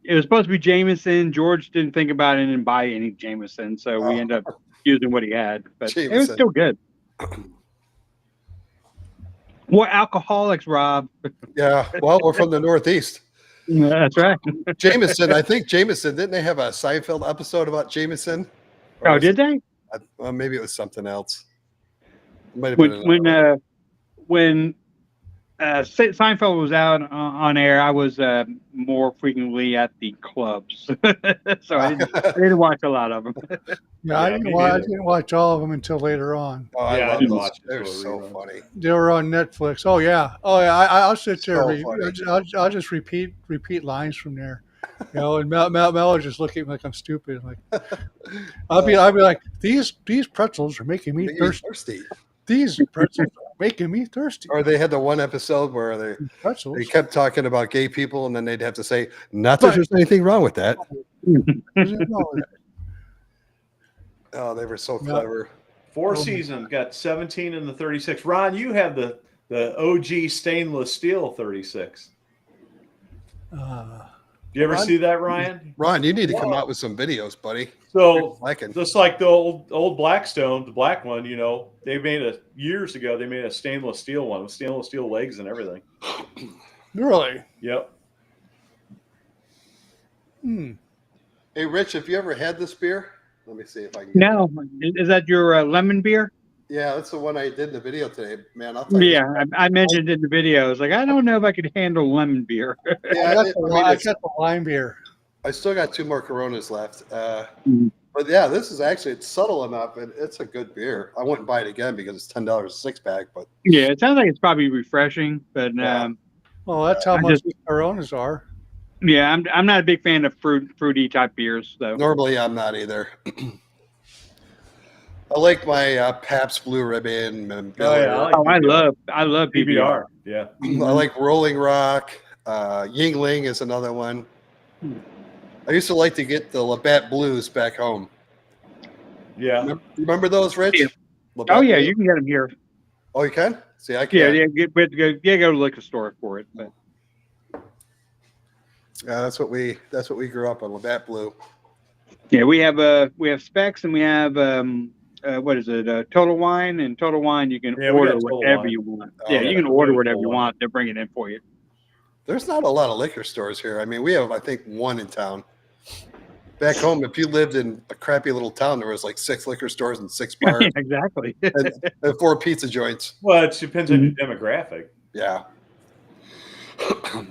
It was supposed to be Jameson. George didn't think about it and didn't buy any Jameson, so we ended up using what he had. But it was Jameson. still good. What alcoholics, Rob? Yeah, well, we're from the Northeast. That's right. Jameson, I think Jameson, didn't they have a Seinfeld episode about Jameson? Or Oh, was did they? well, maybe it was something else. It might have been When Seinfeld was out on air, I was more frequently at the clubs, so I didn't watch a lot of them. Yeah, I didn't watch all of them until later on. Oh, I Yeah, I love didn't those. watch it They're until so reruns. funny. They were on Netflix. Oh yeah. I'll sit there. So and funny. I'll just repeat lines from there. You know, and Mel will just look at me like I'm stupid. Like I'll be like, these pretzels are making me Make me thirsty. thirsty. These pretzels are making me thirsty. Or they had the one episode where Pretzels. they kept talking about gay people, and then they'd have to say, "Not that there's anything wrong with that." Oh, they were so clever. 4 seasons, got 17 in the 36. Ron, you have the OG stainless steel 36. Do you ever see that, Ryan? Ron, you need to come out with some videos, buddy. So Liking. just like the old Blackstone, the black one, you know, they made years ago. They made a stainless steel one with stainless steel legs and everything. Really? Yep. Hey, Rich, have you ever had this beer? Let me see if I can. No, is that your lemon beer? Yeah, that's the one I did in the video today, man. I'll tell you. Yeah, I mentioned it in the video. I was like, I don't know if I could handle lemon beer. Yeah, I got the lime beer. I still got 2 more Coronas left. Mhm. But yeah, this is actually, it's subtle enough, and it's a good beer. I wouldn't buy it again because it's $10 a 6-pack. But Yeah, it sounds like it's probably refreshing, but Yeah. Well, that's how I much just- these Coronas are. yeah, I'm not a big fan of fruity type beers though. normally I'm not either. I like my Pabst Blue Ribbon. And Oh, yeah, Oh, I love PBR. PBR. Yeah. I like Rolling Rock. Yingling is another one. I used to like to get the Labatt Blues back home. Yeah. Remember those, Rich? Yeah. Labatt Oh yeah, Blues? you can get them here. Oh, you can? See, I Yeah, can't. we have to go to the liquor store for it. But That's what we grew up on, Labatt Blue. yeah, we have Specs and we have what is it? Total Wine, and Total Wine you can Yeah, we order got Total whatever Wine. you want. Oh, Yeah, yeah, you can we order got whatever Total you Wine. want. They'll bring it in for you. There's not a lot of liquor stores here. I mean, we have, I think, one in town. Back home, if you lived in a crappy little town, there was like 6 liquor stores and 6 bars Exactly. and 4 pizza joints. Well, it depends on your demographic. Yeah.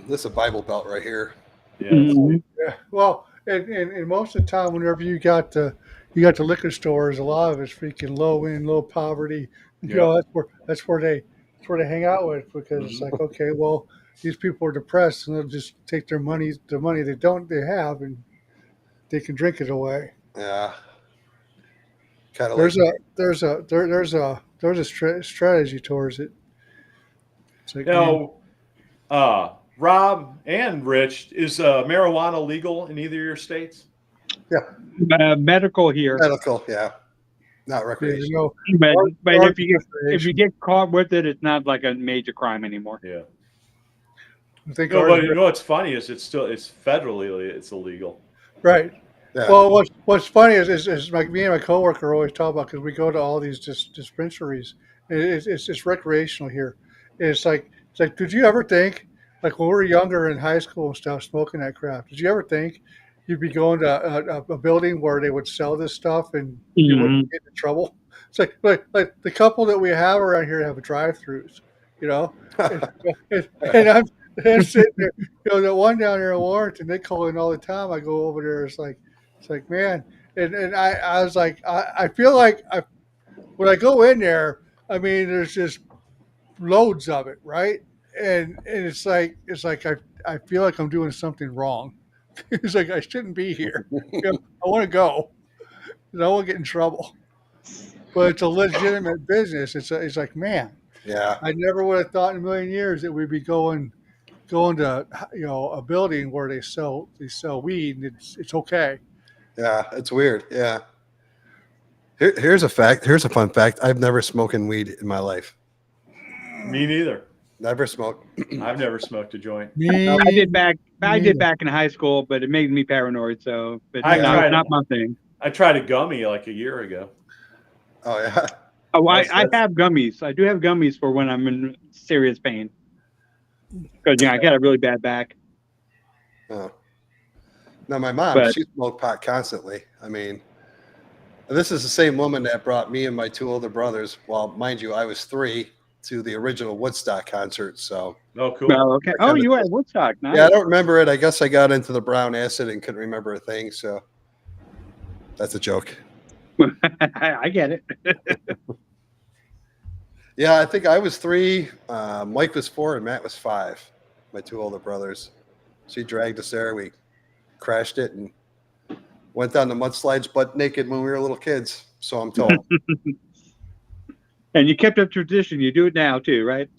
This is a Bible Belt right here. Yeah. Mhm. Yeah. Well, and most of the time, whenever you got the liquor stores, a lot of it's freaking low end, low poverty. You know, Yeah. that's where they hang out with, because it's Mhm. like, okay, well, these people are depressed and they'll just take the money they have, and they can drink it away. Yeah. Kind of like There's a strategy towards it. It's like, man, Now, Rob and Rich, is marijuana legal in either of your states? Medical here, medical. Yeah. Not there's recreational. no but art if you recreation. get caught with it, it's not like a major crime anymore. Yeah. I think No, ours- but you know what's funny is it's federally it's illegal. right. Yeah. Well, what's funny is like me and my coworker always talk about, because we go to all these dispensaries. And it's just recreational here. And it's like, did you ever think, like when we were younger in high school and stuff, smoking that crap? Did you ever think you'd be going to a building where they would sell this stuff and you wouldn't Mhm. get in trouble? It's like the couple that we have around here have drive-throughs, you know. And I'm sitting there, the one down there in Warrenton, they call in all the time. I go over there, it's like, man, and I was like, I feel like when I go in there, I mean, there's just loads of it, right? And it's like I feel like I'm doing something wrong. It's like I shouldn't be here. I want to go. 'Cause I want to get in trouble. But it's a legitimate business. It's like, man, Yeah. I never would have thought in a million years that we'd be going to a building where they sell weed, and it's okay. Yeah. It's weird. Yeah. Here's a fact. Here's a fun fact. I've never smoked weed in my life. Me neither. Never smoked. I've never smoked a joint. Me, I did back neither. in high school, but it made me paranoid. So, but I not, tried not it. my thing. I tried a gummy like a year ago. Oh yeah. Oh, I That's- have gummies. I do have gummies for when I'm in serious pain. Because I got a really bad back. Oh. No, my mom, But- she smoked pot constantly. I mean, this is the same woman that brought me and my 2 older brothers. Well, mind you, I was 3 to the original Woodstock concert. So Oh, cool. Well, okay. That Oh, kinda you were at Woodstock. Nice. yeah, I don't remember it. I guess I got into the brown acid and couldn't remember a thing. So that's a joke. I get it. Yeah, I think I was 3. Mike was 4, and Matt was 5. My 2 older brothers. She dragged us there. We crashed it and went down the mudslides butt naked when we were little kids. So I'm told. And you kept up tradition. You do it now too, right?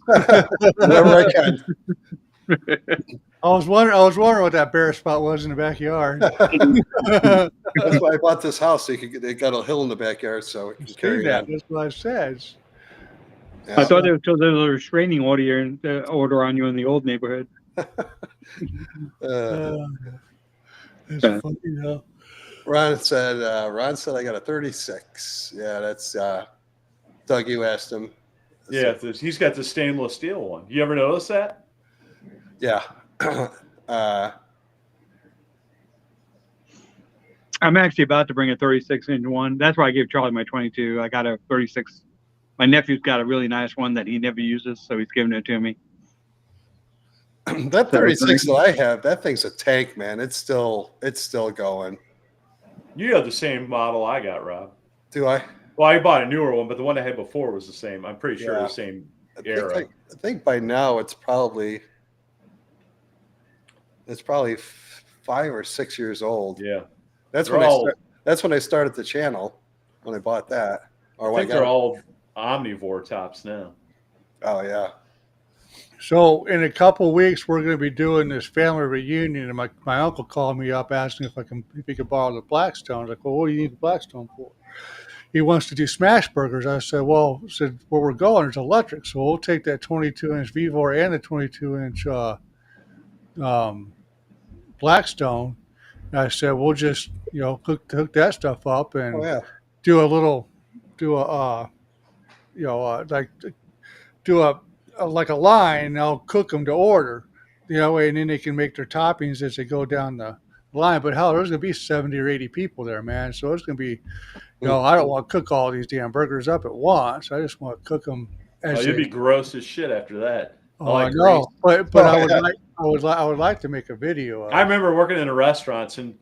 Whenever I can. I was wondering what that bare spot was in the backyard. That's why I bought this house. They got a hill in the backyard, so we can See carry that? on. That's what I said. Yeah. I thought there was a restraining order on you in the old neighborhood. It's Yeah. funny, Ron said I got a 36. Yeah, that's Doug. You asked him. Yeah, he's got the stainless steel one. You ever notice that? Yeah. I'm actually about to bring a 36-inch one. That's why I gave Charlie my 22. I got a 36. My nephew's got a really nice one that he never uses, so he's giving it to me. That 36 that I have, that thing's a tank, man. It's still going. You have the same model I got, Rob. Do I? Well, I bought a newer one, but the one I had before was the same. I'm pretty sure Yeah. the same I era. think by now it's probably 5 or 6 years old. Yeah. That's They're when all- that's when I started the channel, when I bought that. Or I when think got they're it. all omnivore tops now. Oh yeah. So in a couple weeks, we're going to be doing this family reunion, and my uncle called me up asking if he could borrow the Blackstone. I was like, well, what do you need the Blackstone for? He wants to do smash burgers. I said, where we're going is electric, so we'll take that 22-inch Vivor and the 22-inch Blackstone. And I said, we'll just hook that stuff up and Oh yeah. do like a line, and I'll cook them to order, and then they can make their toppings as they go down the line. But hell, there's gonna be 70 or 80 people there, man. So it's gonna be, I don't want to cook all these damn burgers up at once. I just want to cook them Oh, as you'd they. be gross as shit after that. Oh, I I like grease. know, but Oh, I would yeah. I would like to make a video of I it. remember working in the restaurants and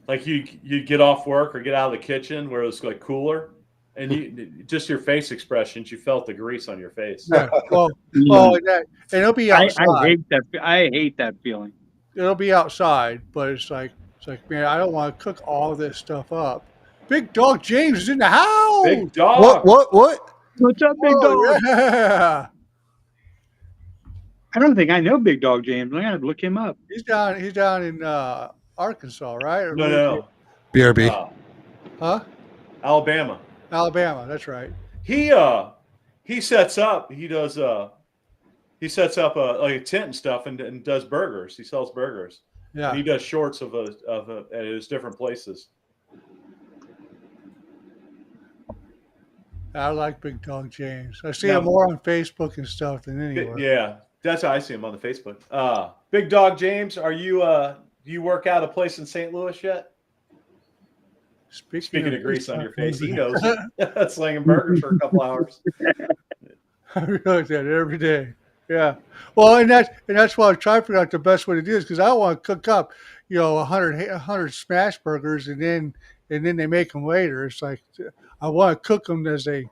like you'd get off work or get out of the kitchen where it was like cooler, and you just your face expressions, you felt the grease on your face. Yeah. Well, Mm. and it'll be I outside. hate that. I hate that feeling. It'll be outside, but it's like man, I don't want to cook all this stuff up. Big Dog James is in the house. Big dog. What? What's up, Big Dog? Oh, yeah. I don't think I know Big Dog James. I gotta look him up. He's down in Arkansas, right? Or No. BRB. Huh? Alabama. Alabama, that's right. He sets up. He sets up like a tent and stuff and does burgers. He sells burgers. Yeah. And he does shorts at his different places. I like Big Dog James. I see him more on Facebook and stuff than anywhere. Yeah, that's how I see him on the Facebook. Big Dog James, are you do you work out a place in St. Louis yet? Speaking of grease on your face, he knows it. Slinging burgers for a couple hours. I realize that every day. Yeah. Well, and that's why I try to figure out the best way to do this, because I don't want to cook up, 100 smash burgers and then they make them later. It's like I want to cook them as they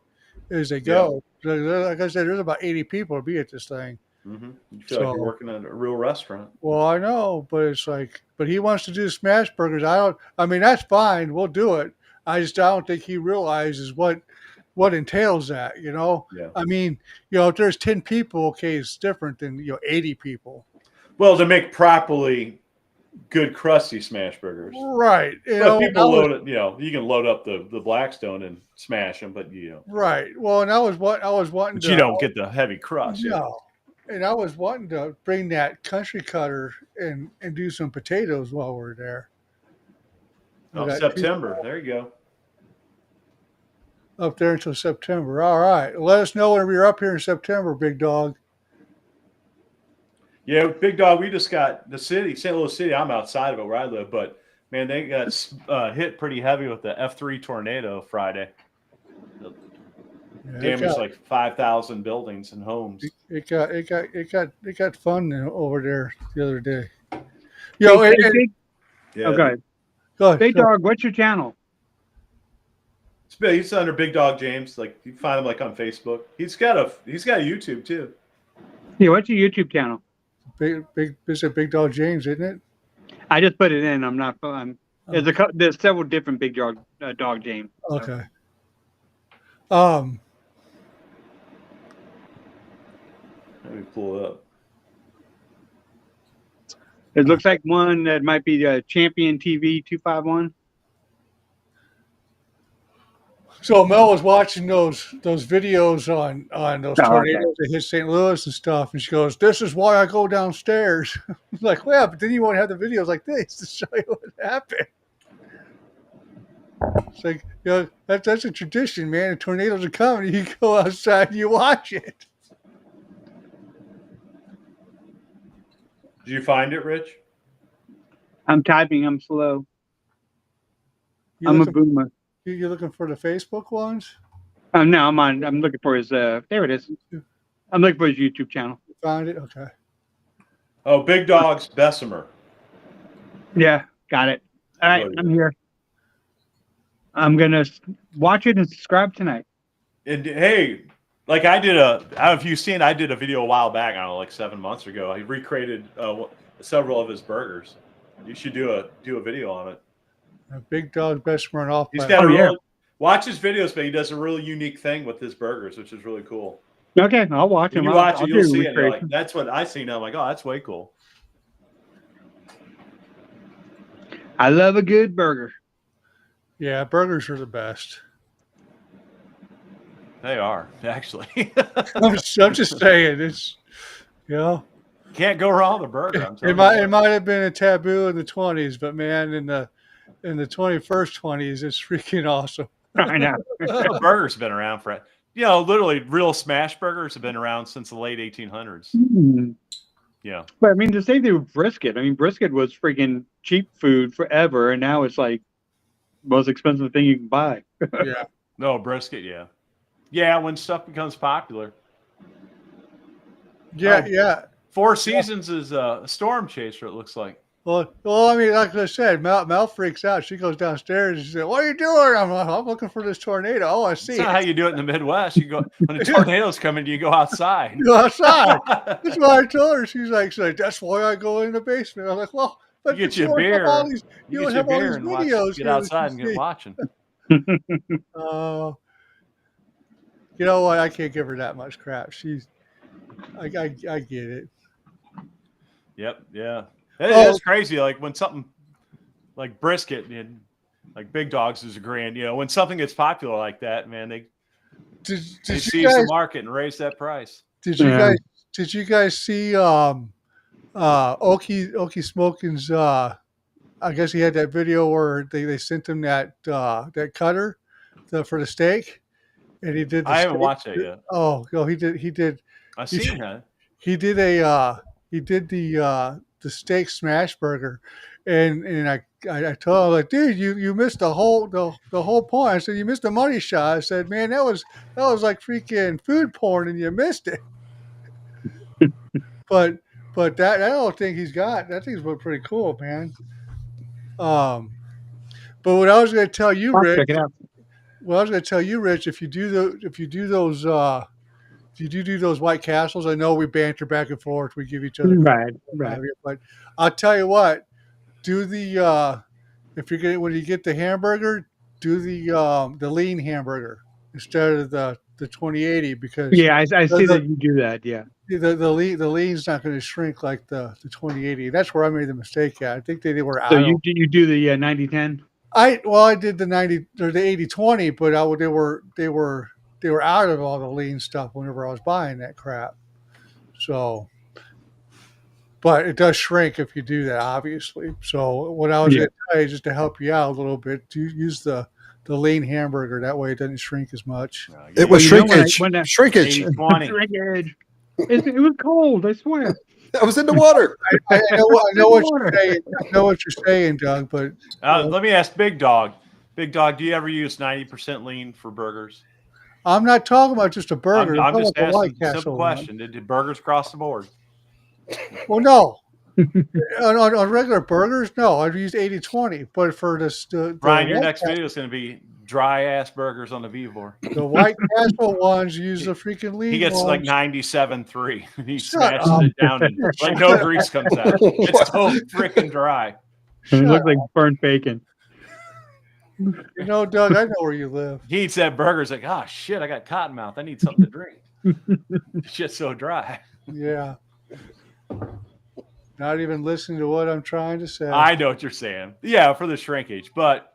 go. So, like I said, there's about 80 people to be at this thing. Mm-hmm. You feel like you're working at a real restaurant. Well, I know, but it's like, but he wants to do smash burgers. I mean, that's fine. We'll do it. I don't think he realizes what entails that, Yeah. I mean, if there's 10 people, okay, it's different than, 80 people. Well, to make properly good crusty smash burgers. Right. But people load it, you can load up the Blackstone and smash them, but Right. Well, and I was wanting but to. you don't get the heavy crust. No. And I was wanting to bring that country cutter and do some potatoes while we're there. Oh, September. There you go. Up there until September. All right. Let us know when you're up here in September, Big Dog. Yeah, Big Dog, we just got the city, St. Louis City. I'm outside of it where I live, but man, they got hit pretty heavy with the F3 tornado Friday. Damaged like 5,000 buildings and homes. It got fun over there the other day. Yeah. Yeah. Oh, go ahead. Go ahead. Big Dog, what's your channel? He's under Big Dog James. Like you find him like on Facebook. He's got a YouTube too. Yeah, what's your YouTube channel? It's a Big Dog James, isn't it? I just put it in. I'm not. There's several different Big Dog James. So. Okay. Let me pull it up. It looks like one that might be Champion TV 251. So Mel was watching those videos on those tornadoes that hit St. Louis and stuff, and she goes, "This is why I go downstairs." I'm like, well, but then you won't have the videos like this to show you what happened. It's like, that's a tradition, man. The tornadoes are coming. You go outside and you watch it. Did you find it, Rich? I'm typing. I'm slow. I'm a boomer. You're looking for the Facebook ones? No, I'm looking for his. There it is. I'm looking for his YouTube channel. You found it? Okay. Oh, Big Dog's Bessemer. Yeah, got it. All right, I'm here. I'm gonna watch it and subscribe tonight. And hey, like I don't know if you've seen, I did a video a while back, I don't know, like 7 months ago. I recreated several of his burgers. You should do a video on it. Big Dog's Bessemer and off. He's got watch his videos, but he does a really unique thing with his burgers, which is really cool. Okay, I'll watch him. You watch it, you'll see it. Like, that's what I see now. I'm like, oh, that's way cool. I love a good burger. Yeah, burgers are the best. They are, actually. I'm just saying, it's can't go wrong with a burger. It might have been a taboo in the 20s, but man, in the 21st 20s, it's freaking awesome. I know. Burgers have been around literally real smash burgers have been around since the late 1800s. Mm. Yeah. But I mean, the same thing with brisket. I mean, brisket was freaking cheap food forever, and now it's like most expensive thing you can buy. Yeah. No, brisket, yeah. Yeah, when stuff becomes popular. Yeah. Oh. Yeah. Four Seasons is a storm chaser, it looks like. Well, I mean, like I said, Mel freaks out. She goes downstairs and she said, "What are you doing?" I'm looking for this tornado. Oh, I see That's not how it. you do it in the Midwest. You go when a tornado's coming, you go outside. You go outside. That's why I told her. She's like, "That's why I go in the basement." I'm like, "Well, You but get you you a don't have all beer. these, You you get don't you a have all beer these and watch, videos get here outside that and you get see." watching. You know what? I can't give her that much crap. I get it. Yep, yeah. It Oh, is crazy. Like when something like brisket and like Big Dogs is a grand, when something gets popular like that, man, they did seize you guys the market and raise that price. did you Yeah. guys did you guys see Okie Smoking's I guess he had that video where they sent him that cutter for the steak, and he did the I haven't steak. watched that yet. Oh no, he did I've he seen did, that. he did the steak smash burger, and I told him, like, dude, you missed the whole point. I said, you missed the money shot. I said, man, that was like freaking food porn, and you missed it. But that little thing he's got, that thing's pretty cool, man. But what I was going to tell you, I'll Rich, check it out. if you do those White Castles, I know we banter back and forth, we give each other Right. but I'll tell you what, do the when you get the hamburger, do the lean hamburger instead of the 2080 because Yeah, I see the, that you do that. Yeah. the lean's not going to shrink like the 2080. That's where I made the mistake at. I think they were out. So you do the 90-10? I did the 90 or the 80-20, but they were out of all the lean stuff whenever I was buying that crap. So, but it does shrink if you do that, obviously. So what I was going to tell you, just to help you out a little bit, to use the lean hamburger. That way it doesn't shrink as much. It was Well, you know, shrinkage. when I- Shrinkage. 80-20. Shrinkage. It was cold, I swear. I was in the water. I know what you're saying. I know what you're saying, Doug. But Let me ask Big Dog. Big Dog, do you ever use 90% lean for burgers? I'm not talking about just a burger. I'm just talking about the asking White a simple Castle question. Did burgers cross the board? Well, no. on regular burgers, no. I've used 80-20. But for the Brian, your White next Castle, video is going to be dry ass burgers on the Vivor. the White Castle ones use the freaking lean. He gets ones. like 97.3. He Shut smashes up. it down and like no grease comes out. It's so freaking dry. It looks like burnt bacon. You know, Doug, I know where you live. He eats that burger. He's like, oh shit, I got cotton mouth. I need something to drink. It's just so dry. Yeah. Not even listening to what I'm trying to say. I know what you're saying. Yeah, for the shrinkage. But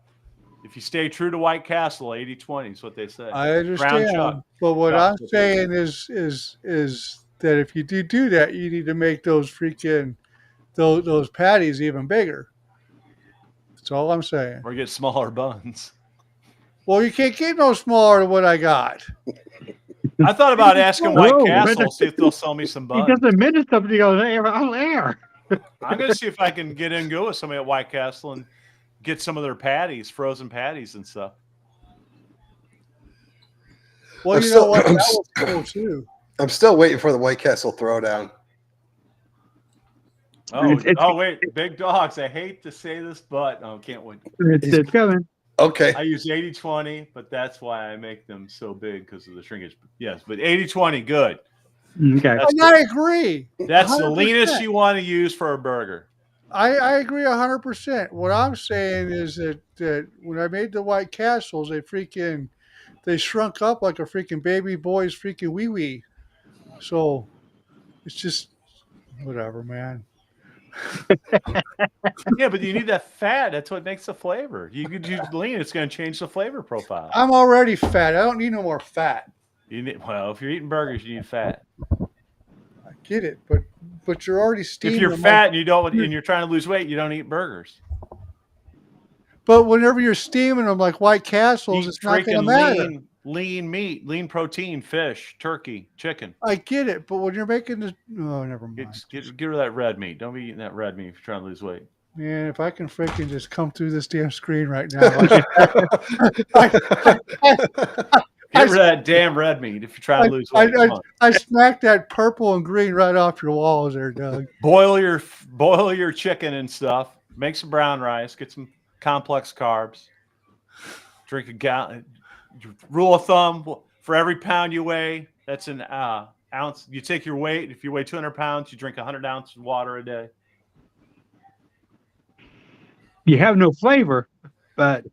if you stay true to White Castle, 80-20 is what they say. I Brown understand. chuck. But what Chuck. I'm saying is that if you do that, you need to make those freaking those patties even bigger. That's all I'm saying. Or get smaller buns. Well, you can't get no smaller than what I got. I thought about asking White Whoa, Castle, see if they'll sell me some He buns. doesn't minute something. He goes, hey, I'll air. I'm going to see if I can get in go with somebody at White Castle and get some of their patties, frozen patties and stuff. Well, you know what? That was cool too. I'm still waiting for the White Castle throwdown. Oh, wait. Big Dogs. I hate to say this, but can't wait. It's coming. Okay. I use 80-20, but that's why I make them so big because of the shrinkage. Yes, but 80-20 good. Okay. And I agree. That's the 100%. leanest you want to use for a burger. I agree 100%. What I'm saying is that when I made the White Castles, they shrunk up like a freaking baby boy's freaking wee wee. So it's just whatever, man. Yeah, but you need that fat. That's what makes the flavor. You could use lean; it's going to change the flavor profile. I'm already fat. I don't need no more fat. If you're eating burgers, you need fat. I get it, but you're already steaming. If you're them fat and and you're trying to lose weight, you don't eat burgers. but whenever you're steaming them like White Castles, Eat it's not going to freaking matter. lean. lean meat, lean protein, fish, turkey, chicken. I get it, but when you're making this, oh, never mind. Get rid of that red meat. Don't be eating that red meat if you're trying to lose weight. Man, if I can freaking just come through this damn screen right now, I, Get rid of that damn red meat if you're trying to lose weight. I smacked that purple and green right off your walls there, Doug. Boil your chicken and stuff. Make some brown rice. Get some complex carbs. Drink a gallon. Rule of thumb: for every pound you weigh, that's an ounce. You take your weight. If you weigh 200 pounds, you drink 100 ounces of water a day. You have no flavor, but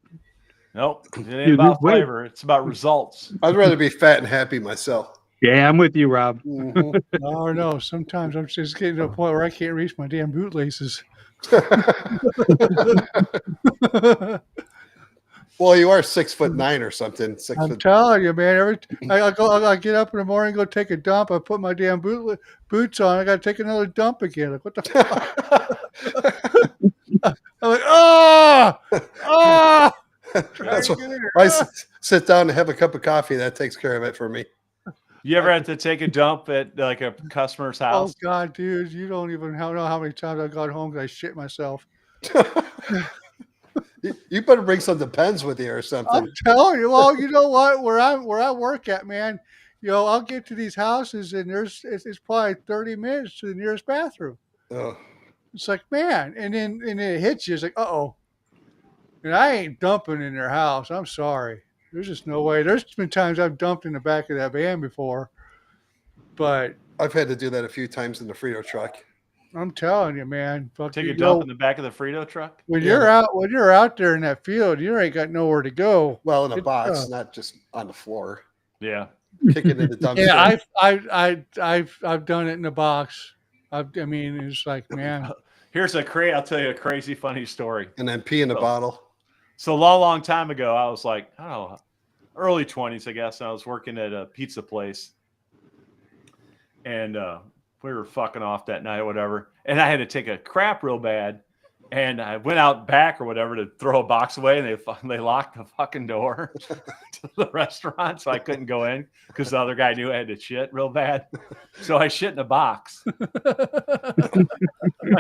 Nope. It ain't about flavor. It's about results. I'd rather be fat and happy myself. yeah, I'm with you, Rob. Mhm. No. Sometimes I'm just getting to a point where I can't reach my damn bootlaces. Well, you are 6'9" or something. I'm telling you, man. I get up in the morning, go take a dump. I put my damn boots on. I got to take another dump again. Like, what the fuck? I'm like, oh. That's what, I sit down and have a cup of coffee. That takes care of it for me. You ever had to take a dump at like a customer's Oh house? God, dude, you don't even know how many times I got home because I shit myself. You better bring some Depends with you or something. I'm telling you. Well, you know what? Where I work at, man, I'll get to these houses and it's probably 30 minutes to the nearest bathroom. Oh. It's like, man, and then it hits you. It's like, uh-oh. And I ain't dumping in their house. I'm sorry. There's just no way. There's been times I've dumped in the back of that van before, but I've had to do that a few times in the Frito truck. I'm telling you, man. Take a dump in the back of the Frito truck? When you're out there in that field, you ain't got nowhere to go. Well, in a box, not just on the floor. Yeah. Kick it in the dumpster. Yeah, I've done it in the box. I mean, it's like, man. I'll tell you a crazy funny story. And then pee in the bottle. So a long time ago, I was like, I don't know, early 20s, I guess. And I was working at a pizza place. And we were fucking off that night or whatever. And I had to take a crap real bad. And I went out back or whatever to throw a box away. And they locked the fucking door to the restaurant. So I couldn't go in because the other guy knew I had to shit real bad. So I shit in a box.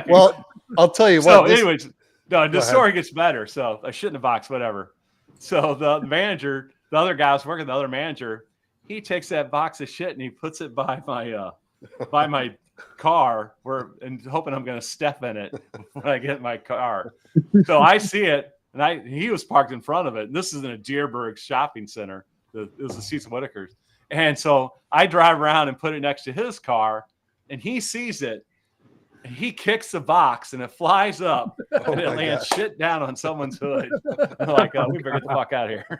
Well, I'll tell you so what. Anyways, no, the story gets better. So I shit in a box, whatever. So the manager, the other guy I was working, the other manager, he takes that box of shit and he puts it by my car and hoping I'm going to step in it when I get in my car. So I see it, and he was parked in front of it. And this is in a Dearborn shopping center. It was the Seats Whitakers. And so I drive around and put it next to his car, and he sees it. And he kicks the box and it flies up and it lands shit down on someone's hood. They're like, oh, we better get the fuck out of here.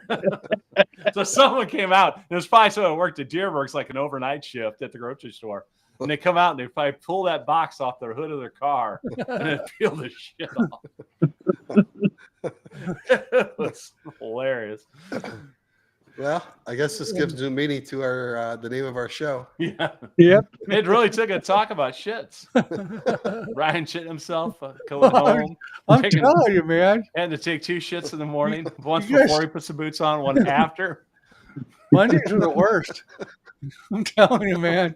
So someone came out. And it was probably someone who worked at Dearborn's like an overnight shift at the grocery store. And they come out and they probably pull that box off the hood of their car and then peel the shit off. It was hilarious. Well, I guess this gives new meaning to our the name of our show. Yeah. Yep. It really took a talk about shits. Ryan shit himself going home. I'm telling you, man. And to take 2 shits in the morning, one before he puts the boots on, one after. Mondays are the worst. I'm telling you, man.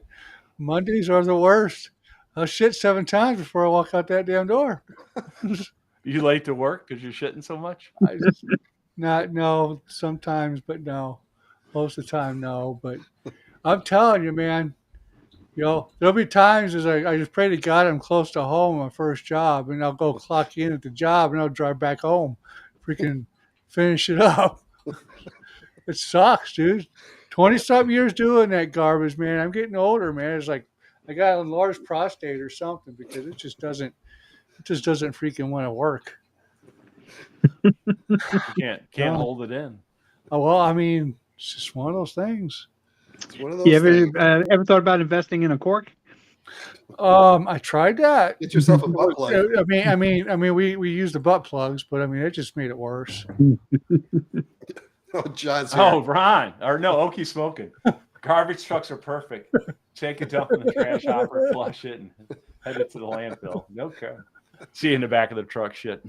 Mondays are the worst. I'll shit 7 times before I walk out that damn door. You late to work because you're shitting so much? No, sometimes, but no. Most of the time, no. But I'm telling you, man, there'll be times as I just pray to God I'm close to home, my first job, and I'll go clock in at the job and I'll drive back home, freaking finish it up. It sucks, dude. 20-something years doing that garbage, man. I'm getting older, man. It's like I got a enlarged prostate or something because it just doesn't freaking want to work. You can't hold it in. Oh, well, I mean, it's just one of those things. It's one of those You things. ever thought about investing in a cork? I tried that. Get yourself a butt plug. I mean, we used the butt plugs, but I mean, it just made it worse. Oh, John's here. Oh, Ron. Or no, Okie smoking. Garbage trucks are perfect. Take a dump in the trash hopper, flush it, and head it to the landfill. No care. See you in the back of the truck, shit.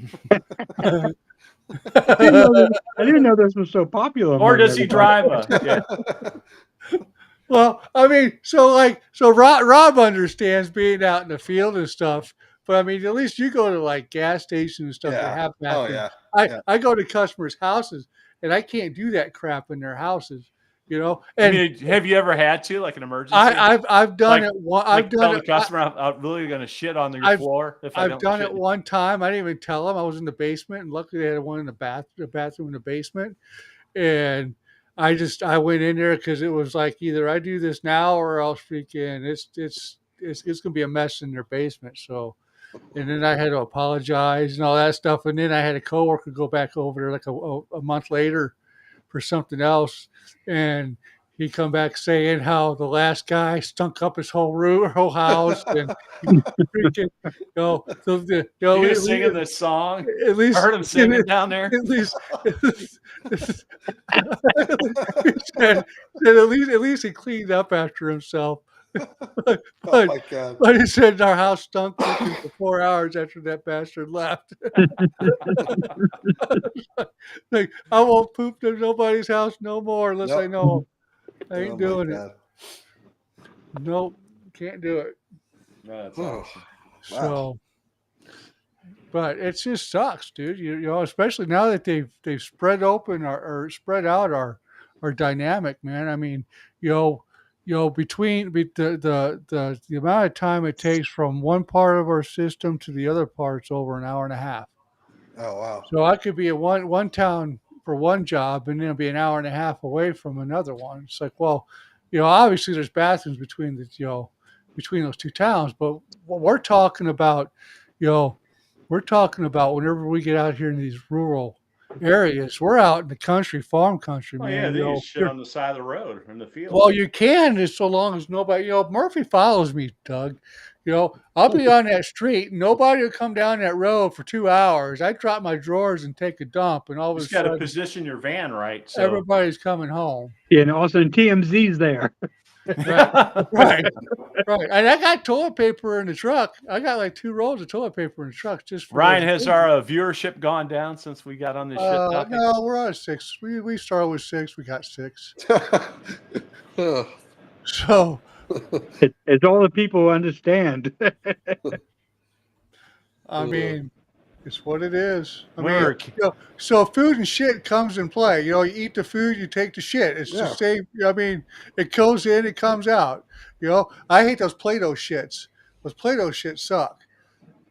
I didn't know this was so popular. Or among does he everybody. drive a? Yeah. Well, I mean, so Rob understands being out in the field and stuff, but I mean, at least you go to like gas stations and stuff that Yeah. have Oh bathrooms. yeah. I Yeah. I go to customers' houses and I can't do that crap in their houses, I And mean, have you ever had to, like an emergency? I've done Like- it. I've done tell it. the customer, I'm really going to shit on your I've- floor if I I've don't done shit. it one time. I didn't even tell them I was in the basement, and luckily they had one in the bathroom in the basement, and I went in there because it was like either I do this now or else freaking it's gonna be a mess in their basement. So, and then I had to apologize and all that stuff, and then I had a coworker go back over there like a month later for something else, and he come back saying how the last guy stunk up his whole house, and freaking, He was singing this song. at least I heard him singing down there. At least, he said at least he cleaned up after himself. but, Oh my god. but he said our house stunk freaking for 4 hours after that bastard left. Like, I won't poop to nobody's house no more unless I Yep. know. I ain't Oh my doing it. God. Nope, can't do it. No, that's Oh, awesome. So, but it just sucks, dude. Especially now that they've spread open or spread out our dynamic, man. I mean, between the amount of time it takes from one part of our system to the other parts over an hour and a half. Oh wow. So I could be at one town for one job and then be an hour and a half away from another one. It's like, well, obviously there's bathrooms between between those two towns, but what we're talking about, we're talking about whenever we get out here in these rural areas, we're out in the country, farm country, Oh man. yeah, they use shit on the side of the road or in the field. Well, you can, as so long as nobody, Murphy follows me, Doug. I'll be on that street. Nobody will come down that road for 2 hours. I drop my drawers and take a dump, and all you of a just got to sudden, position your van right. So everybody's coming home. Yeah, and also TMZ's there. Right. And I got toilet paper in the truck. I got like 2 rolls of toilet paper in the truck just for Ryan, those has our viewership gone down since we got on this shit topic? No, we're on 6. We started with 6. We got 6. Oh, So It's all the people who understand. I mean, it's what it is. I We mean, were- so food and shit comes in play. You eat the food, you take the shit. It's the Yeah. same. I mean, it goes in, it comes out. I hate those Play-Doh shits. Those Play-Doh shits suck.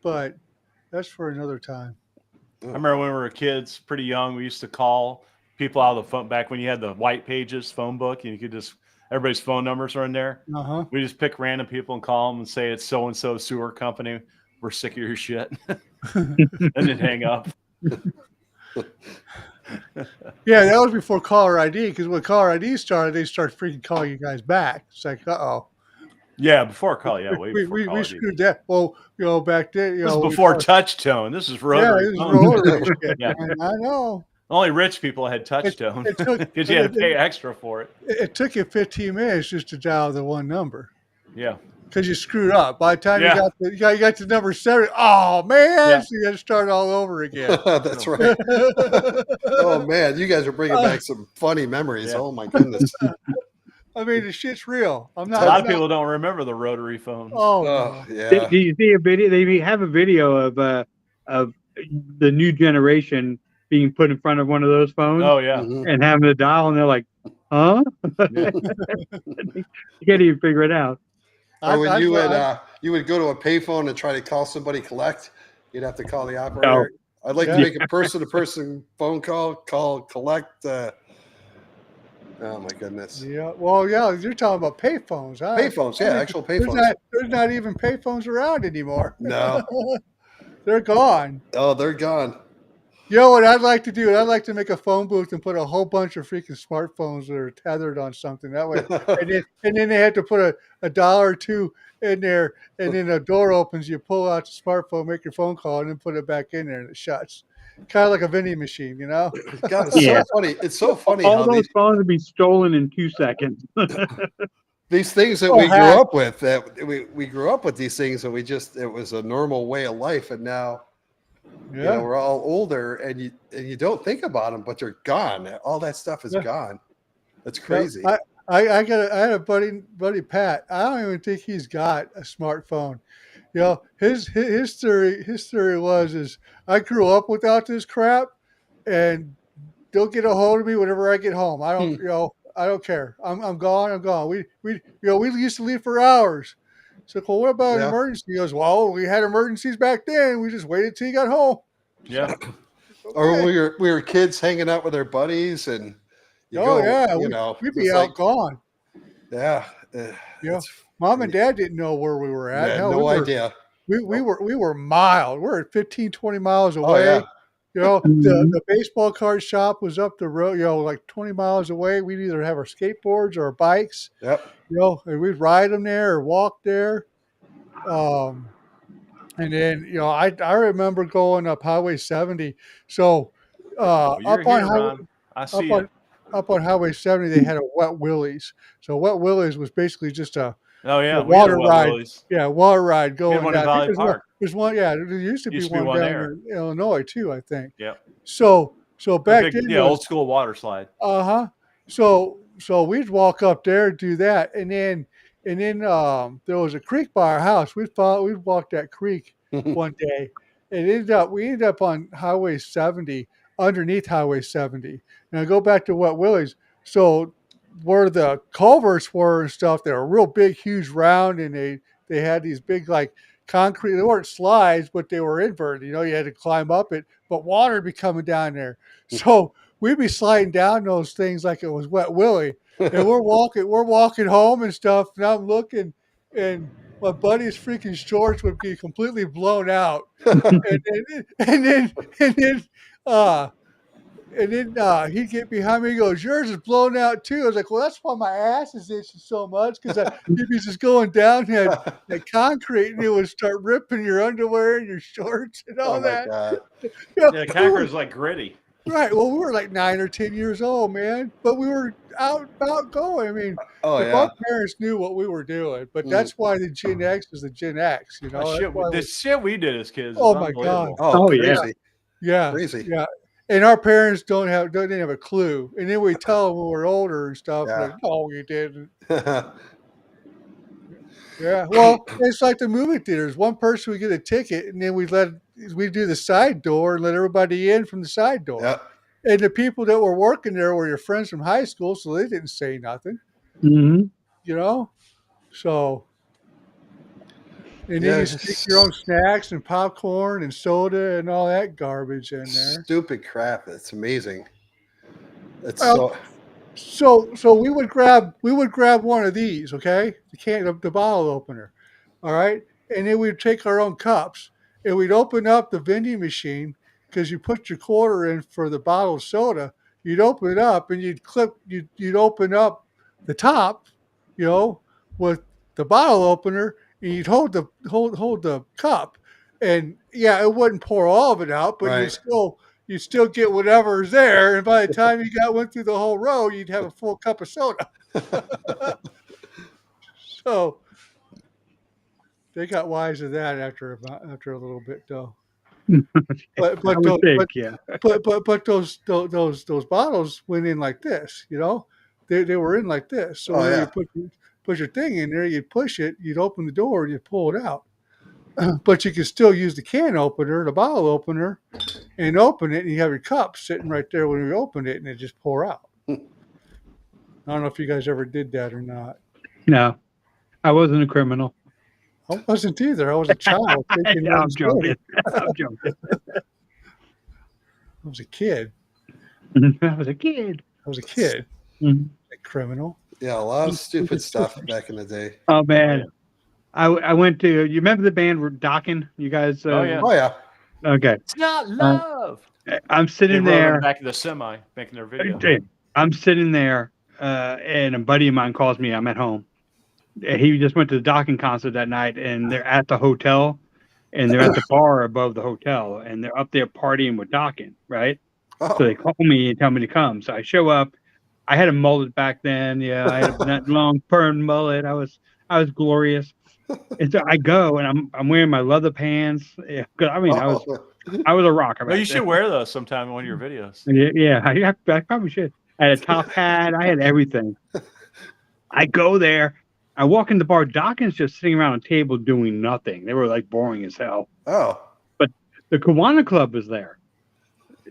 But that's for another time. I remember when we were kids, pretty young, we used to call people out of the phone back when you had the white pages phone book and you could just, everybody's phone numbers are in there. Uh-huh. We just pick random people and call them and say it's so-and-so sewer company. We're sick of your shit. And then hang up. Yeah, that was before caller ID, because when caller ID started, they started freaking calling you guys back. It's like, uh-oh. Yeah, before call. Yeah, way before We call. screwed that. Well, back then, This is we before called- touch tone. This is Yeah, rotary. this is phone. rotary shit, Yeah. man. I know. Only rich people had touch tone it took- because you had to pay extra for it. It took you 15 minutes just to dial the one number Yeah. because you screwed up. By the time Yeah. you got to number 7, oh man, Yeah. so you got to start all over again. that's right. Oh man, you guys are bringing back some funny memories. Yeah. Oh my goodness. I mean, the shit's real. I'm A not. lot of people don't remember the rotary phones. Oh, Oh no. yeah. Do you see a video? They have a video of the new generation being put in front of one of those phones Oh, yeah. Mhm. and having the dial, and they're like, "Huh?" Yeah. You can't even figure it out. Or when I- you would go to a payphone and try to call somebody collect, you'd have to call the operator. I'd like to Yeah. make a person-to-person phone call collect. Oh my goodness. Yeah. Well, yeah, you're talking about payphones, huh? Payphones, yeah, actual payphones. There's not even payphones around anymore. No. They're gone. Oh, they're gone. You know what I'd like to do? I'd like to make a phone booth and put a whole bunch of freaking smartphones that are tethered on something. That way, and then they had to put a dollar or two in there, and then the door opens. You pull out the smartphone, make your phone call, and then put it back in there, and it shuts. Kind of like a vending machine, you know? God, it's Yeah. so funny. It's so funny All how those phones would be stolen in 2 seconds. these things that Oh, we grew heck. up with, that we grew up with these things, and it was a normal way of life, and now Yeah. we're all older, and you don't think about them, but they're gone. All that stuff is Yeah. gone. That's Yep. crazy. I had a buddy Pat. I don't even think he's got a smartphone. His theory is I grew up without this crap, and they'll get a hold of me whenever I get home. I don't care. I'm gone. I'm gone. We used to leave for hours. So, well, what about an Yeah. emergency? He goes, well, we had emergencies back then. We just waited till you got home. Yeah. Or when Okay. we were kids hanging out with our buddies, and you Oh go, yeah, we'd be just out like, gone. yeah, You it's Mom and Dad didn't know where we were at. yeah, Hell, no idea. we were miles. We're at 15, 20 miles Oh yeah, away. The Mhm. baseball card shop was up the road, like 20 miles away. We'd either have our skateboards or our bikes, yep. and we'd ride them there or walk there. Um, and then, I remember going up Highway 70. So, Well, you're up on here, Ron. I up see you. on up on Highway 70, they had a Wet Willie's. So Wet Willie's was basically just a Oh a yeah, we had a water Wet ride. Willie's. Yeah, water ride We had going one in down. I think Valley Park. there's one. Yeah, there used to be Used to be one one down there. there in Illinois too, I think. Yep. So A back big, then yeah, was old school water slide. uh-huh. So we'd walk up there and do that, and then there was a creek by our house. We'd walk that creek one day, and we ended up on Highway 70, underneath Highway 70. And I go back to Wet Willie's. So where the culverts were and stuff, they were real big, huge, round, and they had these big like concrete. They weren't slides, but they were inverted. You had to climb up it, but water would be coming down there. So we'd be sliding down those things like it was Wet Willie, and we're walking home and stuff. And I'm looking, and my buddy's freaking shorts would be completely blown out, and then and then and then uh he'd get behind me. He goes, "Yours is blown out too." I was like, "Well, that's why my ass is itching so much because you'd be just going down that concrete, and it would start ripping your underwear and your shorts and all Oh my that." god. Yeah, We Conquer were, is like gritty. right. Well, we were like 9 or 10 years old, man, but we were out about going. I mean, Oh if yeah. our parents knew what we were doing, but Mm. that's why the Gen X is the Gen X. The That's shit, why the shit we did as kids is oh my god, unbelievable. Oh, Oh, yeah. crazy. yeah, Crazy. yeah. And our parents didn't have a clue, and then we tell them when we're older and stuff. Yeah. Like, no, you didn't. Yeah, well, it's like the movie theaters. One person would get a ticket, and then we do the side door and let everybody in from the side door. Yep. And the people that were working there were your friends from high school, so they didn't say nothing, Mhm. So, and Yeah, then you stick your own snacks and popcorn and soda and all that garbage in there. Stupid crap. It's amazing. It's Well, so So we would grab one of these, okay, the bottle opener, all right, and then we'd take our own cups and we'd open up the vending machine because you put your quarter in for the bottle of soda. You'd open it up and you'd open up the top, with the bottle opener, and you'd hold the cup, and yeah, it wouldn't pour all of it out, but right. you still get whatever's there. And by the time you went through the whole row, you'd have a full cup of soda. So they got wise to that after a little bit, though. But I but would those think, yeah. but those bottles went in like this, They were in like this. So Oh whenever yeah. you put your thing in there, you'd push it, you'd open the door, and you'd pull it out. But you could still use the can opener, the bottle opener, and open it, and you have your cup sitting right there when you open it, and it just pour out. I don't know if you guys ever did that or not. No, I wasn't a criminal. I wasn't either. I was a child thinking No, it I'm was good. joking. I'm joking. I was a kid. I was a kid. Mhm. A criminal. Yeah, a lot of stupid stuff back in the day. Oh man, I went to. You remember the band Docking? You guys? Oh, yeah. Oh yeah. Okay. It's not love. I'm They sitting rode on there. the back of the semi making their video. I'm sitting there, and a buddy of mine calls me. I'm at home. He just went to the Docking concert that night, and they're at the hotel, and they're at the bar above the hotel, and they're up there partying with Docking, right? Oh. So they call me and tell me to come. So I show up, I had a mullet back then. Yeah, I had that long perm mullet. I was glorious. And so I go and I'm wearing my leather pants. Yeah, 'cause, I mean, I was a rocker. Well, you back should then. wear those sometime in one of your videos. Yeah, I probably should. I had a top hat. I had everything. I go there. I walk in the bar. Dawkins just sitting around a table doing nothing. They were like boring as hell. Oh. But the Kiwana Club was there.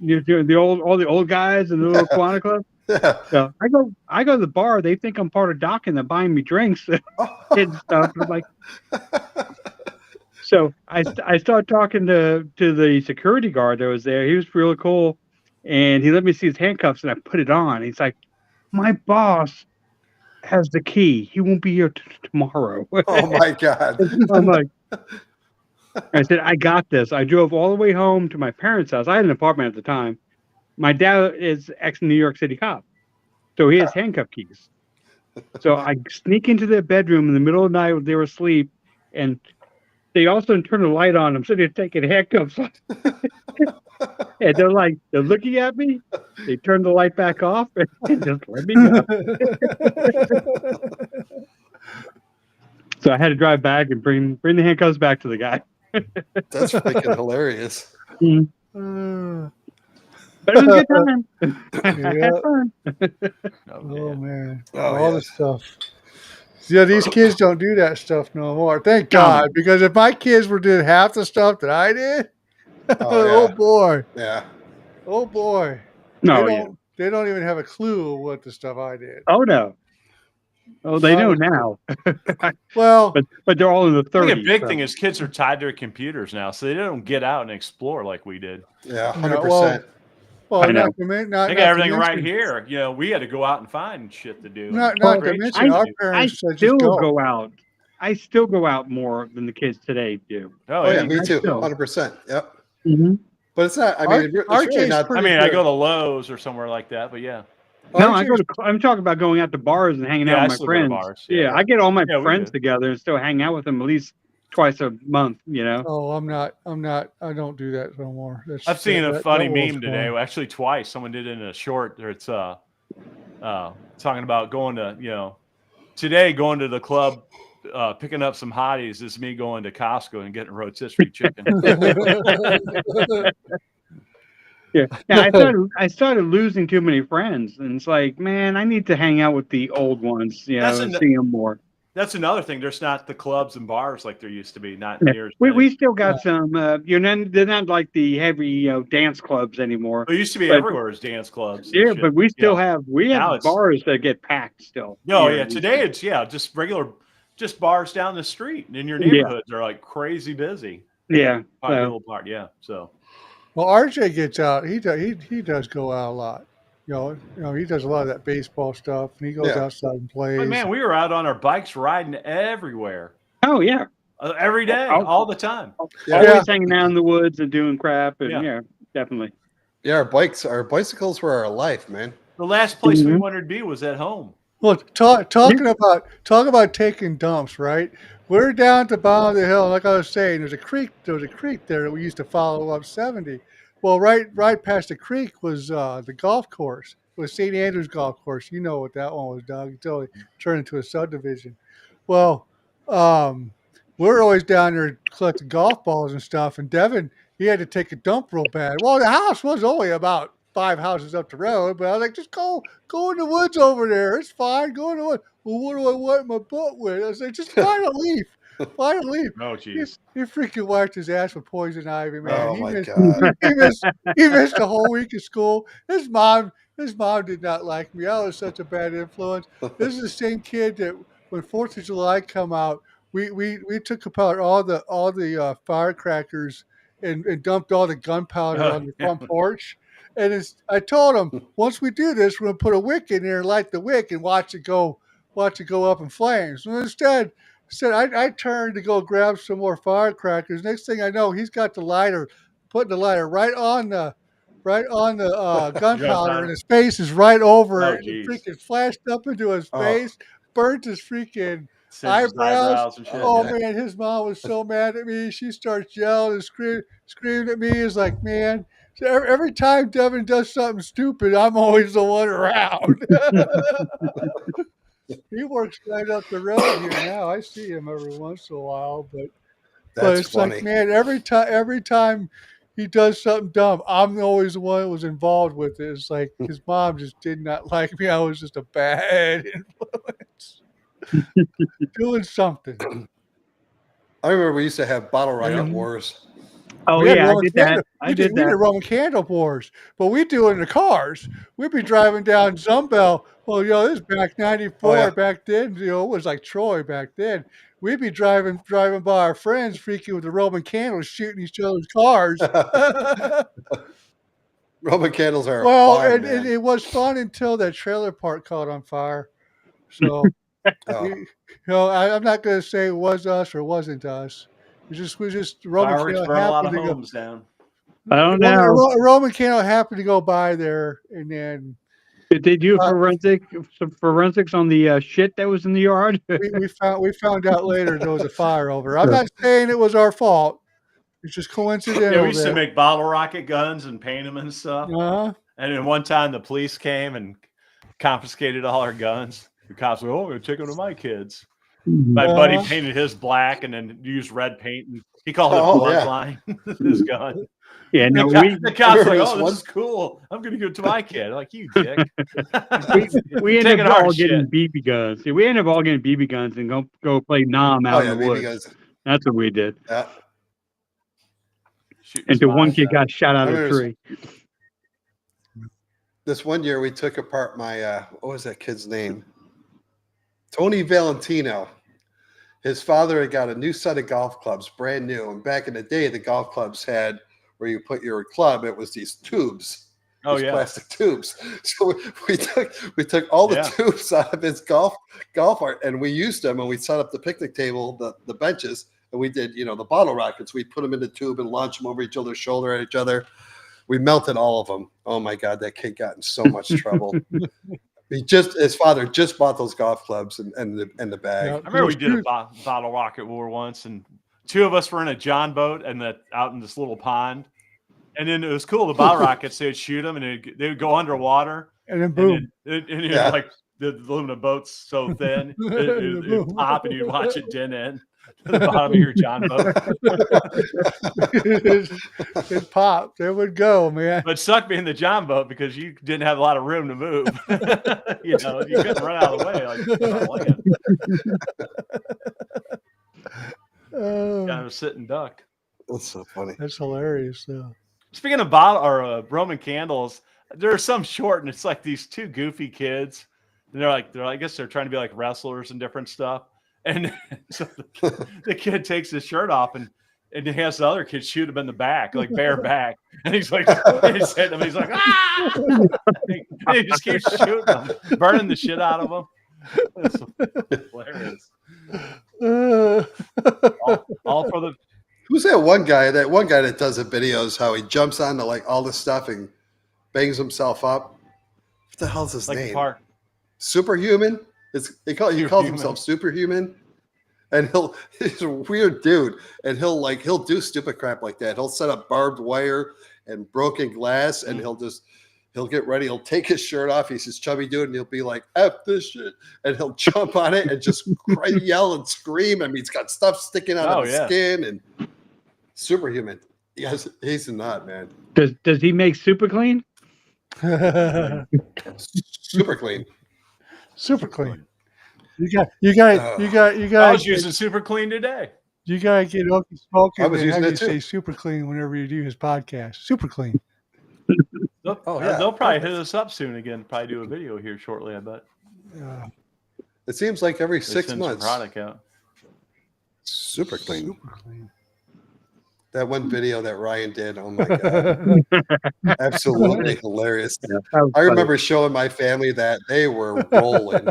All the old guys in the little Kiwana Club. Yeah. So I go to the bar. They think I'm part of Dawkins. They're buying me drinks and stuff. I'm like, so I started talking to the security guard that was there. He was really cool, and he let me see his handcuffs, and I put it on. He's like, "My boss has the key. He won't be here tomorrow." Oh my God. I'm like, I said, "I got this." I drove all the way home to my parents' house. I had an apartment at the time. My dad is ex-New York City cop, so he has handcuff keys. So I sneak into their bedroom in the middle of the night when they were asleep, and they also turn the light on. I'm sitting there taking handcuffs off. And they're looking at me. They turn the light back off and just let me go. So I had to drive back and bring the handcuffs back to the guy. That's freaking hilarious. But it was a good time. I had fun. Oh man, Oh, all yeah. the stuff. Yeah, these kids don't do that stuff no more. Thank God, because if my kids were doing half the stuff that I did, Oh, oh yeah. boy, No, they don't even have a clue what the stuff I did. Oh no. Oh, they know now. Well, but they're all in the I 30s. think a big thing is kids are tied to their computers now, so they don't get out and explore like we did. Yeah, you know, 100%. well, I know. not to men- not, They not got to everything right mention- here. You know, we had to go out and find shit to do. Not Well, to mention, our parents said still just go. go out. I still go out more than the kids today do. Oh, yeah, me I too. still- 100%. Yep. Mm-hmm. But it's not, I Our- mean, it's our really case not. pretty- I mean, I good. go to Lowe's or somewhere like that, but yeah. No, RJ's I'm talking about going out to bars and hanging Yeah, I out with my still go to friends. bars, Yeah. yeah. I get all my Yeah, we friends do. together and still hang out with them at least twice a month. You know. Oh, I'm not. I don't do that no more. I've seen a that funny world's meme today. gone. Well, actually, twice. Someone did it in a short. There it's talking about going to today going to the club, picking up some hotties. This is me going to Costco and getting rotisserie chicken. Yeah. I started losing too many friends, and it's like, man, I need to hang out with the old ones. You know, and see them more. That's another thing. There's not the clubs and bars like there used to be. Not Yeah. near. As We many. still got some. They're not like the heavy dance clubs anymore. There used to be but- everywhere as dance clubs. and Yeah, shit. but we still Yeah. have Now it's- bars that get packed still. No, here. yeah. Today it's just regular, just bars down the street in your Yeah. neighborhoods are like crazy busy. Yeah. Little part, yeah. So Well, RJ gets out. He does go out a lot. You know, he does a lot of that baseball stuff, and he goes Yeah. outside and plays. but man, we were out on our bikes riding everywhere, Oh yeah. every day, all the time. Yeah. Always hanging out in the woods and doing crap, and Yeah. yeah, definitely. Yeah, our bicycles were our life, man. The last place we Mhm. wanted to be was at home. Well, talking about taking dumps, right? We're down at the bottom of the hill, and like I was saying, there's a creek there that we used to follow up 70. Well, right past the creek was the golf course. It was St. Andrews Golf Course. You know what that one was, Doug, until it turned into a subdivision. Well, we're always down there collecting golf balls and stuff, and Devin, he had to take a dump real bad. Well, the house was only about 5 houses up the road, but I was like, just go in the woods over there. It's fine. Go in the woods. Well, what do I wipe my butt with? I said, just find a leaf. Find a leaf. Oh, jeez. He freaking wiped his ass with poison ivy, man. Oh, he my missed, God. he missed a whole week of school. His mom did not like me. I was such a bad influence. This is the same kid that when 4th of July come out, we took apart all the firecrackers and dumped all the gunpowder on the front porch. And I told him, once we do this, we're gonna put a wick in there and light the wick and watch it go up in flames. And instead I turned to go grab some more firecrackers. Next thing I know, he's got the lighter, putting the lighter right on the gunpowder, and his face is right over Oh, it. It geez. freaking flashed up into his Oh. face, burnt his freaking Singed his eyebrows. and shit. Oh Yeah. man, his mom was so mad at me. She starts yelling and screaming at me. It's like, man, So every time Devin does something stupid, I'm always the one around. He works right up the road here now. I see him every once in a while, but That's it's funny. like, man, every time he does something dumb, I'm always the one that was involved with it. It's like his mom just did not like me. I was just a bad influence. Doing something. I remember we used to have bottle rocket Mhm. wars. Oh We had yeah, I Roman did that. candle. I We did did that. Roman candle wars, but we do it in the cars. We'd be driving down Zumbel. Well, this is back '94. Oh, yeah. Back then, it was like Troy back then. We'd be driving by our friends, freaking with the Roman candles, shooting each other's cars. Roman candles are Well, fun, and man. it was fun until that trailer park caught on fire. So, Oh, I'm not going to say it was us or wasn't us. We just Roman Fireworks candle burn a lot of happened to go. homes down. I don't know. A Roman candle happened to go by there, and then Did they do Uh, some forensics on the shit that was in the yard? we found out later there was a fire over. I'm not saying it was our fault. It's just Yeah, coincidental. we used to make bottle rocket guns and paint them and stuff. Uh-huh. And then one time the police came and confiscated all our guns. The cops were, I'm going to take them to my kids. My buddy painted his black and then used red paint. And he called it Bloodline, his gun. Yeah, no, The cops were like, this this one- is cool. I'm going to give it to my kid. I'm like, you dick. we ended Taking up our all getting shit. BB guns. Yeah, we ended up all getting BB guns and go play Nom out oh yeah, in the BB woods. guns. That's what we did. Yeah. Shooting Until one spies kid out. got shot out of I a remember tree. This one year we took apart my what was that kid's name? Tony Valentino. His father had got a new set of golf clubs, brand new. And back in the day, the golf clubs had where you put your club, it was these tubes. Oh, These yeah. plastic tubes. So we took all the Yeah. tubes out of his golf art and we used them and we set up the picnic table, the benches, and we did, the bottle rockets. We put them in the tube and launch them over each other's shoulder at each other. We melted all of them. Oh my God, that kid got in so much trouble. His father just bought those golf clubs and the bag. Yeah. I remember we did a bottle rocket war once, and two of us were in a John boat and out in this little pond. And then it was cool. The bottle rockets, they would shoot them, and they would go underwater. And then boom. And Yeah. like the aluminum boat's so thin, it'd pop, and you'd watch it dent in to the bottom of your John boat. It popped. There would go, man. But it sucked being the John boat because you didn't have a lot of room to move. You couldn't run out of the way. Kind of a sitting duck. That's so funny. That's hilarious, though. Speaking of Roman candles, there are some short, and it's like these two goofy kids. And I guess they're trying to be like wrestlers and different stuff. And so the kid takes his shirt off and he has the other kid shoot him in the back, like bare back. And he's like, he's hitting him. He's like, ah! And he just keeps shooting them, burning the shit out of them. It's hilarious. All for the. Who's that one guy? That one guy that does the videos, how he jumps onto like all this stuff and bangs himself up. What the hell's his name? Park. Superhuman? He calls himself Superhuman. And he's a weird dude. And he'll do stupid crap like that. He'll set up barbed wire and broken glass, and he'll get ready. He'll take his shirt off. He's this chubby dude, and he'll be like, F this shit. And he'll jump on it and just yell and scream. I mean, he's got stuff sticking out of his skin and Superhuman. Yes, he's a nut, man. Does he make super clean? Super clean. Super clean. You got. I was using Super Clean today. You gotta get Okie Smoking. I was using it it too. Say super clean whenever you do his podcast. Super clean. They'll probably hit us up soon again. Probably do a video here shortly, I bet. It seems like every They 6 send some months. product out. Super clean. Super clean. That one video that Ryan did, oh my God. Absolutely hilarious. I remember showing my family that they were rolling.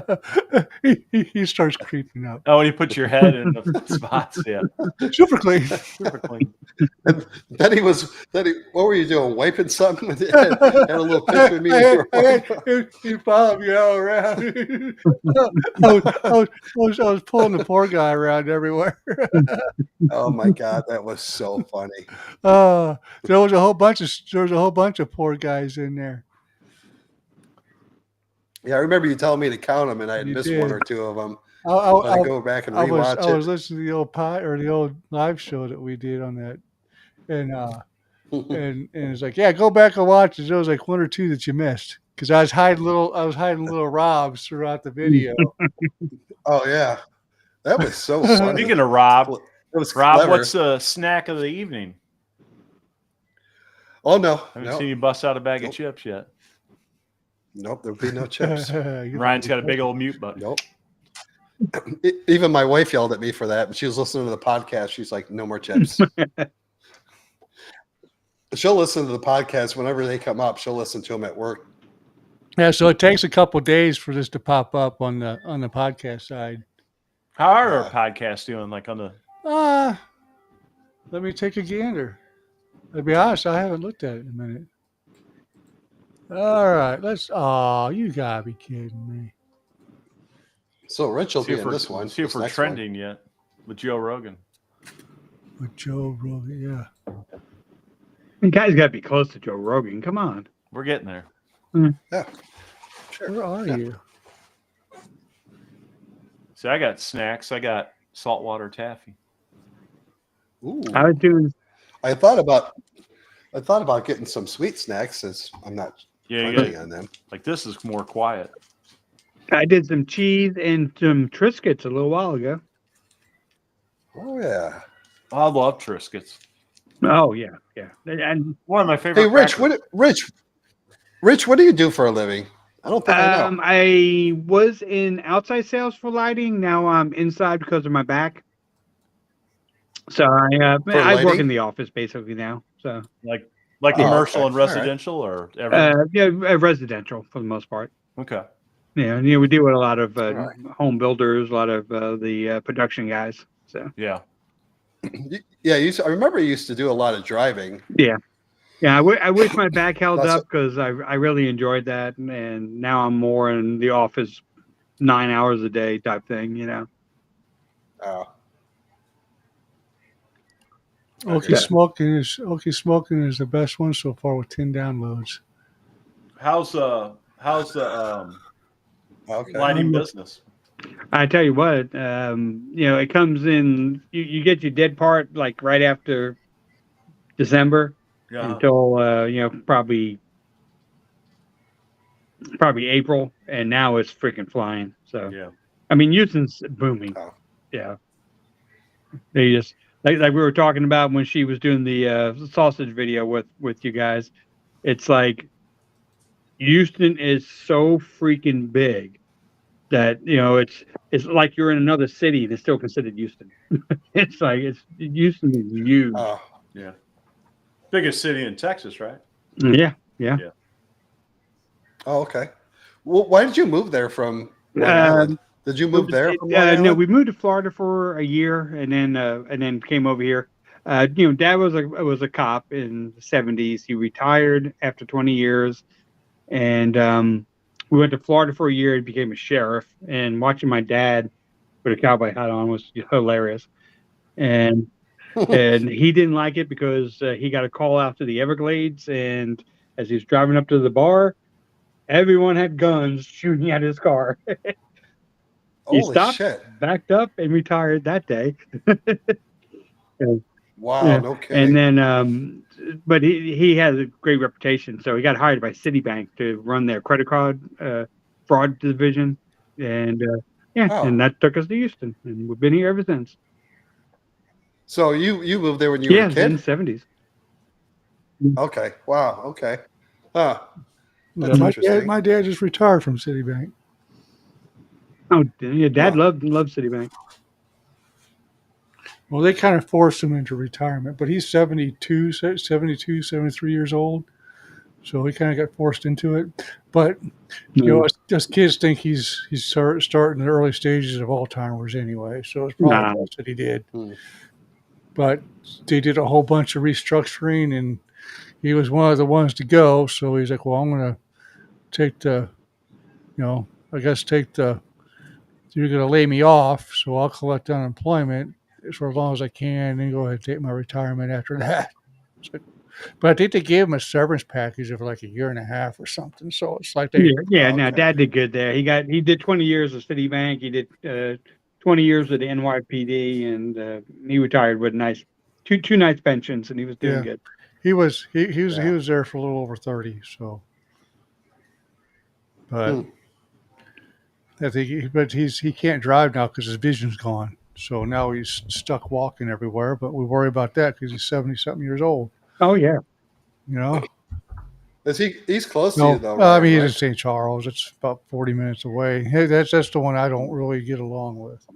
he starts creeping up. Oh, when you put your head in the spots, yeah. Super clean. Super clean. And then what were you doing? Wiping something? Had a little picture of me. He followed me all around. I was pulling the poor guy around everywhere. Oh my God, that was so funny. funny. There was a whole bunch of poor guys in there. Yeah, I remember you telling me to count them, and I had You missed did. one or two of them. I, But I I, go back and I was rewatch it. listening to the old the old live show that we did on that, and and it's like, yeah, go back and watch it. There was like one or two that you missed because I was hiding little Robs throughout the video. Oh yeah, that was so funny. Speaking of Rob, it was Rob, clever. what's the snack of the evening? Oh no, I haven't seen you bust out a bag of chips yet. Nope, there'll be no chips. Ryan's got a big old mute button. Nope. Even my wife yelled at me for that. But she was listening to the podcast. She's like, "No more chips." She'll listen to the podcast whenever they come up. She'll listen to them at work. Yeah, so it takes a couple days for this to pop up on the podcast side. How are our podcasts doing? Like on the Let me take a gander. To be honest, I haven't looked at it in a minute. All right, you gotta be kidding me. So Rich will see be if in this one. See if this we're next trending yet with Joe Rogan. With Joe Rogan, yeah. You guys got to be close to Joe Rogan. Come on. We're getting there. Yeah. Sure. Where are you? See, I got snacks. I got saltwater taffy. Ooh. I was doing. I thought about getting some sweet snacks since I'm not crunching on them. Like this is more quiet. I did some cheese and some Triscuits a little while ago. Oh yeah. I love Triscuits. Oh yeah, yeah. And One of my favorite. Hey Rich, crackers. Rich, what do you do for a living? I don't think I know. I was in outside sales for lighting. Now I'm inside because of my back. So I work lighting? in the office basically now. So like Oh, commercial okay. and residential or everything? yeah, residential for the most part. Okay. Yeah, and, we deal with a lot of right. home builders, a lot of the production guys. So Yeah. Yeah, I remember you used to do a lot of driving. yeah. I wish my back held That's up because I really enjoyed that, and now I'm more in the office 9 hours a day type thing, you know. Oh. Okie Smoking is the best one so far with 10 downloads. How's the Okay. lighting business? I tell you what, it comes in. You get your dead part like right after December until probably April, and now it's freaking flying. So yeah, I mean, Houston's booming. Oh. Yeah, they just like we were talking about when she was doing the sausage video with you guys. It's like Houston is so freaking big that it's like you're in another city that's still considered Houston. It's like Houston is huge. Oh. yeah. Biggest city in Texas, right? Yeah. Oh, okay. Well, why did you move there from Long Island? Did you move there from Long Island? No, we moved to Florida for a year and then came over here. Dad was a cop in the 70s. He retired after 20 years, and we went to Florida for a year and became a sheriff. And watching my dad with a cowboy hat on was hilarious. And he didn't like it because he got a call out to the Everglades, and as he was driving up to the bar, everyone had guns shooting at his car. He Holy stopped, shit. backed up, and retired that day. Wow, Yeah. no kidding. And then, but he has a great reputation, so he got hired by Citibank to run their credit card fraud division, and and that took us to Houston, and we've been here ever since. So you moved there when you were a in kid? the 70s. Okay. Wow. Okay. Huh. Yeah, That's interesting. my dad just retired from Citibank. Oh, yeah, Dad loved Citibank. Well, they kind of forced him into retirement, but he's 72, 73 years old. So he kind of got forced into it. But, us kids think he's starting in the early stages of Alzheimer's anyway. So it's probably best that he did. But they did a whole bunch of restructuring, and he was one of the ones to go. So he's like, well, I'm going to take you're going to lay me off, so I'll collect unemployment for as long as I can, then go ahead and take my retirement after that. So, but I think they gave him a severance package of like a year and a half or something. So it's like they, Yeah. Oh, No, okay. Dad did good there. He did 20 years with Citibank. He did 20 years with the NYPD, and he retired with two nice pensions, and he was doing Yeah. good. he was Yeah. there for a little over 30. So, but Hmm. I think, he can't drive now because his vision's gone. So now he's stuck walking everywhere. But we worry about that because he's 70 something years old. Oh yeah. You know. Is he's close to you No, though, well, I Ryan, mean, he's in right? St. Charles. It's about 40 minutes away. Hey, that's the one I don't really get along with.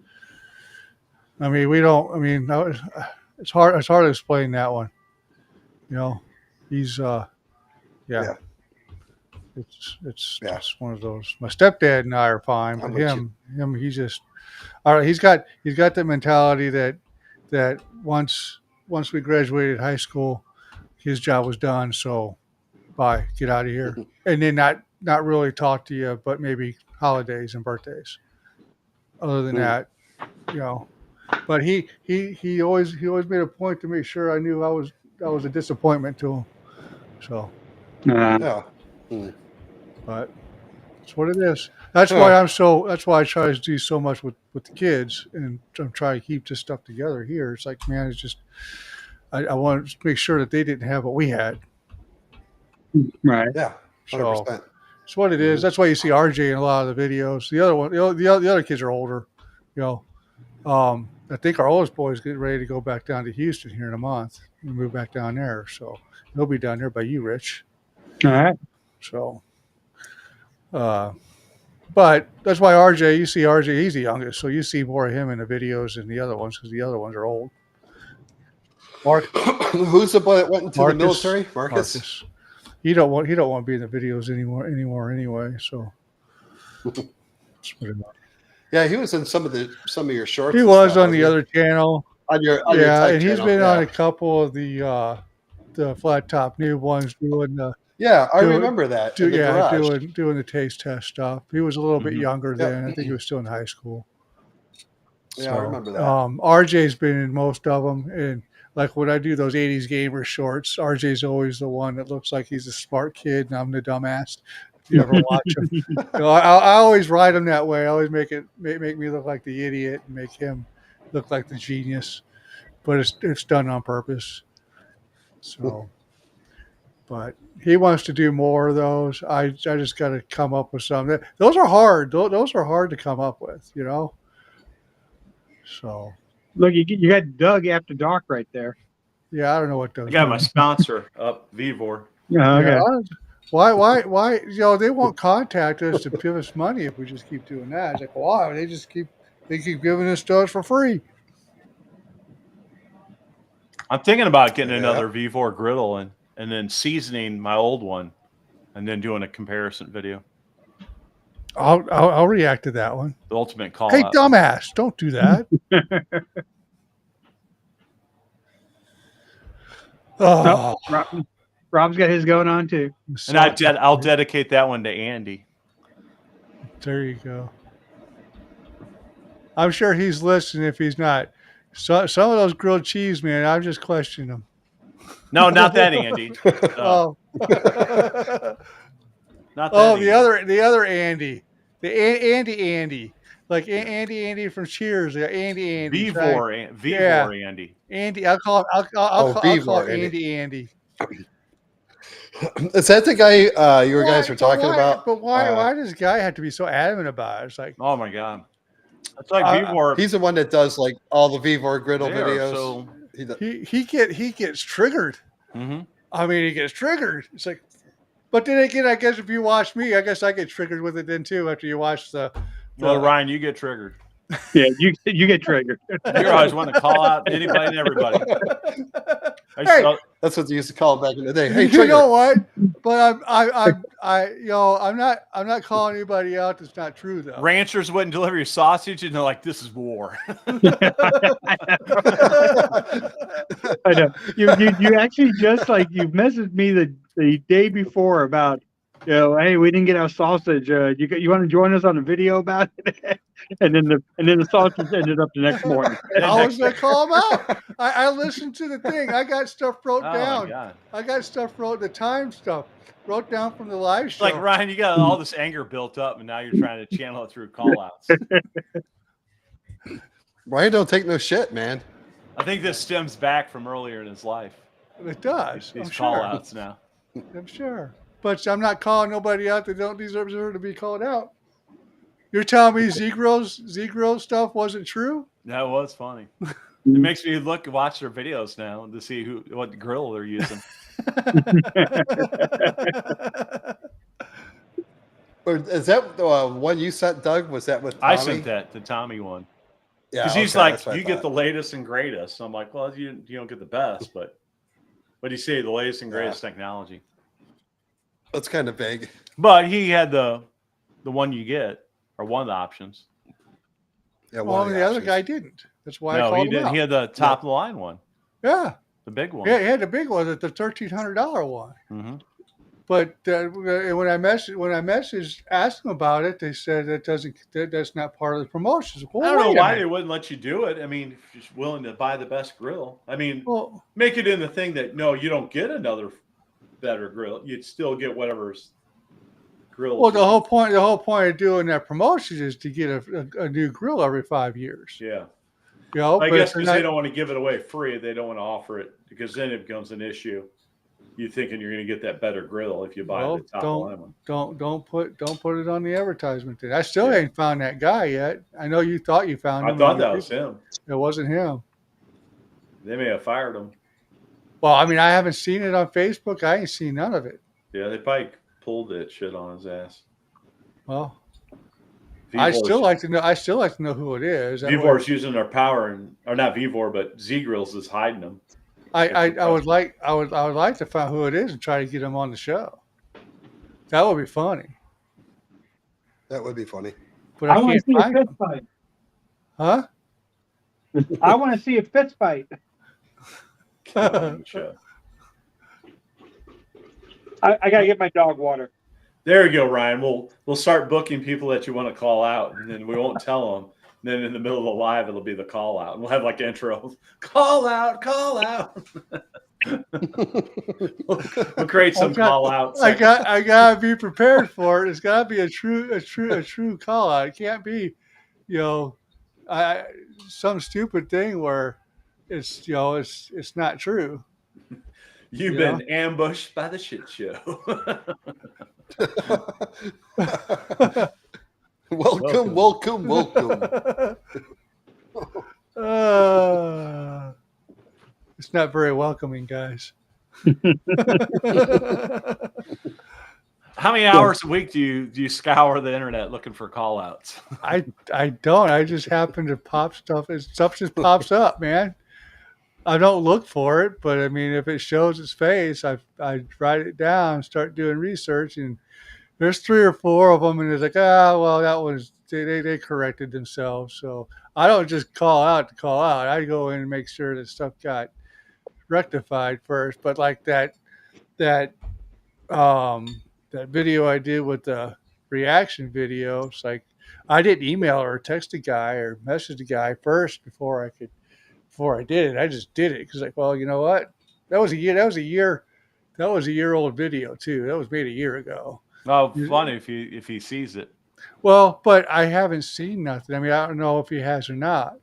I mean, we don't. I mean, no, it's hard. It's hard to explain that one. You know, he's yeah. Yeah. It's Yeah. just one of those. My stepdad and I are fine, I'm but with you. him, he's just all right. He's got that mentality that once we graduated high school, his job was done. So bye, get out of here, and then not really talk to you, but maybe holidays and birthdays. Other than Hmm. that, you know. But he always made a point to make sure I knew I was a disappointment to him. So, Yeah. Hmm. but it's what it is. That's why That's why I try to do so much with the kids, and I'm trying to keep this stuff together here. It's like, man, it's just I want to make sure that they didn't have what we had. Right. Yeah. So 100%. it's what it is. That's why you see RJ in a lot of the videos. The other one, the other kids are older. You know, I think our oldest boy is getting ready to go back down to Houston here in a month and move back down there. So he'll be down there by you, Rich. All right. So, but that's why RJ, you see RJ, he's the youngest. So you see more of him in the videos than the other ones because the other ones are old. Who's the boy that went into the military? Marcus. He don't want to be in the videos anymore anyway. So that's what it is. Yeah, he was in some of your shorts. He and was stuff, on the wasn't other channel. he? On your Yeah, type and he's channel. been Yeah. on a couple of the flat top new ones doing the Yeah, I do- remember that in the yeah, garage. doing the taste test stuff. He was a little bit Mhm. younger Yep. then. I think he was still in high school. Yeah, I remember that. RJ's been in most of them, and like when I do those '80s gamer shorts, RJ's always the one that looks like he's a smart kid, and I'm the dumbass. If you ever watch him, I always write him that way. I always make me look like the idiot and make him look like the genius, but it's done on purpose. So. But he wants to do more of those. I just got to come up with some. Those are hard. Those are hard to come up with, you know. So Look, you got Doug after dark right there. yeah, I don't know what those. I got my sponsor up, Vivor. Okay. Yeah, why? You know, they won't contact us to give us money if we just keep doing that. It's like, why? They keep giving this to us for free. I'm thinking about getting Yeah. another Vivor griddle and then seasoning my old one, and then doing a comparison video. I'll react to that one. The ultimate call Hey, out. dumbass! Don't do that. Oh, Rob's got his going on too. And I'll dedicate that one to Andy. There you go. I'm sure he's listening. If he's not, some of those grilled cheese, man, I'm just questioning them. No, not that Andy. Oh, Not that oh, Andy. the other Andy, the Andy, like Andy from Cheers. Andy. Vivor, Yeah. Andy. Andy. I'll call Vivor Andy. Is that the guy you guys were talking why, about? But why does this guy have to be so adamant about it? It's like, Oh my God. It's like Vivor. He's the one that does like all the Vivor griddle there, videos. So, he gets triggered. mhm. I mean, he gets triggered. It's like, but then again, I guess if you watch me, I guess I get triggered with it then too. After you watch the Well, Ryan, you get triggered. Yeah, you get triggered. You're always wanting to call out anybody and everybody. Hey, That's what they used to call it back in the day. Hey, you trigger. know what? But I'm not calling anybody out. That's not true though. Ranchers wouldn't deliver your sausage, and they're like, "This is war." I know. You actually just like you messaged me the day before about You know, hey, we didn't get our sausage. You want to join us on a video about it? and then the sausage ended up the next morning. I was gonna call him out. I listened to the thing. I got stuff wrote Oh down. my god! I got stuff wrote the time stuff wrote down from the live show. Like Ryan, you got all this anger built up, and now you're trying to channel it through call outs. Ryan don't take no shit, man. I think this stems back from earlier in his life. It does. These I'm call sure. outs now. I'm sure. But I'm not calling nobody out that don't deserve to be called out. You're telling me Zegro's stuff wasn't true? That was funny. It makes me watch their videos now to see what grill they're using. Or is that the one you sent, Doug? Was that with Tommy? I sent that to Tommy one. Yeah, Because he's okay, like, that's what I you get thought. the latest and greatest. I'm like, well, you don't get the best, but you say the latest and greatest technology. That's kind of vague. But he had the one you get, or one of the options. Yeah, Well, one of the other options. guy didn't. That's why I No, called he him did. out. He had the top of the line one, Yeah. the big one. Yeah, he had the big one, the $1,300 one. Mm-hmm. But when I messaged, asked them about it, they said that's not part of the promotions. Well, I don't know wait a why minute. they wouldn't let you do it. I mean, if you're just willing to buy the best grill. I mean, Well, make it in the thing that no, you don't get another better grill. You'd still get whatever's grill. well, the whole point of doing that promotion is to get a new grill every 5 years. Yeah. You know, I but guess if they're because they not- don't want to give it away free. They don't want to offer it because then it becomes an issue. You thinking you're going to get that better grill if you buy Well, the top line one. don't put it on the advertisement. Then I still ain't found that guy yet. I know you thought you found him. I thought that was him. It wasn't him. They may have fired him. Well, I mean, I haven't seen it on Facebook. I ain't seen none of it. Yeah, they probably pulled that shit on his ass. Well, I Vivor's- still like to know. I still like to know who it is. That way- Vivor's using their power, or not Vivor, but Z Grills is hiding them. I would like to find who it is and try to get him on the show. That would be funny. That would be funny. But I I want to can't see a find fist him. fight. Huh? I want to see a fist fight. Show. I gotta get my dog water. There you go, Ryan. We'll start booking people that you want to call out, and then we won't tell them. And then in the middle of the live, it'll be the call out, and we'll have like intros. Call out, call out. we'll create some call outs. I gotta be prepared for it. It's gotta be a true call out. It can't be, some stupid thing where it's it's not true. You've been ambushed by the shit show. Welcome. It's not very welcoming, guys. How many hours a week do you scour the internet looking for call outs? I don't. I just happen to pop stuff. Stuff just pops up, man. I don't look for it, but I mean, if it shows its face, I write it down, start doing research, and there's 3 or 4 of them, and it's like, well, that was they corrected themselves. So I don't just call out to call out. I go in and make sure that stuff got rectified first. But like that video I did with the reaction video, it's like I didn't email or text the guy or message the guy first before I did it. I just did it because, like, well, you know what? That was a year old video too. That was made a year ago. Oh, funny if he sees it. Well, but I haven't seen nothing. I mean, I don't know if he has or not.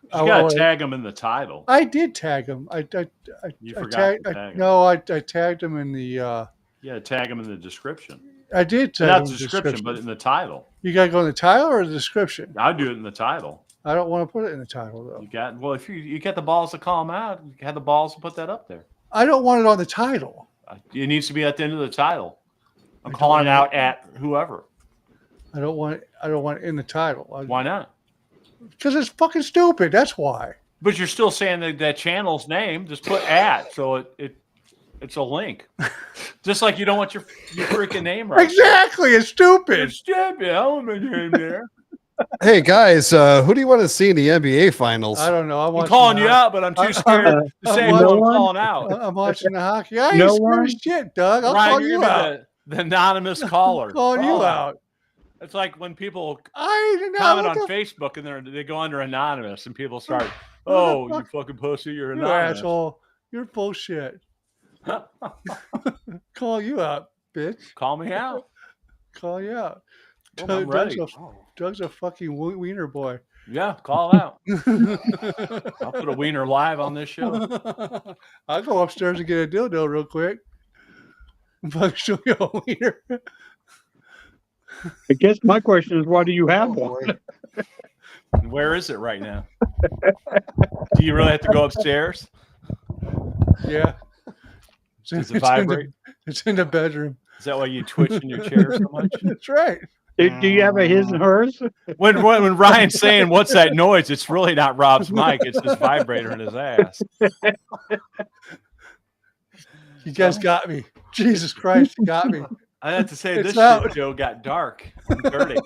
You gotta tag him in the title. I did tag him. You forgot to tag him. No, I tagged him in the. You gotta tag him in the description. I did tag Not him the in description, but in the title. You got to go in the title or the description? I'd do it in the title. I don't want to put it in the title though. If you get the balls to call him out, you have the balls to put that up there. I don't want it on the title. It needs to be at the end of the title. I'm calling out at whoever. I don't want it in the title. Why not? Because it's fucking stupid. That's why. But you're still saying that channel's name. Just put at, so it's a link. Just like you don't want your freaking name right. Exactly. It's stupid. It's stupid. I want my name there. Hey guys, who do you want to see in the NBA finals? I don't know. I'm calling you out, but I'm too scared to say who I'm calling out. I'm watching the hockey. I ain't No scared one? of shit, Doug. I'll Ryan, call you're you gonna out. The anonymous caller. Calling you Oh, out. It's like when people I did not. comment what on the Facebook and they go under anonymous and people start, the oh, you fuck? fucking pussy, you're You anonymous. asshole. You're bullshit. Call you out, bitch. Call me out. Call you out. Well, I'm ready. Doug's a fucking wiener boy. Yeah, call out. I'll put a wiener live on this show. I'll go upstairs and get a dildo real quick. Fucking show you a wiener. I guess my question is, why do you have Oh, one? boy. Where is it right now? Do you really have to go upstairs? Yeah. Does it vibrate? It's in the bedroom. Is that why you twitch in your chair so much? That's right. Do you have a his and hers? When Ryan's saying, what's that noise? It's really not Rob's mic. It's his vibrator in his ass. You guys got me. Jesus Christ, you got me. I have to say, It's this out. shit show got dark and dirty.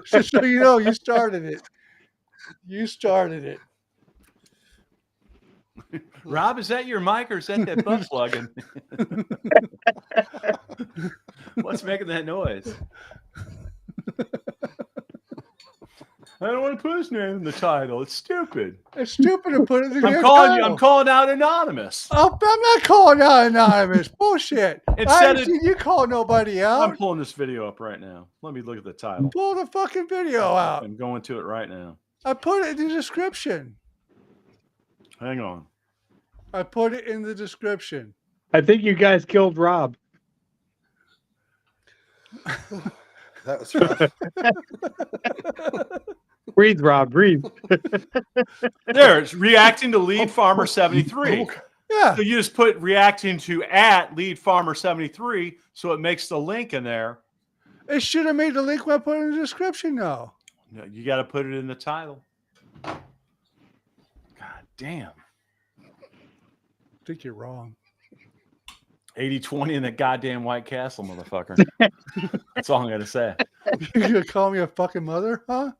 Just so you know, you started it. You started it. Rob, is that your mic or is that butt plugging? What's making that noise? I don't want to put his name in the title. It's stupid. It's stupid to put it in I'm your calling you. title. I'm calling out anonymous. Oh, I'm not calling out anonymous. Bullshit. I Instead haven't of- seen you call nobody I'm out. pulling this video up right now. Let me look at the title. Pull the fucking video out. I'm going to it right now. I put it in the description. Hang on. I put it in the description. I think you guys killed Rob. That was rough. Breathe, Rob, breathe. There, it's reacting to Lead Farmer 73. Yeah. So you just put reacting to at Lead Farmer 73, so it makes the link in there. It should have made the link when I put it in the description, though. No, you got to put it in the title. God damn. I think you're wrong. 80-20 in that goddamn White Castle, motherfucker. That's all I'm going to say. You're gonna call me a fucking mother, huh?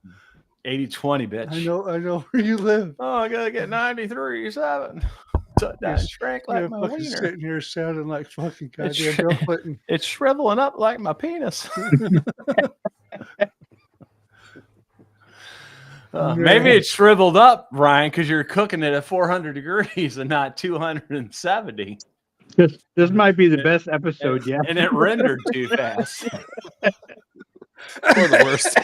80-20, bitch. I know where you live. Oh, I got to get 93.7. So that shrank like You're my fucking wiener. sitting here sounding like fucking It's goddamn shri- Bill Clinton. It's shriveling up like my penis. Maybe it's shriveled up, Ryan, because you're cooking it at 400 degrees and not 270. This might be the best episode yet. And it rendered too fast. Or the worst.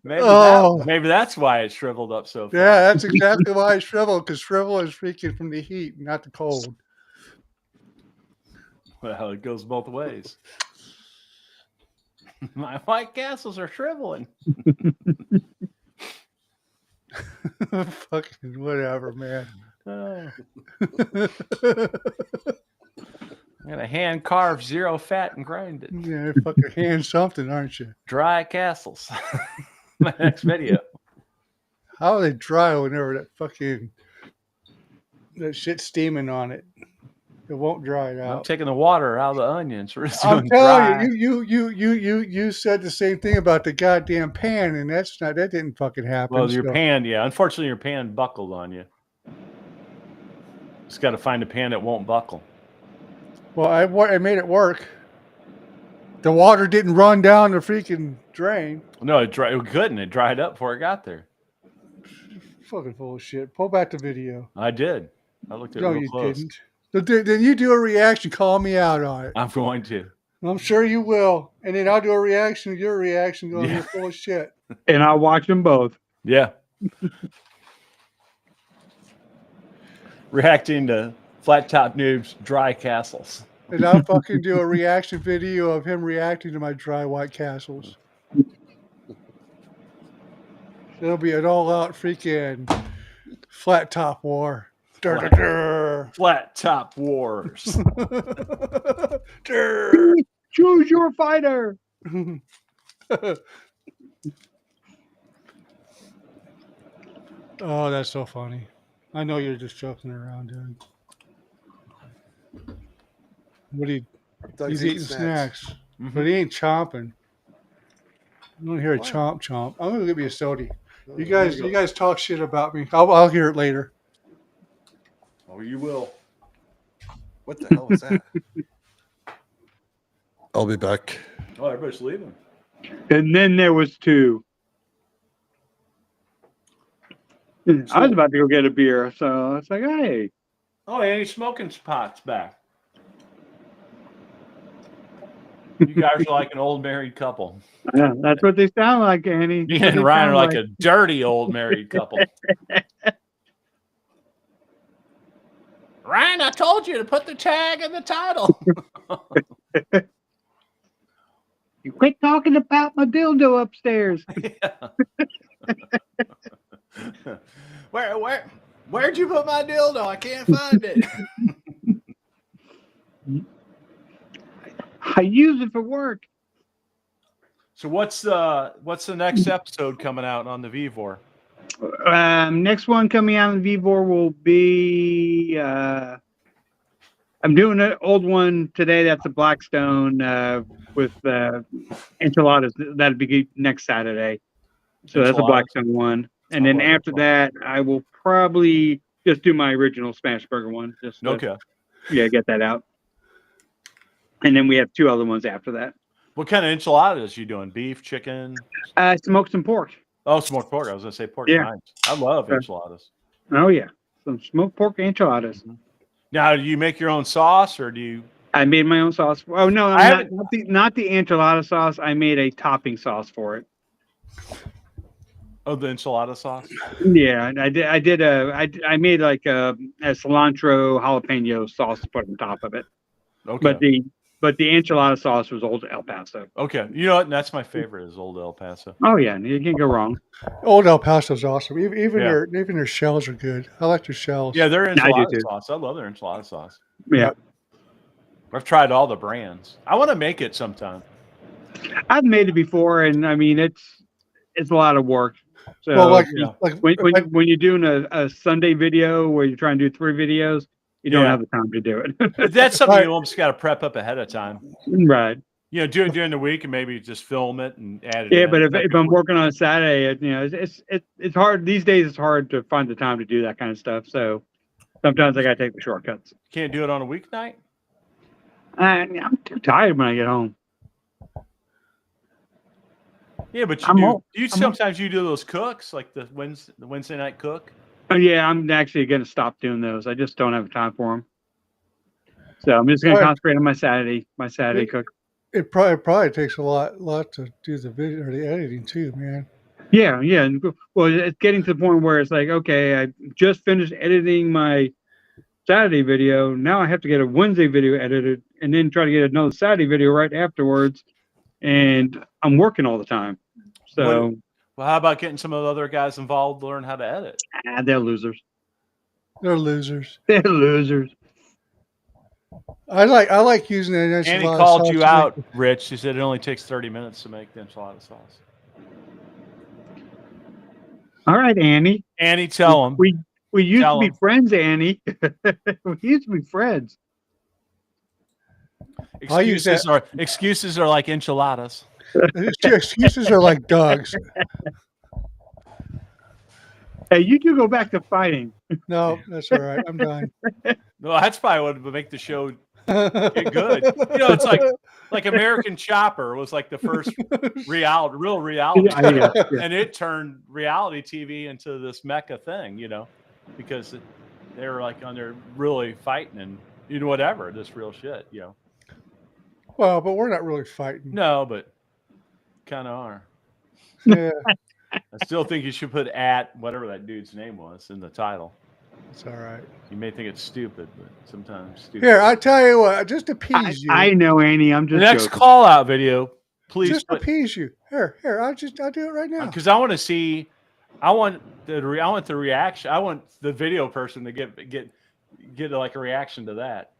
Maybe that's why it shriveled up so fast. Yeah, that's exactly why I shrivel, because shrivel is freaking from the heat, not the cold. Well, it goes both ways. My White Castles are shriveling. Fucking whatever, man. I'm gonna hand carve zero fat and grind it. Yeah, fucking hand something, aren't you? Dry castles. My next video. How are they dry whenever that shit's steaming on it? It won't dry it I'm out. taking the water out of the onions. We're just I'm doing telling dry. you said the same thing about the goddamn pan, and that didn't fucking happen. Well, your so- pan, yeah. Unfortunately, your pan buckled on you. Just got to find a pan that won't buckle. Well, I made it work. The water didn't run down the freaking drain. No, it couldn't. It dried up before it got there. Fucking full of shit. Pull back the video. I did. I looked at it No, real you close. didn't. Then you do a reaction. Call me out on it. I'm going to. I'm sure you will. And then I'll do a reaction to your reaction going, Yeah. you're full of shit. And I'll watch them both. Yeah. Reacting to Flat Top Noob's dry castles. And I'll fucking do a reaction video of him reacting to my dry White Castles. It'll be an all-out freaking flat top war. Dur, dur, dur. Flat Top Wars. Dur. Choose your fighter. Oh, that's so funny. I know you're just joking around, dude. What are you? Doug's He's eating snacks, Mhm. but he ain't chomping. I don't hear a What? chomp chomp. I'm gonna get me a soda. Oh, You there guys go. talk shit about me. I'll hear it later. Oh, you will. What the hell was that? I'll be back. Oh, everybody's leaving. And then there was 2. I was about to go get a beer, so it's like, hey. Oh, Andy Smoking Pot's back. You guys are like an old married couple. Yeah, that's what they sound like, Annie. You and Ryan are like a dirty old married couple. Ryan, I told you to put the tag in the title. You quit talking about my dildo upstairs. Where'd you put my dildo? I can't find it. I use it for work. So what's the next episode coming out on the Vivor? Next one coming out on the Vivor will be I'm doing an old one today. That's a Blackstone with enchiladas. That'll be next Saturday. So that's a Blackstone one. And then after that, I will probably just do my original Smash Burger one. Just to, get that out. And then we have 2 other ones after that. What kind of enchiladas you doing? Beef, chicken? Smoked some pork. Oh, smoked pork. I was gonna say pork rinds. I love enchiladas. Oh yeah, some smoked pork enchiladas. Mm-hmm. Now, do you make your own sauce, or do you? I made my own sauce. Oh no, not the enchilada sauce. I made a topping sauce for it. Oh, the enchilada sauce. Yeah, I made like a cilantro jalapeno sauce to put on top of it. Okay. But the enchilada sauce was Old El Paso. Okay, you know what? That's my favorite is Old El Paso. Oh yeah, you can't go wrong. Old El Paso's awesome. Even their shells are good. I like their shells. Yeah, their enchilada sauce. I love their enchilada sauce. Yeah. I've tried all the brands. I want to make it sometime. I've made it before, and I mean it's a lot of work. So well, when you're doing a Sunday video where you're trying to do 3 videos, you don't have the time to do it. But that's something you almost got to prep up ahead of time. Right. You know, do it during the week and maybe just film it and add it. Yeah, but if I'm working on a Saturday, it's hard these days. It's hard to find the time to do that kind of stuff. So sometimes I got to take the shortcuts. Can't do it on a weeknight. I'm too tired when I get home. Yeah, but sometimes you do those cooks like the Wednesday night cook. Oh yeah, I'm actually going to stop doing those. I just don't have time for them. So I'm just going to concentrate on my Saturday cook. It probably takes a lot to do the video or the editing too, man. Yeah. Well, it's getting to the point where it's like, okay, I just finished editing my Saturday video. Now I have to get a Wednesday video edited and then try to get another Saturday video right afterwards. And I'm working all the time. So. Well, how about getting some of the other guys involved to learn how to edit? They're losers. They're losers. They're losers. I like using an enchilada. Annie called you out, Rich. She said it only takes 30 minutes to make the enchilada sauce. All right, Annie. Annie, tell him. We used to be friends, Annie. We used to be friends. Excuses are like enchiladas. Excuses are like dogs. Hey, you do go back to fighting. No, that's all right. I'm done. No, that's probably what would make the show get good. You know, it's like American Chopper was like the first real reality, and it turned reality TV into this mecca thing. You know, because they were like on there really fighting and whatever this real shit. You know. Well, but we're not really fighting. No, but kind of are. Yeah. I still think you should put at whatever that dude's name was in the title. It's all right. You may think it's stupid, but sometimes stupid. Here, I tell you what, just appease you. I know, Annie. I'm just the next joking. call out video, please. Just appease you. Here, I'll do it right now. Because I want to see. I want the reaction. I want the video person to get like a reaction to that.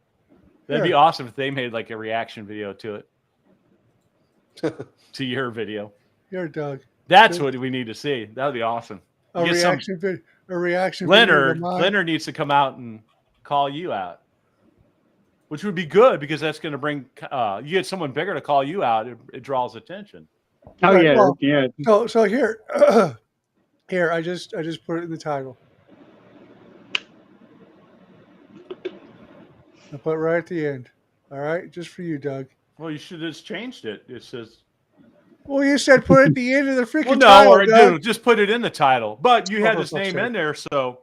That'd be awesome if they made like a reaction video to it. To your video. You're Doug. That's what we need to see. That would be awesome. A reaction Leonard video. Leonard needs to come out and call you out, which would be good because that's going to bring. You get someone bigger to call you out. It draws attention. Oh Right, yeah, well, yeah. So here, here I just put it in the title. I put it right at the end. All right, just for you, Doug. Well, you should have just changed it. It says. Well, you said put it at the end of the freaking Well, no, title, or Doug. dude, just put it in the title. But you Oh, had for his fuck's name sake. in there, so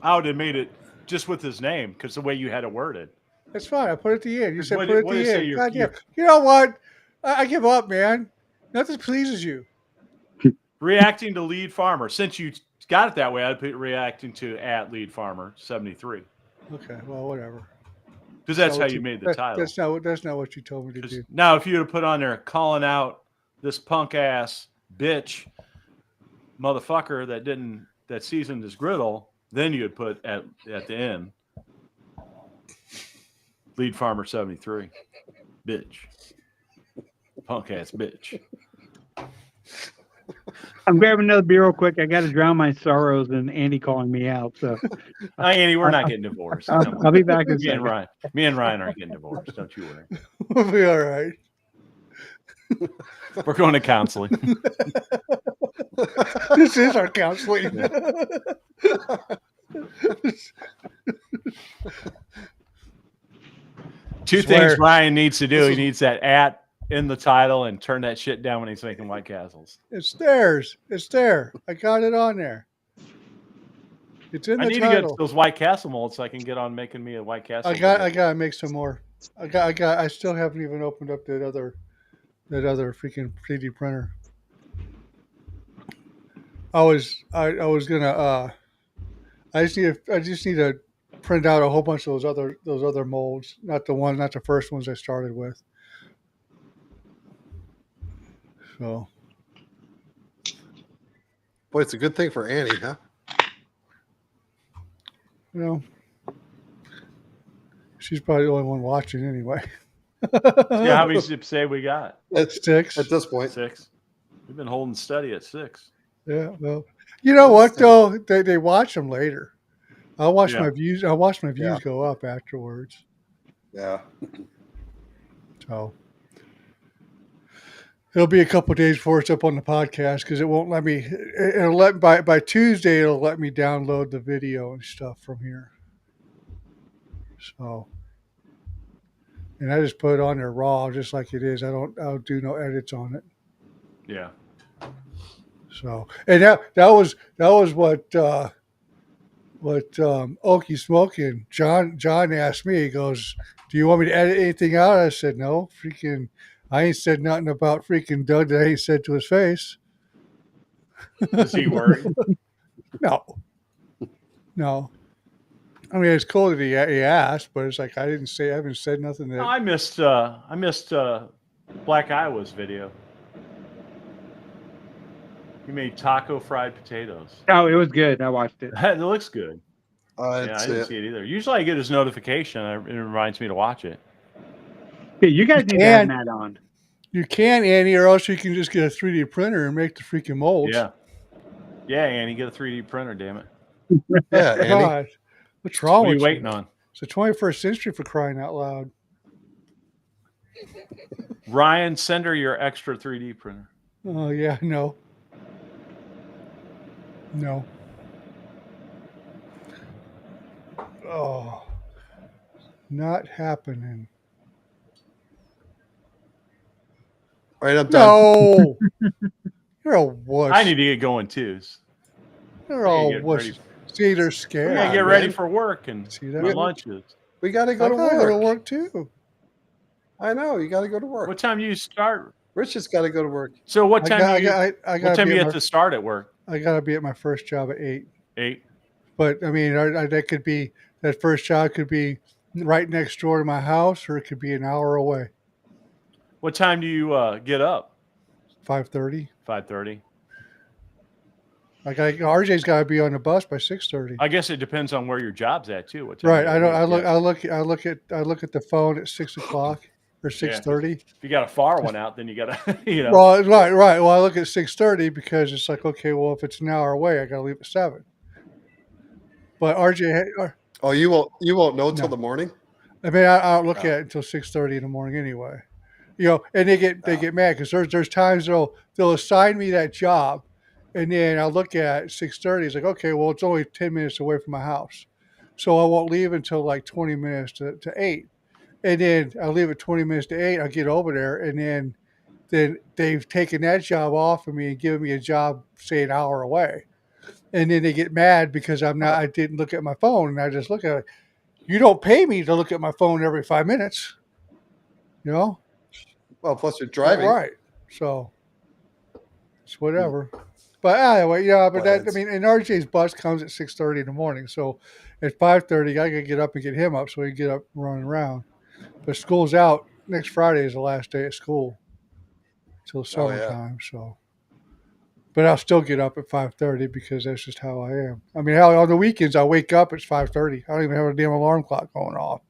I would have made it just with his name because the way you had it worded. That's fine. I put it at the end. You said What put it did at it the say? end. You're- God damn. you're- You know what? I give up, man. Nothing pleases you. Reacting to lead farmer. Since you got it that way, I'd put reacting to at lead farmer 73 Okay, well, whatever. because that's not how what you made the title. That's not what you told me to 'Cause do. now, if you would have put on there calling out this punk ass bitch motherfucker that seasoned his griddle, then you would put at the end lead farmer 73 bitch punk ass bitch. I'm grabbing another beer real quick. I got to drown my sorrows and Andy calling me out. So Andy, we're not getting divorced. Come I'll be back in a on. second. Me and Ryan aren't getting divorced. Don't you worry. We'll be all right. We're going to counseling. This is our counseling. Two Swear. things Ryan needs to do. He needs that at in the title and turn that shit down when he's making White Castles. It's theirs. It's there. I got it on there. It's in I the need to get title. those White Castle molds so I can get on making me a White Castle. I gotta make some more. I still haven't even opened up that other freaking 3D printer. I was gonna I just need to print out a whole bunch of those other molds, not the first ones I started with. So Boy, it's a good thing for Annie, huh? you know, she's probably the only one watching anyway. Yeah, how many zips say we got? At, 6. at this point, 6. We've been holding steady at 6. Yeah, well, you know what though? They watch them later. I'll watch Yeah. my views. I'll watch my views Yeah. go up afterwards. yeah. So it'll be a couple of days before it's up on the podcast because it won't let me. It'll let by Tuesday. It'll let me download the video and stuff from here. So, and I just put it on there raw, just like it is. I'll do no edits on it. Yeah. So, and that was what Okie Smoking John asked me. He goes, "Do you want me to edit anything out?" I said, "No, freaking, I ain't said nothing about freaking Doug that I ain't said to his face." Is he worried? No. I mean, it's cool that he asked, but it's like I haven't said nothing that. I missed Black Iowa's video. He made taco fried potatoes. Oh, it was good. I watched it. It looks good. Yeah, I That's didn't it. see it either. Usually I get his notification and it reminds me to watch it. Yeah, you guys need to have Matt on. You can, Annie, or else you can just get a 3D printer and make the freaking molds. Yeah. Yeah, Annie, get a 3D printer, damn it. Yeah, Annie. God, what's wrong What are with you waiting on? It's the 21st century for crying out loud. Ryan, send her your extra 3D printer. Oh yeah, no. Oh, not happening. All right, I'm done. No, you're a wuss. I need to get going too. You're all get wuss. ready. See, they're I scared. gotta get ready for work and See that? my lunches. We got to I go to gotta work. go to work too. I know. You got to go to work. What time do you start? Rich has got to go to work. So what time I do you, gotta what time be you at have my, to start at work? I gotta be at my first job at 8. 8. But I mean, that could be that first job could be right next door to my house, or it could be an hour away. What time do you get up? 5:30. 5:30. RJ's got to be on the bus by 6:30. I guess it depends on where your job's at too. What time Right. you I don't. I leave. look. I look at the phone at 6 o'clock or 6:30. If you got a far one out, then you gotta, Well, right. Well, I look at 6:30 because it's like, okay, well, if it's an hour away, I got to leave at 7. But RJ, Oh, you won't know till No. the morning. I mean, I don't look Oh. at it until 6:30 in the morning anyway. And they get mad because there's times they'll assign me that job, and then I'll look at 6:30. It's like, okay, well, it's only 10 minutes away from my house. so I won't leave until like 20 minutes to 8. And then I leave at 20 minutes to 8. I get over there, and then they've taken that job off of me and given me a job, say, an hour away. And then they get mad because I didn't look at my phone, and I just look at it. You don't pay me to look at my phone every 5 minutes, you know? Well, plus you're All driving. right. So it's whatever. But anyway, yeah, but that, I Plans. mean, and RJ's bus comes at 6:30 in the morning. So at 5:30, I gotta get up and get him up so he can get up and run around. But school's out. Next Friday is the last day of school till Oh, yeah. summertime. So, but I'll still get up at 5:30 because that's just how I am. I mean, hell, on the weekends I wake up at 5:30. I don't even have a damn alarm clock going off.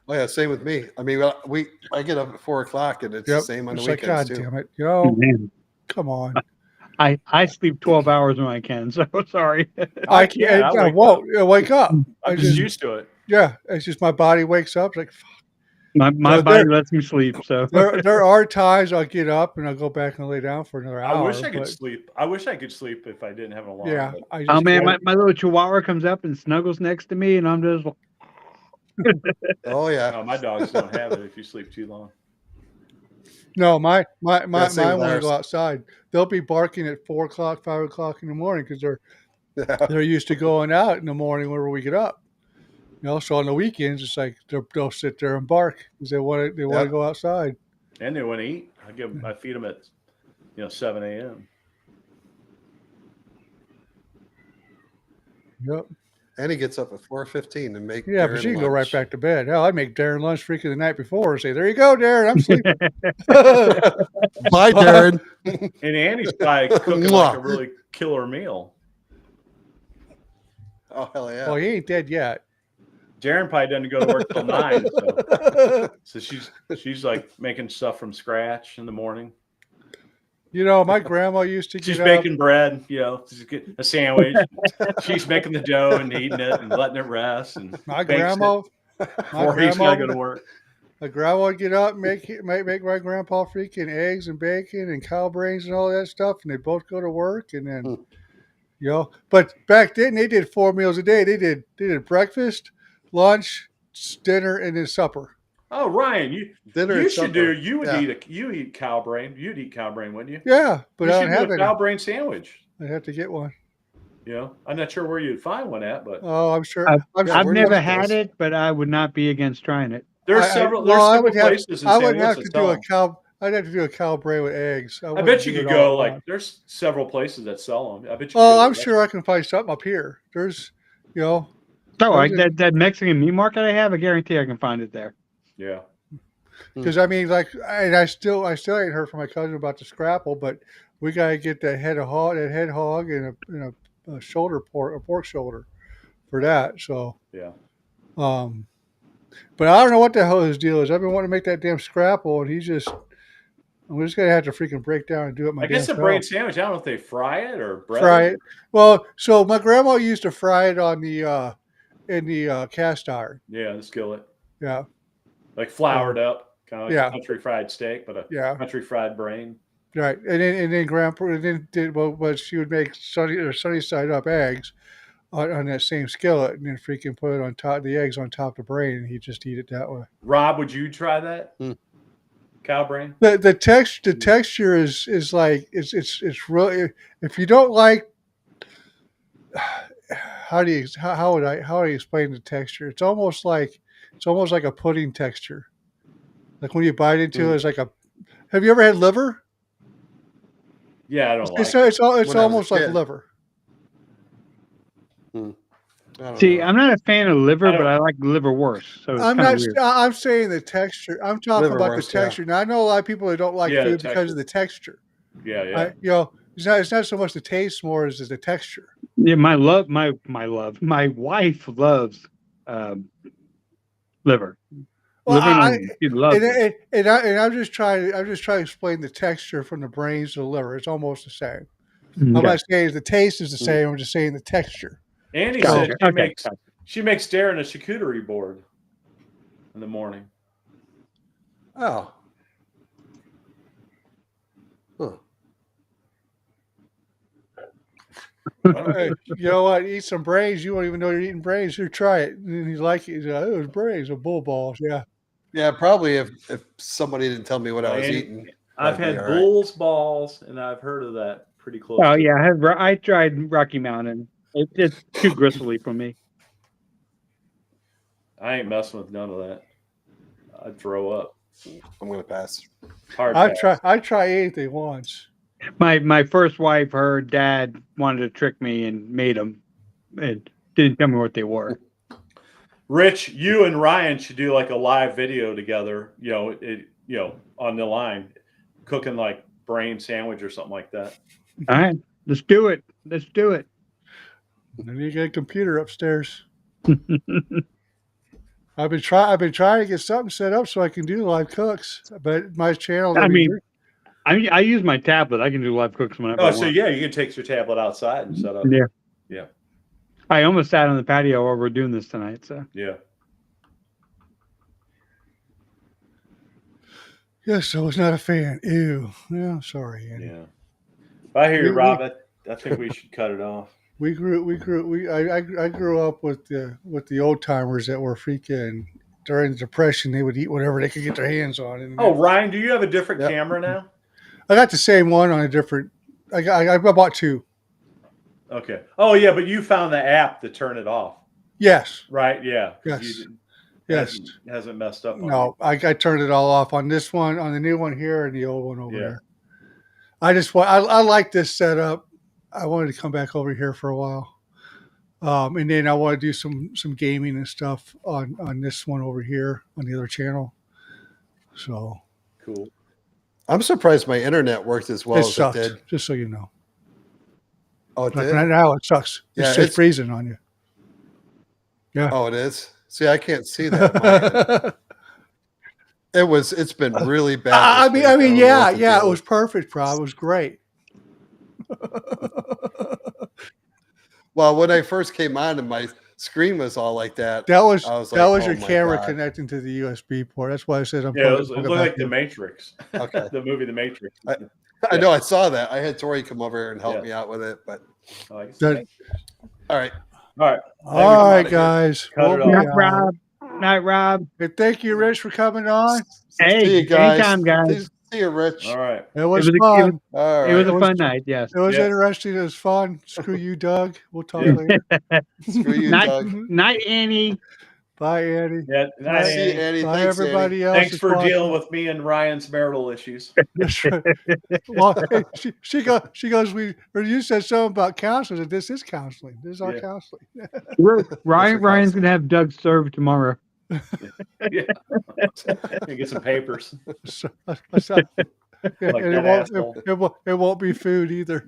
Oh yeah, same with me. I mean, I get up at 4:00 and it's Yep. the same on It's the like, weekends God too. damn it, you know? Man, Come on. I sleep 12 hours when I can, so sorry. I can't. I I wake won't. I wake up. I I'm just just, used to it. yeah. It's just my body wakes up. It's like, fuck. My No, body lets me sleep, so There are times I'll get up and I'll go back and lay down for another I hour. wish I could but sleep. I wish I could sleep if I didn't have an alarm. yeah, but I oh just man, can't. my little chihuahua comes up and snuggles next to me, and I'm just Oh yeah. no, my dogs don't have it if you sleep too long. No, mine same want with to ours. go outside. They'll be barking at 4:00, 5:00 in the morning because Yeah. they're used to going out in the morning whenever we get up. You know, so on the weekends it's like they'll sit there and bark because they want to Yep. go outside. And they want to eat. I feed them at 7 a.m. Yep. And he gets up at 4:15 and make Yeah, Darren but you can go right lunch. back to bed. Hell, I'd make Darren lunch freaking the night before and say, "There you go, Darren. I'm sleeping." Bye, Darren. And Annie's probably cooking like a Mwah. really killer meal. Oh hell yeah. Well, he ain't dead yet. Darren probably doesn't go to work till 9, so she's like making stuff from scratch in the morning. You know, my grandma used to She's get up. baking bread, she's getting a sandwich. She's making the dough and eating it and letting it rest. And My bakes grandma, it my before he's got to go grandma, to work. my grandma would get up and make my grandpa freaking eggs and bacon and cow brains and all that stuff, and they both go to work, and then But back then they did 4 meals a day. They did breakfast, lunch, dinner, and then supper. Oh, Ryan, you Dinner you and should supper. do. You would Yeah. eat cow brain. You'd eat cow brain, wouldn't you? Yeah, but You I should don't do have a any. cow brain sandwich. I'd have to get one. I'm not sure where you'd find one at, but Oh, I'm sure. I've, I'm Yeah, sure. I've where do you never get had those? it, but I would not be against trying it. there's several. There's several places in I St. would Louis have that to sell do a them. cow. I'd have to do a cow brain with eggs. I wouldn't bet you do could it all go at like once. there's several places that sell them. I bet you. Oh, could go I'm to sure I can find something up here. There's, Oh, there's a- that Mexican meat market I have, I guarantee I can find it there. Yeah. because I mean, like, and I still ain't heard from my cousin about the scrapple, but we gotta get that head hog, and a shoulder a pork shoulder for that. So, Yeah. but I don't know what the hell his deal is. I've been wanting to make that damn scrapple, and I'm just gonna have to freaking break down and do it I guess a myself. brain sandwich. I don't know if they fry it or bread Fry it. Well, so my grandma used to fry it on the in the cast iron. Yeah, the skillet, Yeah, like floured up, kind of like Yeah. a country fried steak, but a yeah, country fried brain. right. And then grandpa and then did well, she would make sunny side up eggs on that same skillet, and then freaking put it on top the eggs on top of the brain, and he'd just eat it that way. Rob, would you try that? Hmm. Cow brain? The texture is like it's really, if you don't like, how would I explain the texture? It's almost like a pudding texture. Like when you bite into it, it's like a. Have you ever had liver? Yeah, I don't like It's it. it's When I was a almost like kid. liver. I don't See, know. I'm not a fan of liver, I don't- but I like liverwurst. So it's I'm kind of not. weird. I'm saying the texture. I'm talking about the Liverwurst, yeah. texture. Now I know a lot of people that don't like Yeah, the food because texture. of the texture. Yeah. It's not so much the taste more as the texture. Yeah, my wife loves liver. Well, Liver and onions. She loves it. and I'm just trying to explain the texture from the brains to the liver. It's almost the same. I'm Okay. not saying the taste is the same. I'm just saying the texture. Annie Gotcha. said Okay. she makes Darren a charcuterie board in the morning. Oh. Huh. Hey, you know what? Eat some brains. You won't even know you're eating brains. Here, try it. And he's like, he's like, it was brains or bull balls. Yeah. Yeah, probably if somebody didn't tell me what I was And eating. I've I'd be had all right. bull's balls, and I've heard of that pretty close. Oh to yeah, I tried Rocky Mountain. It's too gristly for me. I ain't messing with none of that. I'd throw up. I'm gonna pass. Hard I pass. try anything once. My first wife, her dad wanted to trick me and made them, and didn't tell me what they were. Rich, you and Ryan should do like a live video together. On the line, cooking like brain sandwich or something like that. All right, let's do it. Let's do it. Then you get a computer upstairs. I've been trying to get something set up so I can do live cooks, but my channel. I mean, I use my tablet. I can do live cooks whenever I Oh, want. so yeah, you can take your tablet outside and set up. Yeah. Yeah. I almost sat on the patio while we're doing this tonight. So Yeah. yes, I was not a fan. Ew. Yeah, sorry, Andy. Yeah. I hear you, We- Rob. I think we should cut it off. I grew up with the old timers that were freaking during the Depression. They would eat whatever they could get their hands on. And Oh, Ryan, do you have a different Yep. camera now? I got the same one on a different. I bought two. Okay. Oh, yeah, but you found the app to turn it off, Yes, right? Yeah. 'Cause Yes. you- yes. Hasn't messed up. On No, I turned it all off on this one, on the new one here, and the old one over Yeah. there. I like this setup. I wanted to come back over here for a while, and then I want to do some gaming and stuff on this one over here on the other channel. So Cool. I'm surprised my internet worked as well it as sucks. it did. Just so you know, Oh, it like did. right now it sucks. Yeah, It's just freezing on you. Oh, it is. See, I can't see that. on my end. It's been really bad. I this mean, week. don't know yeah, what to yeah. do. It was perfect, Rob. It was great. Well, when I first came on and my screen was all like that, That was I was that like, was oh your my camera God. connecting to the USB port. That's why I said I'm Yeah, it plugging looked back like The in. Matrix. Okay. The movie The Matrix. I know I saw that. I had Tori come over and help Yeah. me out with it, but I like That- The Matrix. all right. All right. All I'm right, outta here. guys. Cut it We'll off. be night, out. Rob. Night, Rob. Hey, thank you, Rich, for coming on. Hey, See you guys. anytime, guys. See you, Rich. All right. It was was a- fun. All right. It was It a was- fun night. Yes. It was Yeah. interesting. It was fun. Screw you, Doug. We'll talk Yeah. later. Screw you, Night, Doug. night, Annie. Bye, Andy. Yeah. Night, See you, Annie. Andy. Bye, Thanks, everybody Andy. else. Thanks that's for watching. dealing with me and Ryan's marital issues. That's right. Well, hey, she goes. You said something about counseling. And this is counseling. This is our Yeah. counseling. Ryan's gonna have Doug served tomorrow. Yeah. Get some papers. So, Like and that asshole. it won't be food either.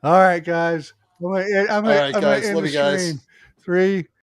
All right, guys. I'm gonna All right, end guys. the Love you guys. stream. 3,